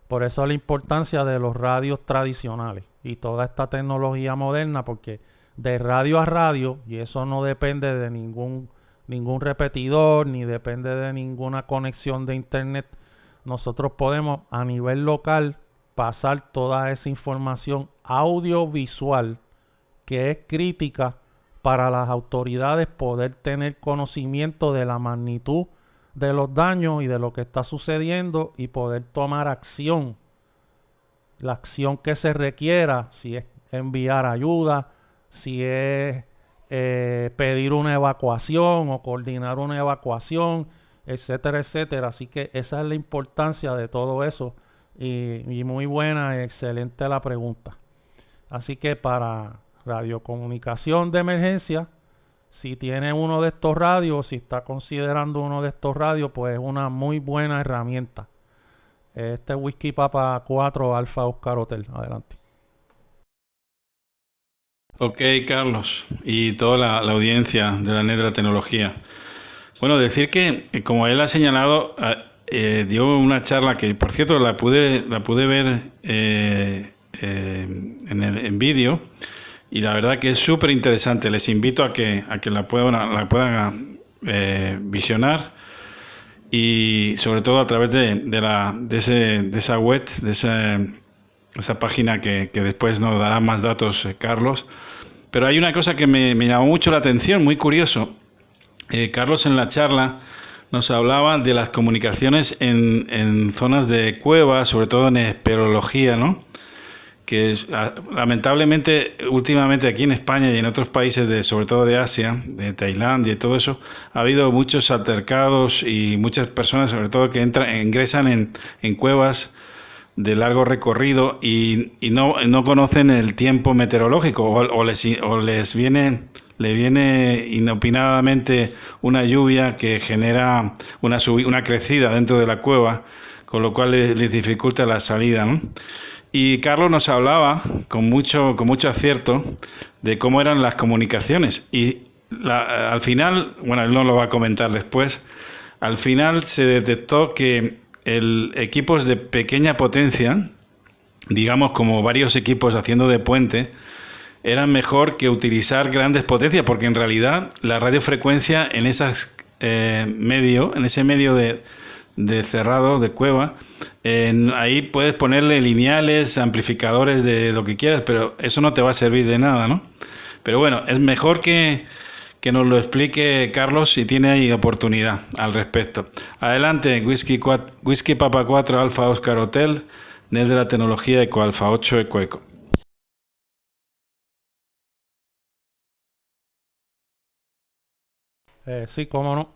Por eso la importancia de los radios tradicionales y toda esta tecnología moderna, porque de radio a radio, y eso no depende de ningún repetidor, ni depende de ninguna conexión de internet, nosotros podemos a nivel local pasar toda esa información audiovisual que es crítica para las autoridades poder tener conocimiento de la magnitud de los daños y de lo que está sucediendo y poder tomar acción, la acción que se requiera, si es enviar ayuda, si es pedir una evacuación o coordinar una evacuación, etcétera, etcétera. Así que esa es la importancia de todo eso y muy buena, excelente la pregunta. Así que para radiocomunicación de emergencia, si tiene uno de estos radios, si está considerando uno de estos radios, pues es una muy buena herramienta. Este es Whisky Papa 4 Alfa Oscar Hotel. Adelante. Ok, Carlos, y toda la audiencia de la NET de la tecnología. Bueno, decir que, como él ha señalado, dio una charla que, por cierto, la pude ver en vídeo, y la verdad que es súper interesante. Les invito a que la puedan visionar, y sobre todo a través de esa web, de esa página que después nos dará más datos Carlos. Pero hay una cosa que me llamó mucho la atención, muy curioso. Carlos en la charla nos hablaba de las comunicaciones en zonas de cuevas, sobre todo en espeleología, ¿no? Que lamentablemente últimamente aquí en España y en otros países sobre todo de Asia, de Tailandia y todo eso, ha habido muchos altercados y muchas personas sobre todo que ingresan en cuevas de largo recorrido y no conocen el tiempo meteorológico o les viene inopinadamente una lluvia que genera una crecida dentro de la cueva, con lo cual les dificulta la salida, ¿no? Y Carlos nos hablaba con mucho acierto de cómo eran las comunicaciones y al final, bueno, él no lo va a comentar después, al final se detectó que equipos de pequeña potencia, digamos como varios equipos haciendo de puente, eran mejor que utilizar grandes potencias, porque en realidad la radiofrecuencia en ese medio de cerrado, de cueva, ahí puedes ponerle lineales, amplificadores de lo que quieras, pero eso no te va a servir de nada, ¿no? Pero bueno, es mejor que nos lo explique Carlos si tiene ahí oportunidad al respecto. Adelante, Whisky Papa 4 Alfa Oscar Hotel, NET de la tecnología, Eco Alfa 8 Eco. Sí, cómo no.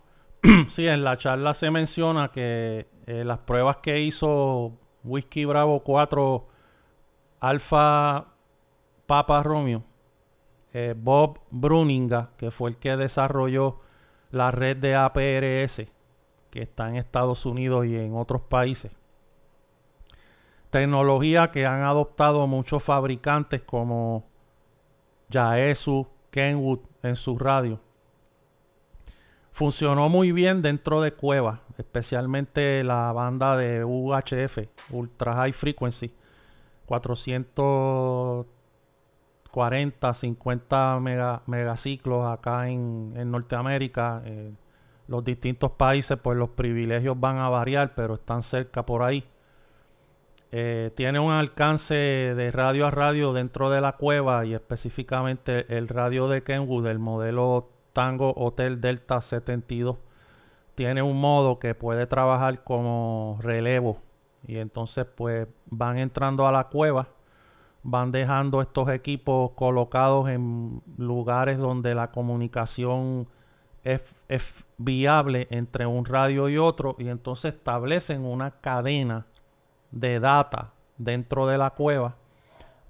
Sí, en la charla se menciona que las pruebas que hizo Whisky Bravo 4 Alfa Papa Romeo, Bob Bruninga, que fue el que desarrolló la red de APRS, que está en Estados Unidos y en otros países. Tecnología que han adoptado muchos fabricantes como Yaesu, Kenwood en sus radios. Funcionó muy bien dentro de cuevas, especialmente la banda de UHF, Ultra High Frequency, 400 40, 50 megaciclos acá en Norteamérica. Los distintos países, pues los privilegios van a variar, pero están cerca por ahí. Tiene un alcance de radio a radio dentro de la cueva, y específicamente el radio de Kenwood, del modelo Tango Hotel Delta 72, tiene un modo que puede trabajar como relevo, y entonces pues van entrando a la cueva, van dejando estos equipos colocados en lugares donde la comunicación es viable entre un radio y otro, y entonces establecen una cadena de data dentro de la cueva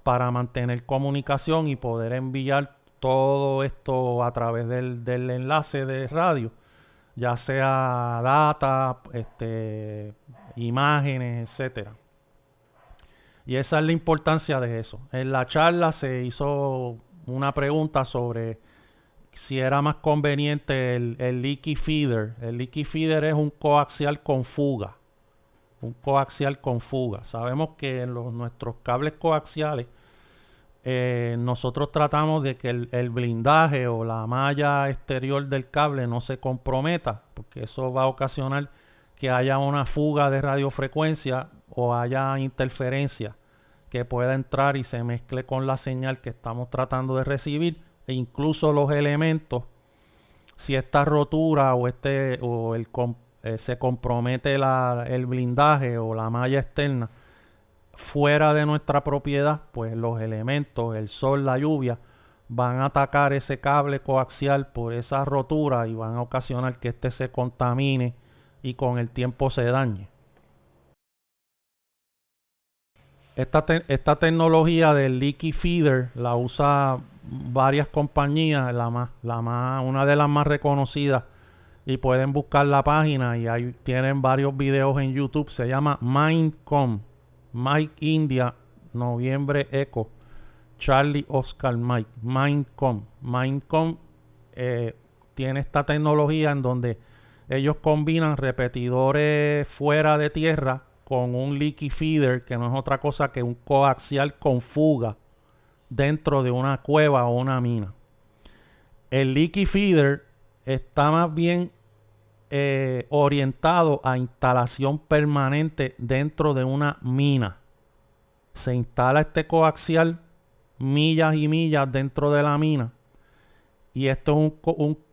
para mantener comunicación y poder enviar todo esto a través del enlace de radio, ya sea data, imágenes, etcétera. Y esa es la importancia de eso. En la charla se hizo una pregunta sobre si era más conveniente el leaky feeder. El leaky feeder es un coaxial con fuga. Un coaxial con fuga. Sabemos que en nuestros cables coaxiales nosotros tratamos de que el blindaje o la malla exterior del cable no se comprometa, porque eso va a ocasionar que haya una fuga de radiofrecuencia o haya interferencia que pueda entrar y se mezcle con la señal que estamos tratando de recibir, e incluso los elementos, si esta rotura se compromete el blindaje o la malla externa fuera de nuestra propiedad, pues los elementos, el sol, la lluvia, van a atacar ese cable coaxial por esa rotura y van a ocasionar que éste se contamine y con el tiempo se dañe. Esta tecnología del leaky feeder la usa varias compañías, una de las más reconocidas, y pueden buscar la página y ahí tienen varios videos en YouTube. Se llama Mindcom, Mike India, Noviembre Echo, Charlie Oscar Mike, Mindcom. Mindcom tiene esta tecnología en donde ellos combinan repetidores fuera de tierra con un leaky feeder, que no es otra cosa que un coaxial con fuga dentro de una cueva o una mina. El leaky feeder está más bien orientado a instalación permanente dentro de una mina. Se instala este coaxial millas y millas dentro de la mina, y esto es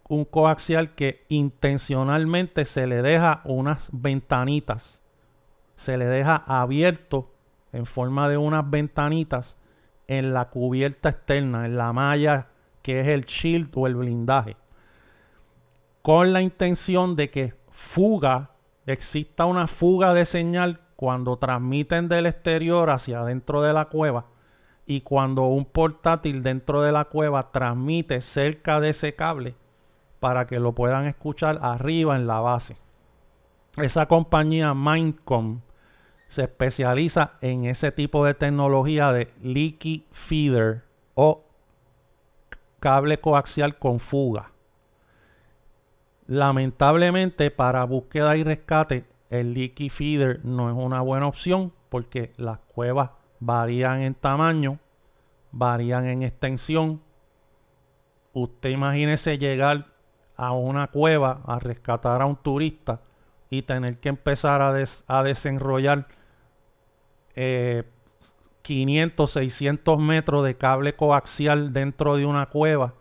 un coaxial que intencionalmente se le deja unas ventanitas, se le deja abierto en forma de unas ventanitas en la cubierta externa, en la malla que es el shield o el blindaje, con la intención de que exista una fuga de señal cuando transmiten del exterior hacia adentro de la cueva, y cuando un portátil dentro de la cueva transmite cerca de ese cable para que lo puedan escuchar arriba en la base. Esa compañía Mindcom se especializa en ese tipo de tecnología de leaky feeder o cable coaxial con fuga. Lamentablemente, para búsqueda y rescate, el leaky feeder no es una buena opción, porque las cuevas varían en tamaño, varían en extensión. Usted imagínese llegar a una cueva a rescatar a un turista y tener que empezar a desenrollar 500, 600 metros de cable coaxial dentro de una cueva,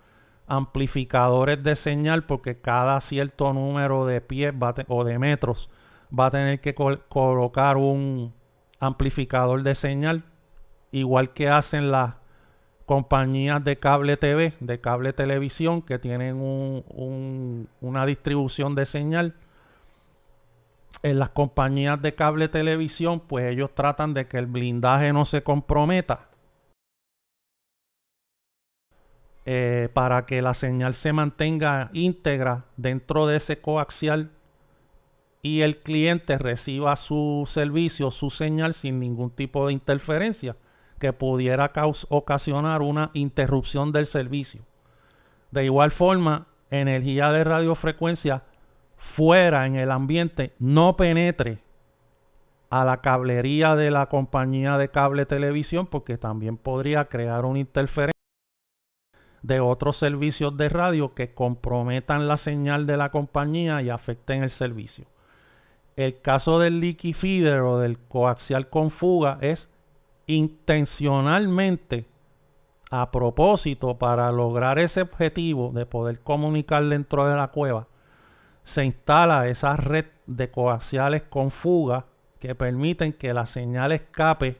amplificadores de señal, porque cada cierto número de pies o de metros va a tener que colocar un amplificador de señal, igual que hacen las compañías de cable TV, de cable televisión, que tienen una distribución de señal. En las compañías de cable televisión, pues ellos tratan de que el blindaje no se comprometa, para que la señal se mantenga íntegra dentro de ese coaxial y el cliente reciba su servicio, su señal, sin ningún tipo de interferencia que pudiera ocasionar una interrupción del servicio. De igual forma, energía de radiofrecuencia fuera en el ambiente no penetre a la cablería de la compañía de cable televisión, porque también podría crear una interferencia de otros servicios de radio que comprometan la señal de la compañía y afecten el servicio. El caso del leaky feeder o del coaxial con fuga es intencionalmente, a propósito, para lograr ese objetivo de poder comunicar dentro de la cueva, se instala esa red de coaxiales con fuga que permiten que la señal escape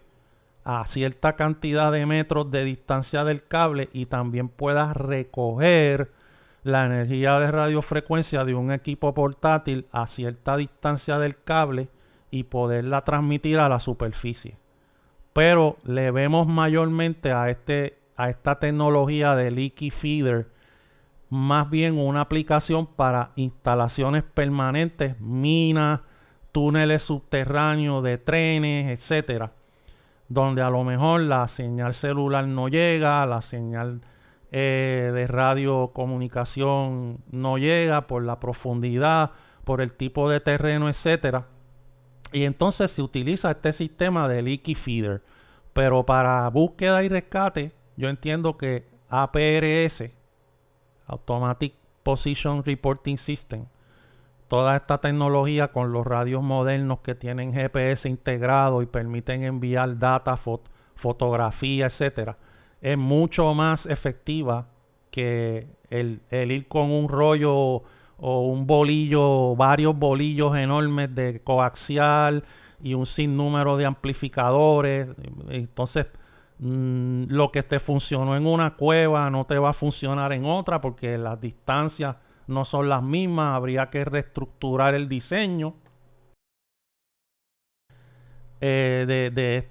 a cierta cantidad de metros de distancia del cable y también pueda recoger la energía de radiofrecuencia de un equipo portátil a cierta distancia del cable y poderla transmitir a la superficie. Pero le vemos mayormente a esta tecnología de leaky feeder más bien una aplicación para instalaciones permanentes, minas, túneles subterráneos de trenes, etcétera, donde a lo mejor la señal celular no llega, la señal de radiocomunicación no llega por la profundidad, por el tipo de terreno, etcétera, y entonces se utiliza este sistema de leaky feeder. Pero para búsqueda y rescate, yo entiendo que APRS, Automatic Position Reporting System, toda esta tecnología con los radios modernos que tienen GPS integrado y permiten enviar data, fotografía, etcétera, es mucho más efectiva que el ir con un rollo o un bolillo, varios bolillos enormes de coaxial y un sinnúmero de amplificadores. Entonces, lo que te funcionó en una cueva no te va a funcionar en otra porque las distancias no son las mismas, habría que reestructurar el diseño de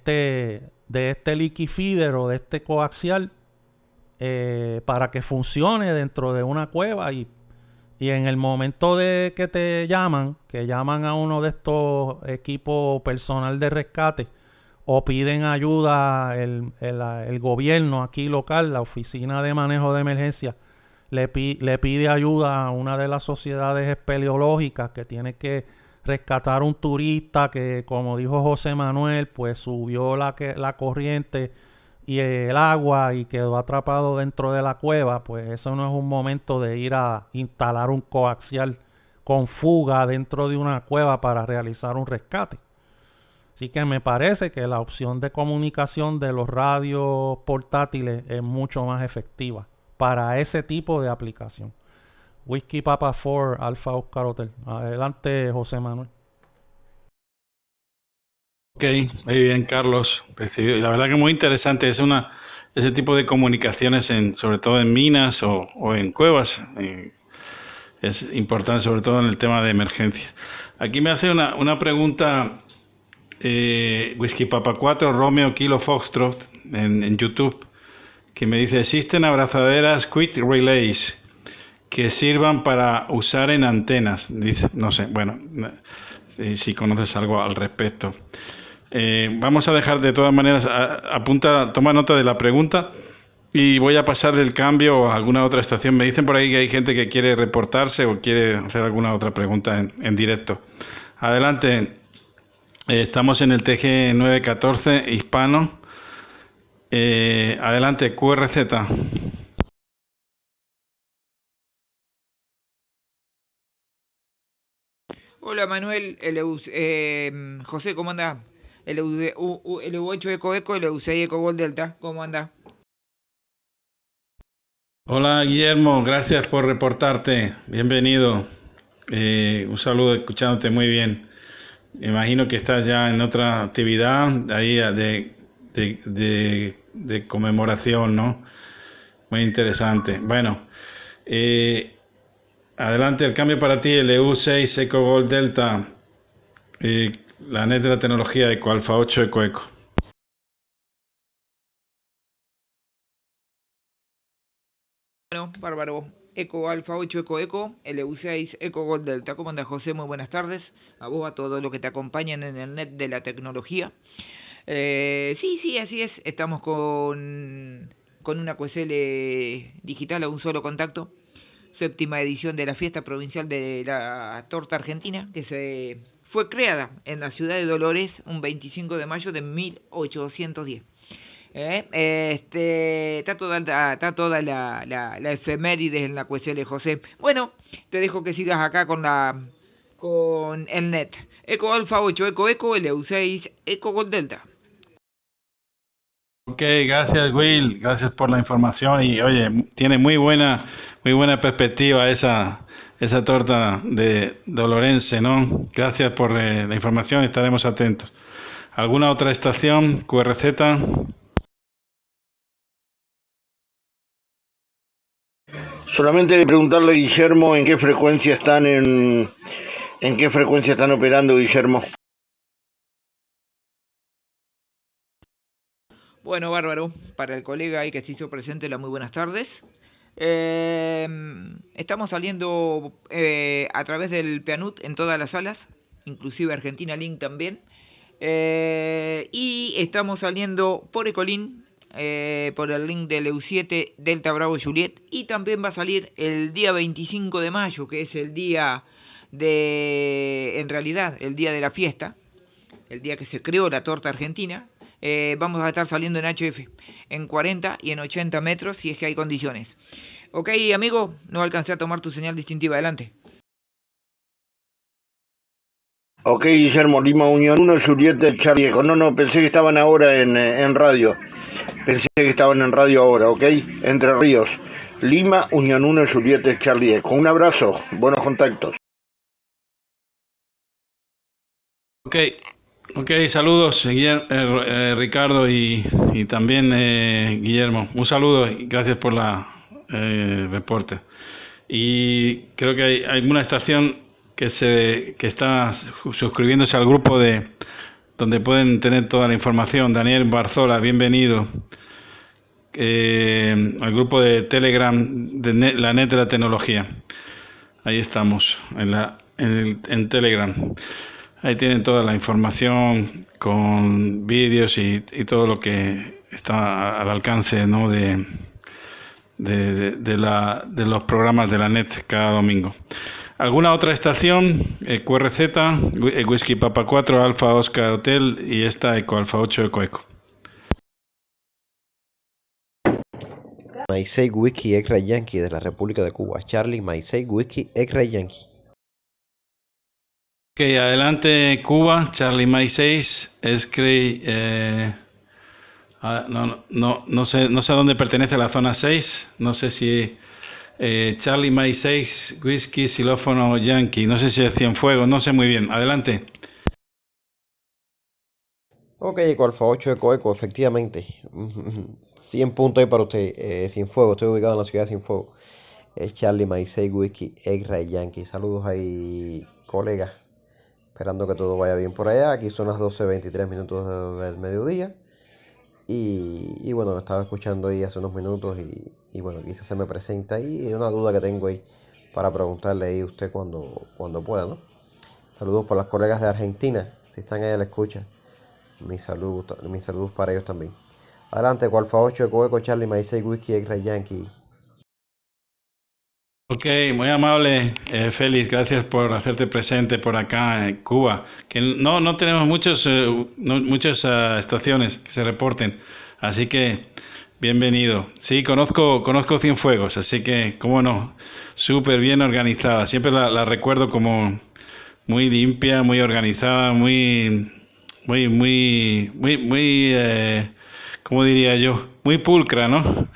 este leaky feeder o de este coaxial para que funcione dentro de una cueva y en el momento de que te llaman, a uno de estos equipos personal de rescate o piden ayuda el gobierno aquí local, la Oficina de Manejo de Emergencia, le pide ayuda a una de las sociedades espeleológicas que tiene que rescatar un turista que, como dijo José Manuel, pues subió la corriente y el agua y quedó atrapado dentro de la cueva. Pues eso no es un momento de ir a instalar un coaxial con fuga dentro de una cueva para realizar un rescate. Así que me parece que la opción de comunicación de los radios portátiles es mucho más efectiva para ese tipo de aplicación. Whiskey Papa 4 Alfa Oscar Hotel. Adelante, José Manuel. Ok, muy bien, Carlos. La verdad que muy interesante. Ese tipo de comunicaciones, sobre todo en minas o en cuevas, es importante, sobre todo en el tema de emergencia. Aquí me hace una pregunta Whiskey Papa 4 Romeo Kilo Foxtrot en YouTube, que me dice: existen abrazaderas Quick Relays que sirvan para usar en antenas. Dice, no sé, bueno, si conoces algo al respecto. Vamos a dejar de todas maneras, toma nota de la pregunta y voy a pasarle el cambio a alguna otra estación. Me dicen por ahí que hay gente que quiere reportarse o quiere hacer alguna otra pregunta en directo. Adelante, estamos en el TG 914 hispano. Adelante, QRZ. Hola Manuel, José, ¿cómo anda? LU8 Eco Eco, LU6 Eco Gol Delta, ¿cómo anda? Hola Guillermo, gracias por reportarte, bienvenido. Un saludo, escuchándote muy bien. Me imagino que estás ya en otra actividad ahí de conmemoración, ¿no? Muy interesante. Bueno, adelante, el cambio para ti, LU6 Eco Gol Delta, la net de la tecnología Eco Alfa 8 Eco Eco. Bueno, bárbaro. Eco Alfa 8 Eco Eco, LU6 Eco Gol Delta. ¿Cómo andas, José? Muy buenas tardes. A vos, a todos los que te acompañan en el net de la tecnología. Sí, así es. Estamos con una QSL digital a un solo contacto. 7ª edición de la fiesta provincial de la torta argentina, que fue creada en la ciudad de Dolores un 25 de mayo de 1810. Está toda la efemérides en la QSL, José. Bueno, te dejo que sigas acá con el net. Eco Alfa 8, Eco, LU6, Eco Gol Delta. Ok, gracias Will, gracias por la información y oye, tiene muy buena perspectiva esa torta de Dolorense, ¿no? Gracias por la información, estaremos atentos. ¿Alguna otra estación, QRZ? Solamente preguntarle a Guillermo en qué frecuencia están operando, Guillermo. Bueno, bárbaro. Para el colega ahí que se hizo presente, muy buenas tardes. Estamos saliendo a través del PEANUT en todas las salas, inclusive Argentina Link también. Y estamos saliendo por Ecolin, por el link de LU7 Delta Bravo Juliet, y también va a salir el día 25 de mayo, que es el día en realidad, el día de la fiesta, el día que se creó la torta argentina. Vamos a estar saliendo en HF, en 40 y en 80 metros, si es que hay condiciones. Ok, amigo, no alcancé a tomar tu señal distintiva, adelante. Ok, Guillermo, Lima Unión 1, Julieta, Charlie Eco. No, pensé que estaban ahora en radio. Pensé que estaban en radio ahora, ok. Entre Ríos. Lima Unión 1, Julieta, Charlie Eco. Un abrazo, buenos contactos. Ok, saludos Ricardo y también Guillermo. Un saludo y gracias por la reporte. Y creo que hay una estación que está suscribiéndose al grupo donde pueden tener toda la información. Daniel Barzola, bienvenido. Al grupo de Telegram de la net de la tecnología. Ahí estamos, en Telegram. Ahí tienen toda la información con vídeos y todo lo que está al alcance, ¿no? de los programas de la net cada domingo. ¿Alguna otra estación? QRZ, Whisky Papa 4, Alfa Oscar Hotel y esta Eco Alfa 8 Eco. Maisei Whisky X-Ray Yankee de la República de Cuba. Charlie Maisei Whisky X-Ray Yankee. Ok, adelante Cuba, Charlie Maisei X-Ray. No sé a dónde pertenece la zona 6. No sé si Charlie Maisei Whisky Xilófono Yankee. No sé si es Cienfuegos, no sé muy bien. Adelante. Ok, Eco Alfa 8 Eco, efectivamente. 100 puntos ahí para usted. Cienfuegos, estoy ubicado en la ciudad de Cienfuegos. Es Charlie Maisei Whisky X-Ray Yankee. Saludos ahí, colegas. Esperando que todo vaya bien por allá. Aquí son las 12:23 del mediodía. Y bueno, estaba escuchando ahí hace unos minutos y bueno, quizás se me presenta ahí una duda que tengo ahí para preguntarle ahí a usted cuando pueda, ¿no? Saludos por las colegas de Argentina, si están ahí a la escucha. Mis saludos para ellos también. Adelante, Alfa 8 Eco Charlie Maisei Whisky X-Ray Yankee. Ok, muy amable, Félix, gracias por hacerte presente por acá en Cuba. Que no tenemos muchas estaciones que se reporten, así que bienvenido. Sí, conozco Cienfuegos, así que, cómo no, súper bien organizada. Siempre la recuerdo como muy limpia, muy organizada, muy, ¿cómo diría yo? Muy pulcra, ¿no?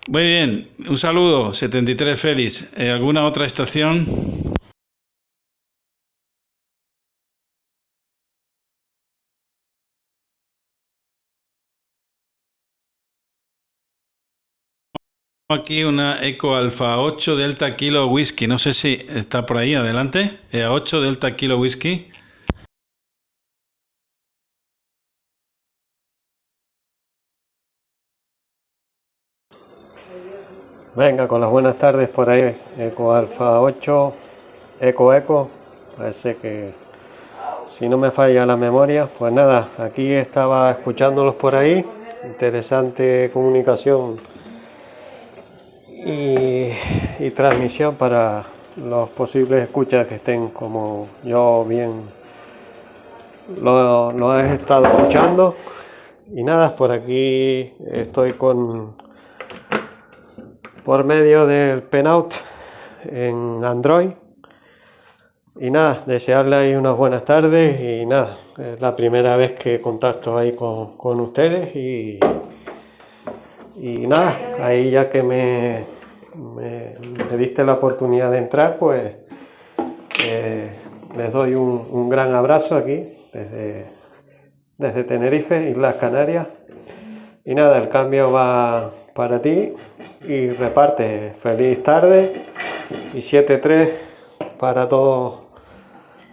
Muy bien, un saludo, 73 Félix. ¿Alguna otra estación? Aquí una Eco Alfa 8 Delta Kilo Whisky, no sé si está por ahí, adelante. 8 Delta Kilo Whisky. Venga, con las buenas tardes por ahí, Eco Alfa 8, Eco, parece que si no me falla la memoria, pues nada, aquí estaba escuchándolos por ahí, interesante comunicación y transmisión para los posibles escuchas que estén como yo bien lo he estado escuchando Y nada, por aquí estoy por medio del Penout en Android. Y nada, desearle ahí unas buenas tardes y nada, es la primera vez que contacto ahí con ustedes y nada, ahí ya que me diste la oportunidad de entrar, pues les doy un gran abrazo aquí desde Tenerife, Islas Canarias. Y nada, el cambio va para ti y reparte. Feliz tarde y 7-3 para todos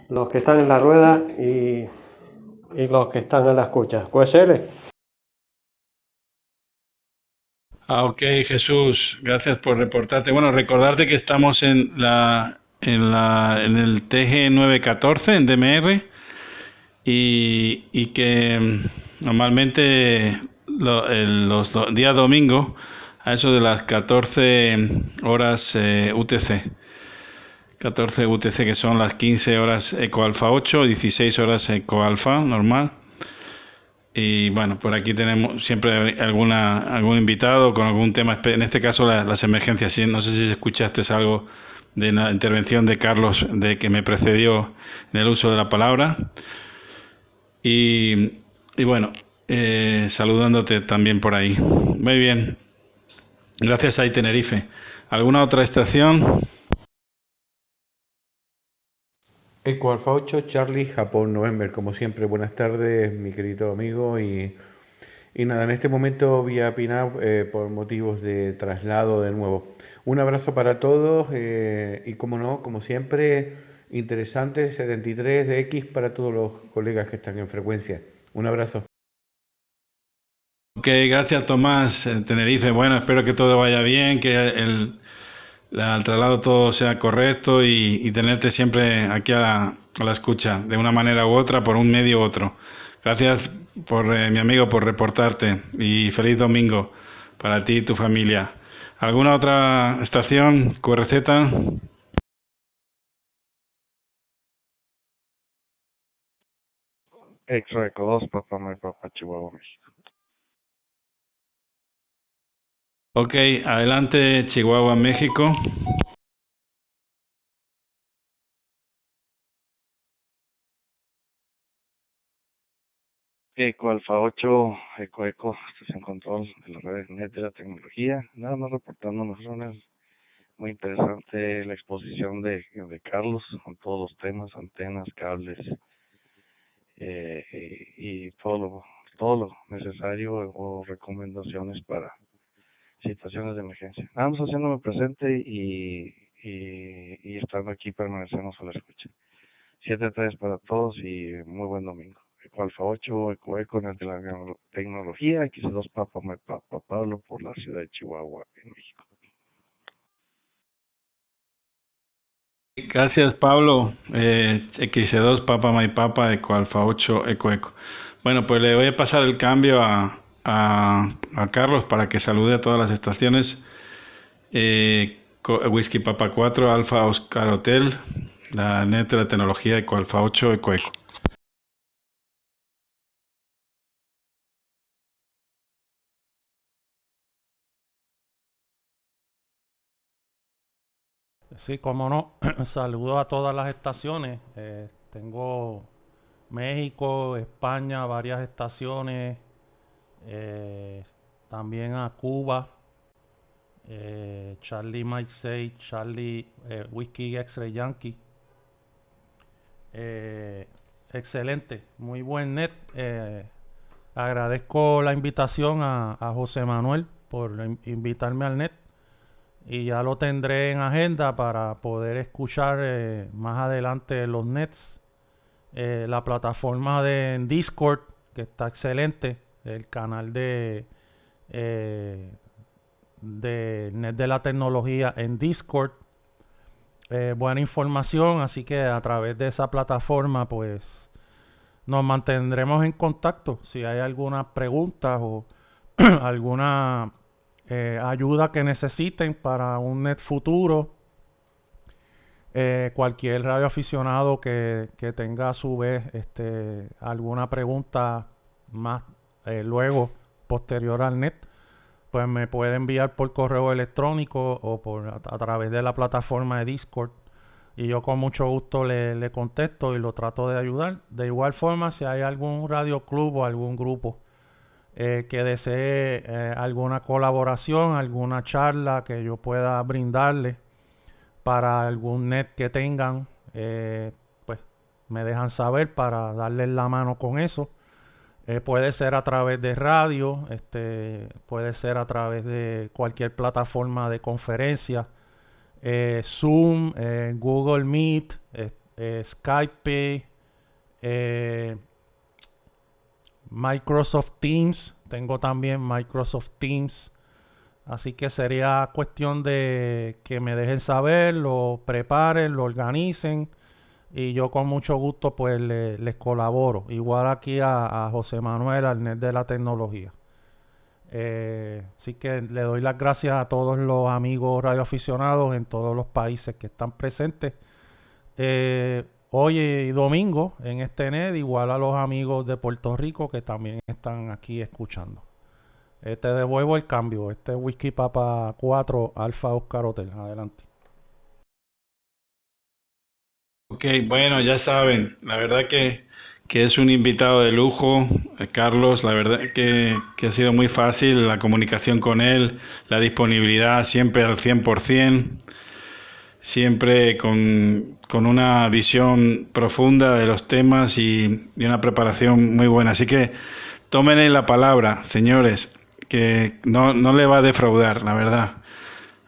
los que están en la rueda y los que están en la escucha. QSL. Ok, Jesús, gracias por reportarte. Bueno, recordarte que estamos en el TG 914 en DMR y que normalmente los días domingos a eso de las 14 horas UTC. 14 UTC, que son las 15 horas Eco Alfa 8, 16 horas Eco Alfa normal. Y bueno, por aquí tenemos siempre algún invitado con algún tema, en este caso las emergencias. ¿Sí? No sé si escuchaste algo de la intervención de Carlos, de que me precedió en el uso de la palabra. Y bueno, saludándote también por ahí. Muy bien. Gracias a Tenerife. ¿Alguna otra estación? Eco Alfa 8, Charlie, Japón, November. Como siempre, buenas tardes, mi querido amigo. Y nada, en este momento vía Pinau por motivos de traslado de nuevo. Un abrazo para todos y como no, como siempre, interesante 73 de X para todos los colegas que están en frecuencia. Un abrazo. Ok, gracias Tomás, Tenerife. Bueno, espero que todo vaya bien, que el traslado todo sea correcto y tenerte siempre aquí a la escucha, de una manera u otra, por un medio u otro. Gracias por mi amigo por reportarte y feliz domingo para ti y tu familia. ¿Alguna otra estación, QRZ? Eco 2, Papá My Papa, Chihuahua, México. Ok, adelante Chihuahua, México. Eco Alfa 8, Eco, estación control de la red net de la tecnología. Nada más reportando nosotros. Muy interesante la exposición de Carlos con todos los temas, antenas, cables y todo lo necesario o recomendaciones para situaciones de emergencia. Nada más haciéndome presente y estando aquí permanecemos a la escucha. 7-3 para todos y muy buen domingo. Eco Alfa 8, Eco en el de la tecnología, X2 Papa My Papa Pablo por la ciudad de Chihuahua, en México. Gracias Pablo, X2 Papa My Papa, Eco Alfa 8, Eco. Bueno, pues le voy a pasar el cambio a Carlos para que salude a todas las estaciones. Whisky Papa 4, Alfa Oscar Hotel, la net de la tecnología, Eco Alfa 8, Eco. Sí, cómo no. Saludo a todas las estaciones. Tengo México, España, varias estaciones. También a Cuba. Charlie Mike 6, Charlie Whiskey X-Ray Yankee. Excelente, muy buen net. Agradezco la invitación a José Manuel por invitarme al net. Y ya lo tendré en agenda para poder escuchar más adelante los nets. La plataforma de Discord, que está excelente, el canal de net de la tecnología en Discord. Buena información, así que a través de esa plataforma pues nos mantendremos en contacto. Si hay alguna pregunta o alguna ayuda que necesiten para un net futuro, cualquier radioaficionado que tenga a su vez alguna pregunta más luego, posterior al net, pues me puede enviar por correo electrónico o a través de la plataforma de Discord, y yo con mucho gusto le contesto y lo trato de ayudar. De igual forma, si hay algún radio club o algún grupo que desee alguna colaboración, alguna charla que yo pueda brindarle para algún net que tengan, pues me dejan saber para darles la mano con eso. Puede ser a través de radio, puede ser a través de cualquier plataforma de conferencia, Zoom, Google Meet, Skype, Microsoft Teams. Tengo también Microsoft Teams. Así que sería cuestión de que me dejen saber, lo preparen, lo organicen, y yo con mucho gusto pues les colaboro. Igual aquí a José Manuel, al Net de la Tecnología. Así que le doy las gracias a todos los amigos radioaficionados en todos los países que están presentes hoy y domingo en este net, igual a los amigos de Puerto Rico que también están aquí escuchando. Te devuelvo el cambio. Whisky Papa 4 Alfa Oscar Hotel. Adelante. Ok, bueno, ya saben, la verdad que es un invitado de lujo, Carlos. La verdad que ha sido muy fácil la comunicación con él, la disponibilidad siempre al 100%, siempre con una visión profunda de los temas y una preparación muy buena. Así que tómenle la palabra, señores, que no le va a defraudar, la verdad.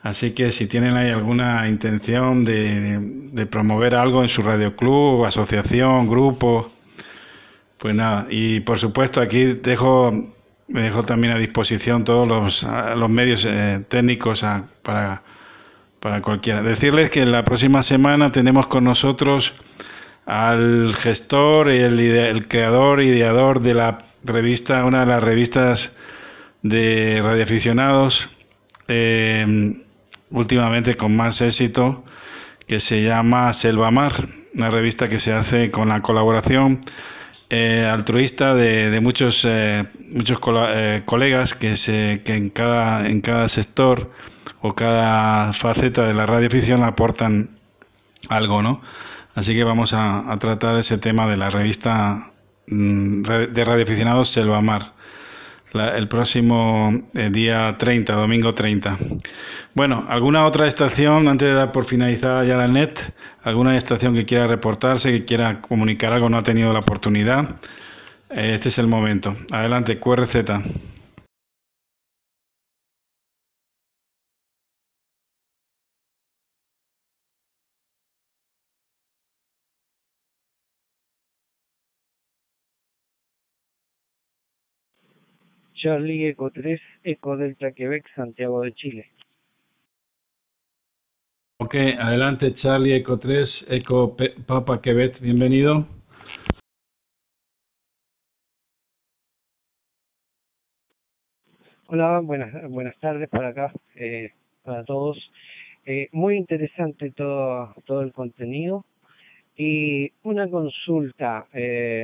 Así que si tienen ahí alguna intención de promover algo en su radio club, asociación, grupo, pues nada. Y por supuesto aquí me dejo también a disposición todos los medios técnicos para cualquiera. Decirles que la próxima semana tenemos con nosotros al gestor, el creador, ideador de la revista, una de las revistas de radioaficionados últimamente con más éxito, que se llama Selvamar, una revista que se hace con la colaboración altruista de muchos colegas que en cada sector o cada faceta de la radioafición aportan algo, ¿no? Así que vamos a tratar ese tema de la revista de radioaficionados Selvamar el próximo día 30, domingo 30. Bueno, ¿alguna otra estación, antes de dar por finalizada ya la net, alguna estación que quiera reportarse, que quiera comunicar algo, no ha tenido la oportunidad? Este es el momento. Adelante, QRZ. Charlie Eco 3, Eco Delta Quebec, Santiago de Chile. Ok, adelante Charlie Eco 3, Eco Papa Quebec, bienvenido. Hola, buenas tardes para acá, para todos. Muy interesante todo el contenido. Y una consulta,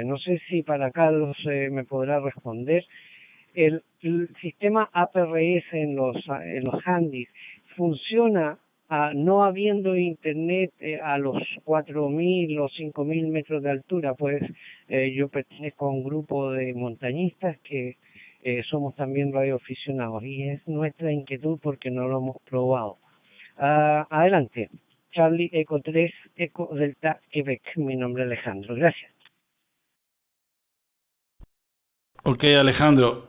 no sé si para Carlos me podrá responder. El sistema APRS en los handys funciona no habiendo internet a los 4.000 o 5.000 metros de altura. Pues yo pertenezco a un grupo de montañistas que somos también radioaficionados y es nuestra inquietud porque no lo hemos probado. Adelante, Charlie Eco 3, Eco Delta Quebec. Mi nombre es Alejandro, gracias. Ok, Alejandro,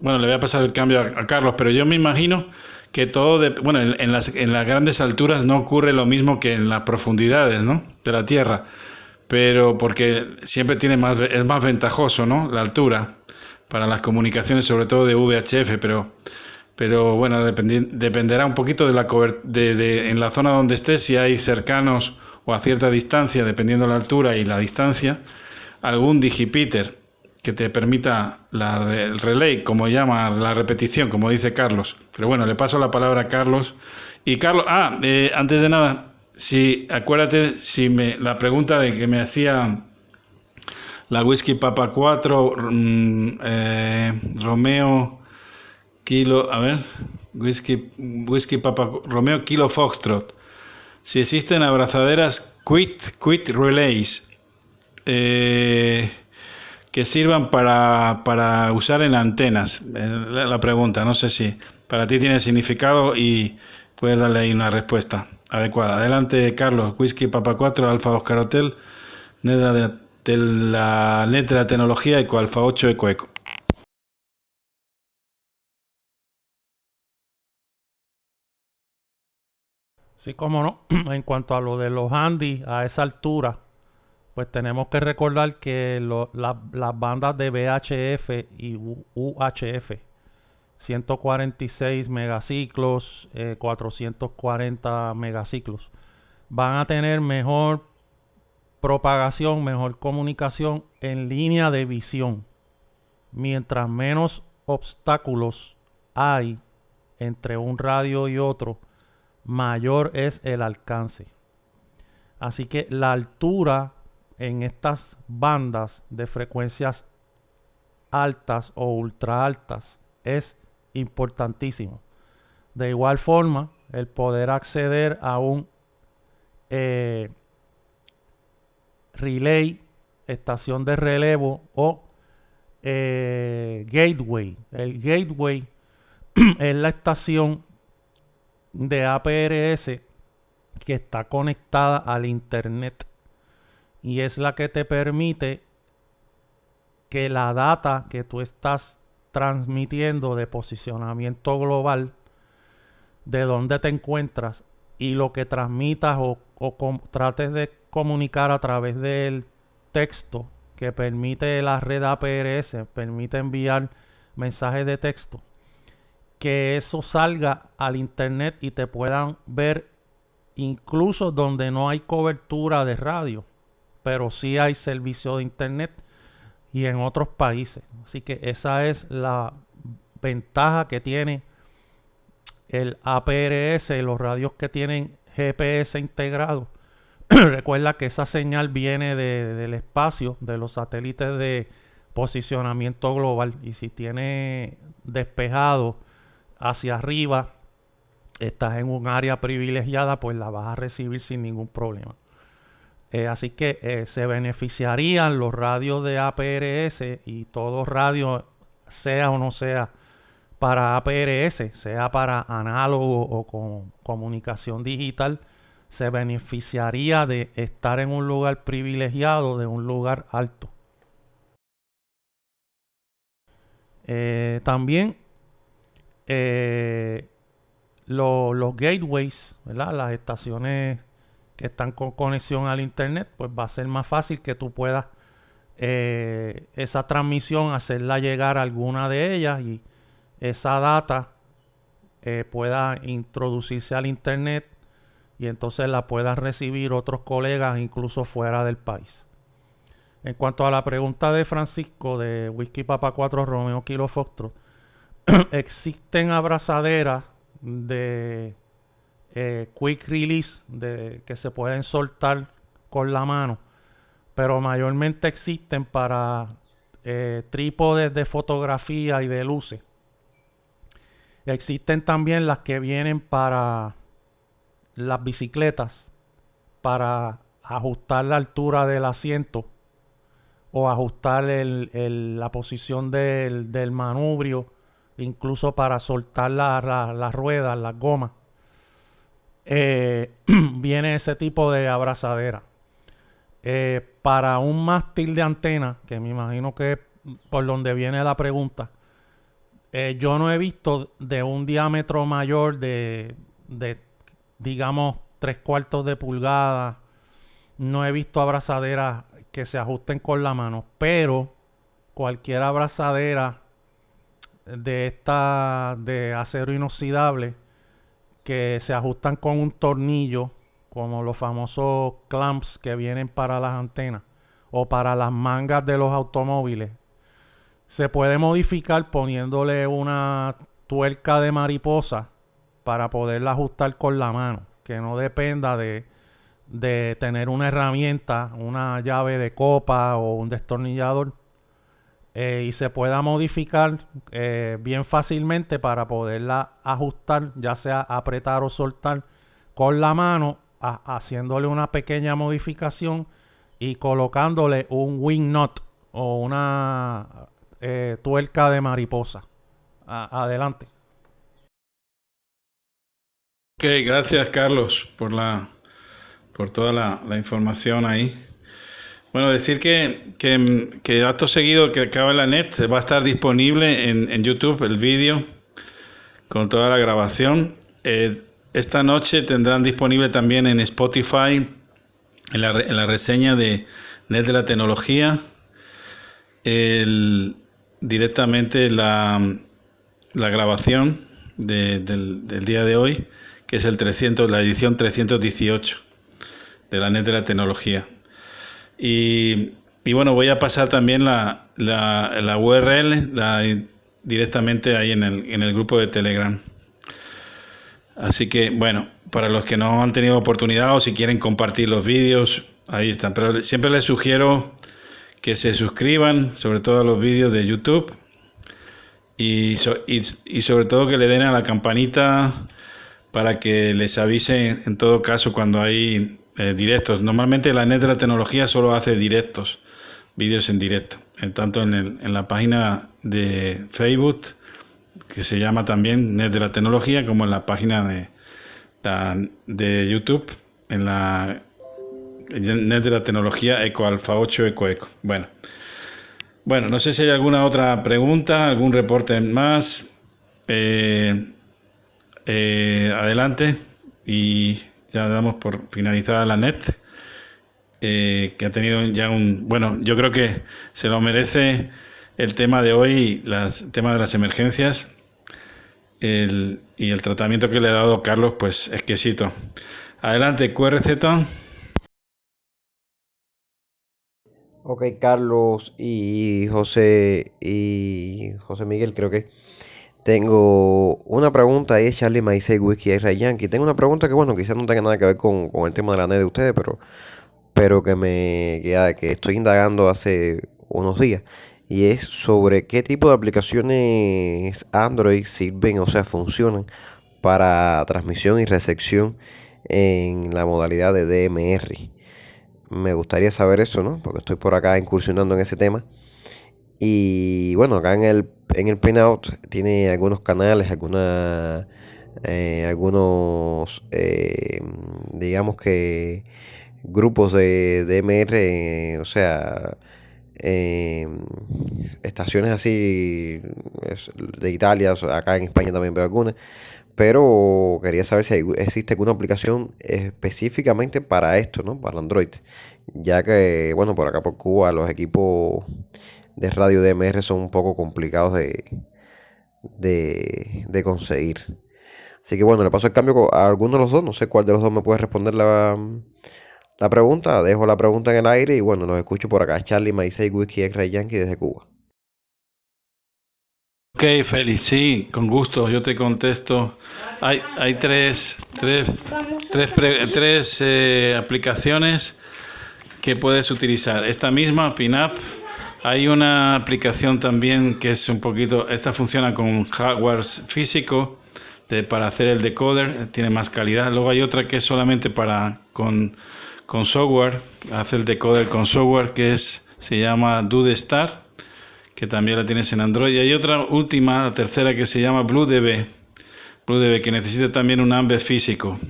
bueno, le voy a pasar el cambio a Carlos, pero yo me imagino que todo, en las grandes alturas no ocurre lo mismo que en las profundidades, ¿no?, de la Tierra, pero porque siempre es más ventajoso, ¿no?, la altura para las comunicaciones, sobre todo de VHF, pero bueno, dependerá un poquito de en la zona donde estés, si hay cercanos o a cierta distancia, dependiendo de la altura y la distancia, algún digipeater que te permita el relay, como llama la repetición, como dice Carlos. Pero bueno, le paso la palabra a Carlos. Y Carlos, antes de nada, acuérdate, la pregunta de que me hacía la Whisky Papa 4, Romeo Kilo, a ver, Whisky Papa Romeo Kilo Foxtrot. Si existen abrazaderas Quit Relays que sirvan para usar en antenas. La pregunta, no sé si para ti tiene significado y puedes darle ahí una respuesta adecuada. Adelante, Carlos. Whisky Papa 4, Alfa Oscar Hotel, de la NET de la tecnología, Eco Alfa 8, Eco Eco. Sí, cómo no. En cuanto a lo de los handy a esa altura, pues tenemos que recordar que las bandas de VHF y UHF, 146 megaciclos, 440 megaciclos, van a tener mejor propagación, mejor comunicación en línea de visión. Mientras menos obstáculos hay entre un radio y otro, mayor es el alcance. Así que la altura en estas bandas de frecuencias altas o ultra altas es importantísimo. De igual forma, el poder acceder a un relay, estación de relevo o gateway. El gateway es la estación de APRS que está conectada al internet y es la que te permite que la data que tú estás transmitiendo de posicionamiento global, de dónde te encuentras y lo que transmitas o trates de comunicar a través del texto que permite la red APRS, permite enviar mensajes de texto, que eso salga al internet y te puedan ver incluso donde no hay cobertura de radio, pero sí hay servicio de internet y en otros países. Así que esa es la ventaja que tiene el APRS, los radios que tienen GPS integrado. Recuerda que esa señal viene del espacio, de los satélites de posicionamiento global, y si tiene despejado hacia arriba, estás en un área privilegiada, pues la vas a recibir sin ningún problema. Así que se beneficiarían los radios de APRS y todo radio, sea o no sea para APRS, sea para análogo o con comunicación digital, se beneficiaría de estar en un lugar privilegiado, de un lugar alto. También los gateways, ¿verdad? Las estaciones que están con conexión al internet, pues va a ser más fácil que tú puedas esa transmisión hacerla llegar a alguna de ellas y esa data pueda introducirse al internet y entonces la puedan recibir otros colegas incluso fuera del país. En cuanto a la pregunta de Francisco de Whisky Papa 4 Romeo Kilo Foxtrot, existen abrazaderas de quick release que se pueden soltar con la mano, pero mayormente existen para trípodes de fotografía y de luces. Existen también las que vienen para las bicicletas, para ajustar la altura del asiento o ajustar la posición del manubrio, incluso para soltar las ruedas, las gomas. Viene ese tipo de abrazadera. Para un mástil de antena, que me imagino que es por donde viene la pregunta, yo no he visto de un diámetro mayor de digamos 3/4 de pulgada. No he visto abrazaderas que se ajusten con la mano, pero cualquier abrazadera de acero inoxidable que se ajustan con un tornillo, como los famosos clamps que vienen para las antenas o para las mangas de los automóviles, se puede modificar poniéndole una tuerca de mariposa para poderla ajustar con la mano, que no dependa de de tener una herramienta, una llave de copa o un destornillador, y se pueda modificar bien fácilmente para poderla ajustar, ya sea apretar o soltar con la mano, haciéndole una pequeña modificación y colocándole un wing nut o una tuerca de mariposa. Adelante. Ok, gracias Carlos por toda la información ahí. Bueno, decir que acto seguido que acaba la net va a estar disponible en YouTube el vídeo con toda la grabación. Esta noche tendrán disponible también en Spotify en la reseña de Net de la Tecnología directamente la grabación del día de hoy, que es la edición 318 de la Net de la Tecnología. Y bueno, voy a pasar también la URL directamente ahí en el grupo de Telegram. Así que bueno, para los que no han tenido oportunidad o si quieren compartir los vídeos, ahí están. Pero siempre les sugiero que se suscriban, sobre todo a los vídeos de YouTube, y sobre todo que le den a la campanita para que les avise en todo caso cuando hay directos. Normalmente la Net de la Tecnología solo hace directos, vídeos en directo, tanto en la página de Facebook, que se llama también Net de la Tecnología, como en la página de YouTube, en la Net de la Tecnología Eco Alfa 8 Eco. Bueno, no sé si hay alguna otra pregunta, algún reporte más. Adelante, y ya damos por finalizada la net, que ha tenido ya yo creo que se lo merece el tema de hoy, el tema de las emergencias, y el tratamiento que le ha dado Carlos, pues exquisito. Adelante, QRZ. Ok, Carlos y José Miguel, creo que tengo una pregunta ahí, Charlie Maicey Whisky X-Ray Yankee. Tengo una pregunta que, bueno, quizás no tenga nada que ver con el tema de la net de ustedes, pero que estoy indagando hace unos días, y es sobre qué tipo de aplicaciones Android sirven, o sea, funcionan para transmisión y recepción en la modalidad de DMR. Me gustaría saber eso, ¿no? Porque estoy por acá incursionando en ese tema. Y bueno, acá en el pinout tiene algunos canales, digamos que grupos de DMR, o sea, estaciones así de Italia, acá en España también veo algunas, pero quería saber si existe alguna aplicación específicamente para esto, ¿no? Para Android, ya que, bueno, por acá por Cuba los equipos de radio DMR son un poco complicados de conseguir. Así que bueno, le paso el cambio a alguno de los dos, no sé cuál de los dos me puede responder la pregunta. Dejo la pregunta en el aire y bueno, los escucho por acá. Charlie Maicey Whisky X-Ray Yankee desde Cuba. Ok, Félix, sí, con gusto, yo te contesto. Hay tres aplicaciones que puedes utilizar. Esta misma, PINAP. Hay una aplicación también que es un poquito, esta funciona con hardware físico para hacer el decoder, tiene más calidad. Luego hay otra que es solamente con software, hace el decoder con software, se llama DudeStar, que también la tienes en Android. Y hay otra última, la tercera, que se llama BlueDB, que necesita también un Ambed físico.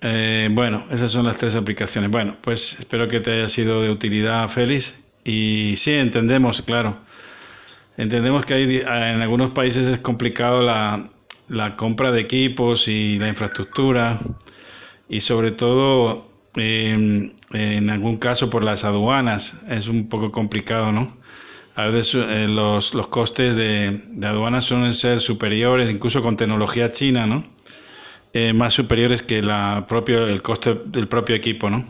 Bueno, esas son las tres aplicaciones. Bueno, pues espero que te haya sido de utilidad, Félix. Y sí, entendemos, claro. Entendemos que en algunos países es complicado la compra de equipos y la infraestructura, y sobre todo en algún caso por las aduanas es un poco complicado, ¿no? A veces los costes de aduanas suelen ser superiores, incluso con tecnología china, ¿no? Más superiores que el coste del propio equipo, ¿no?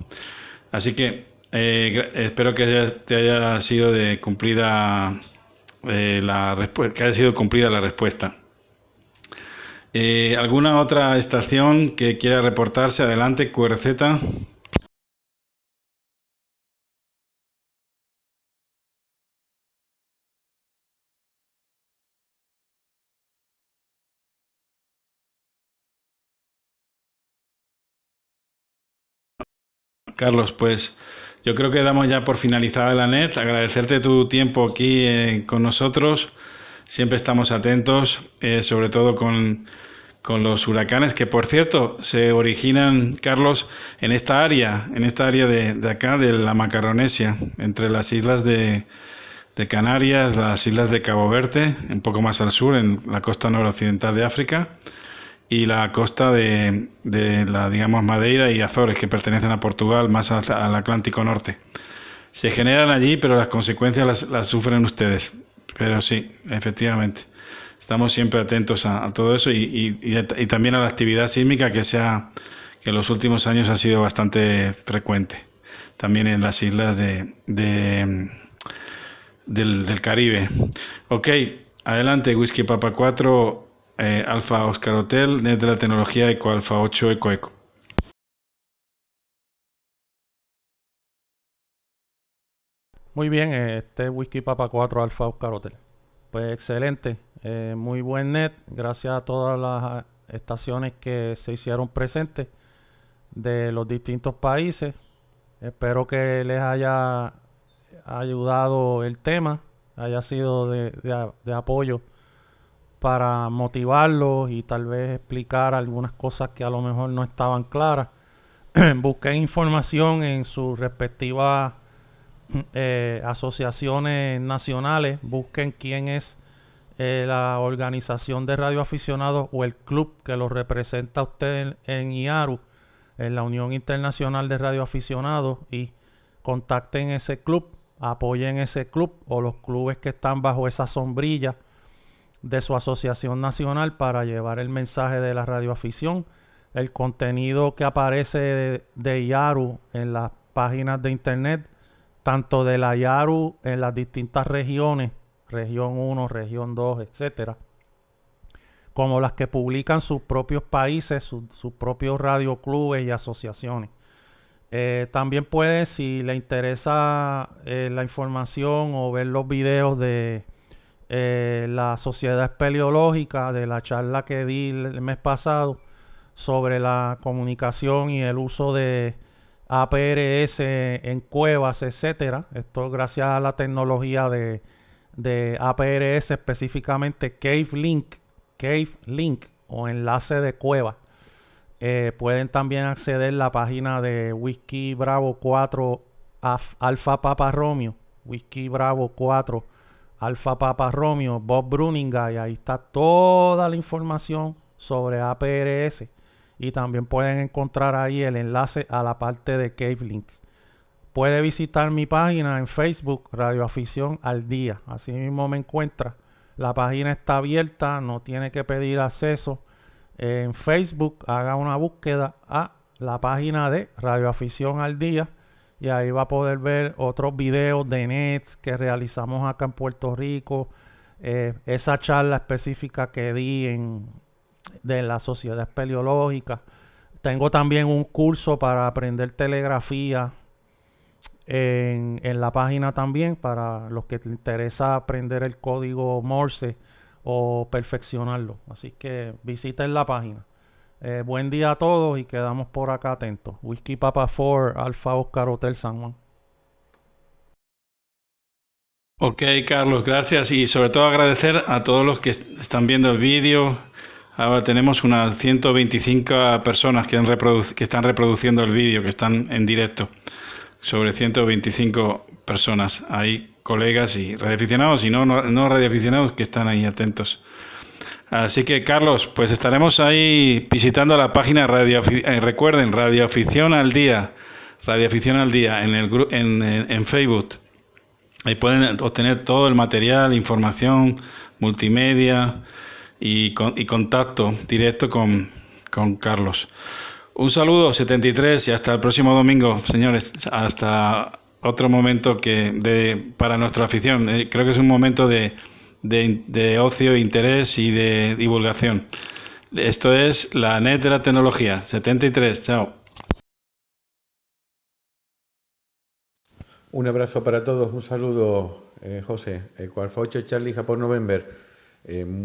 Así que espero que te haya sido cumplida la respuesta. ¿Alguna otra estación que quiera reportarse? Adelante, QRZ. Carlos, pues yo creo que damos ya por finalizada la net. Agradecerte tu tiempo aquí con nosotros. Siempre estamos atentos, sobre todo con los huracanes, que por cierto se originan, Carlos, en esta área de acá, de la Macaronesia, entre las islas de Canarias, las islas de Cabo Verde, un poco más al sur, en la costa noroccidental de África, y la costa de la, digamos, Madeira y Azores, que pertenecen a Portugal, más al Atlántico Norte. Se generan allí, pero las consecuencias las sufren ustedes. Pero sí, efectivamente. Estamos siempre atentos a todo eso y también a la actividad sísmica que en los últimos años ha sido bastante frecuente. También en las islas del Caribe. Ok, adelante, Whisky Papa 4, Alfa Oscar Hotel, NET de la tecnología, Eco Alfa 8, Eco. Muy bien, Whisky Papa 4 Alfa Oscar Hotel. Pues excelente, muy buen net, gracias a todas las estaciones que se hicieron presentes de los distintos países. Espero que les haya ayudado el tema, haya sido de apoyo para motivarlos y tal vez explicar algunas cosas que a lo mejor no estaban claras. Busquen información en sus respectivas asociaciones nacionales, busquen quién es la organización de radioaficionados o el club que lo representa a usted en IARU, en la Unión Internacional de Radioaficionados, y contacten ese club, apoyen ese club o los clubes que están bajo esa sombrilla de su asociación nacional para llevar el mensaje de la radioafición, el contenido que aparece de IARU en las páginas de internet, tanto de la IARU en las distintas regiones, región 1, región 2, etcétera, como las que publican sus propios países, sus propios radioclubes y asociaciones. También puede, si le interesa la información o ver los videos de la Sociedad Espeleológica, de la charla que di el mes pasado sobre la comunicación y el uso de APRS en cuevas, etcétera. Esto gracias a la tecnología de APRS, específicamente Cave Link o enlace de cueva. Pueden también acceder a la página de Whisky Bravo 4 Alfa Papa Romeo, Whisky Bravo 4 Alfa Papa Romeo, Bob Bruninga, y ahí está toda la información sobre APRS. Y también pueden encontrar ahí el enlace a la parte de Cave Link. Puede visitar mi página en Facebook, Radioafición al Día. Así mismo me encuentra. La página está abierta, no tiene que pedir acceso. En Facebook haga una búsqueda a la página de Radioafición al Día y ahí va a poder ver otros videos de NETs que realizamos acá en Puerto Rico. Esa charla específica que di de la Sociedad Espeleológica. Tengo también un curso para aprender telegrafía en la página también, para los que les interesa aprender el código Morse o perfeccionarlo. Así que visiten la página. Buen día a todos y quedamos por acá atentos. Whisky Papa 4 Alfa Oscar Hotel San Juan. Ok, Carlos, gracias, y sobre todo agradecer a todos los que están viendo el vídeo. Ahora tenemos unas 125 personas que están reproduciendo el vídeo, que están en directo. Sobre 125 personas. Hay colegas y radioaficionados y no radioaficionados que están ahí atentos. Así que, Carlos, pues estaremos ahí visitando la página recuerden, Radioafición al Día, en Facebook. Ahí pueden obtener todo el material, información, multimedia y contacto directo con Carlos. Un saludo, 73, y hasta el próximo domingo, señores. Hasta otro momento para nuestra afición. Creo que es un momento de ocio, interés y de divulgación. Esto es la net de la tecnología. 73. Chao. Un abrazo para todos, un saludo, José. Eco Alfa 8 Charlie Japón November.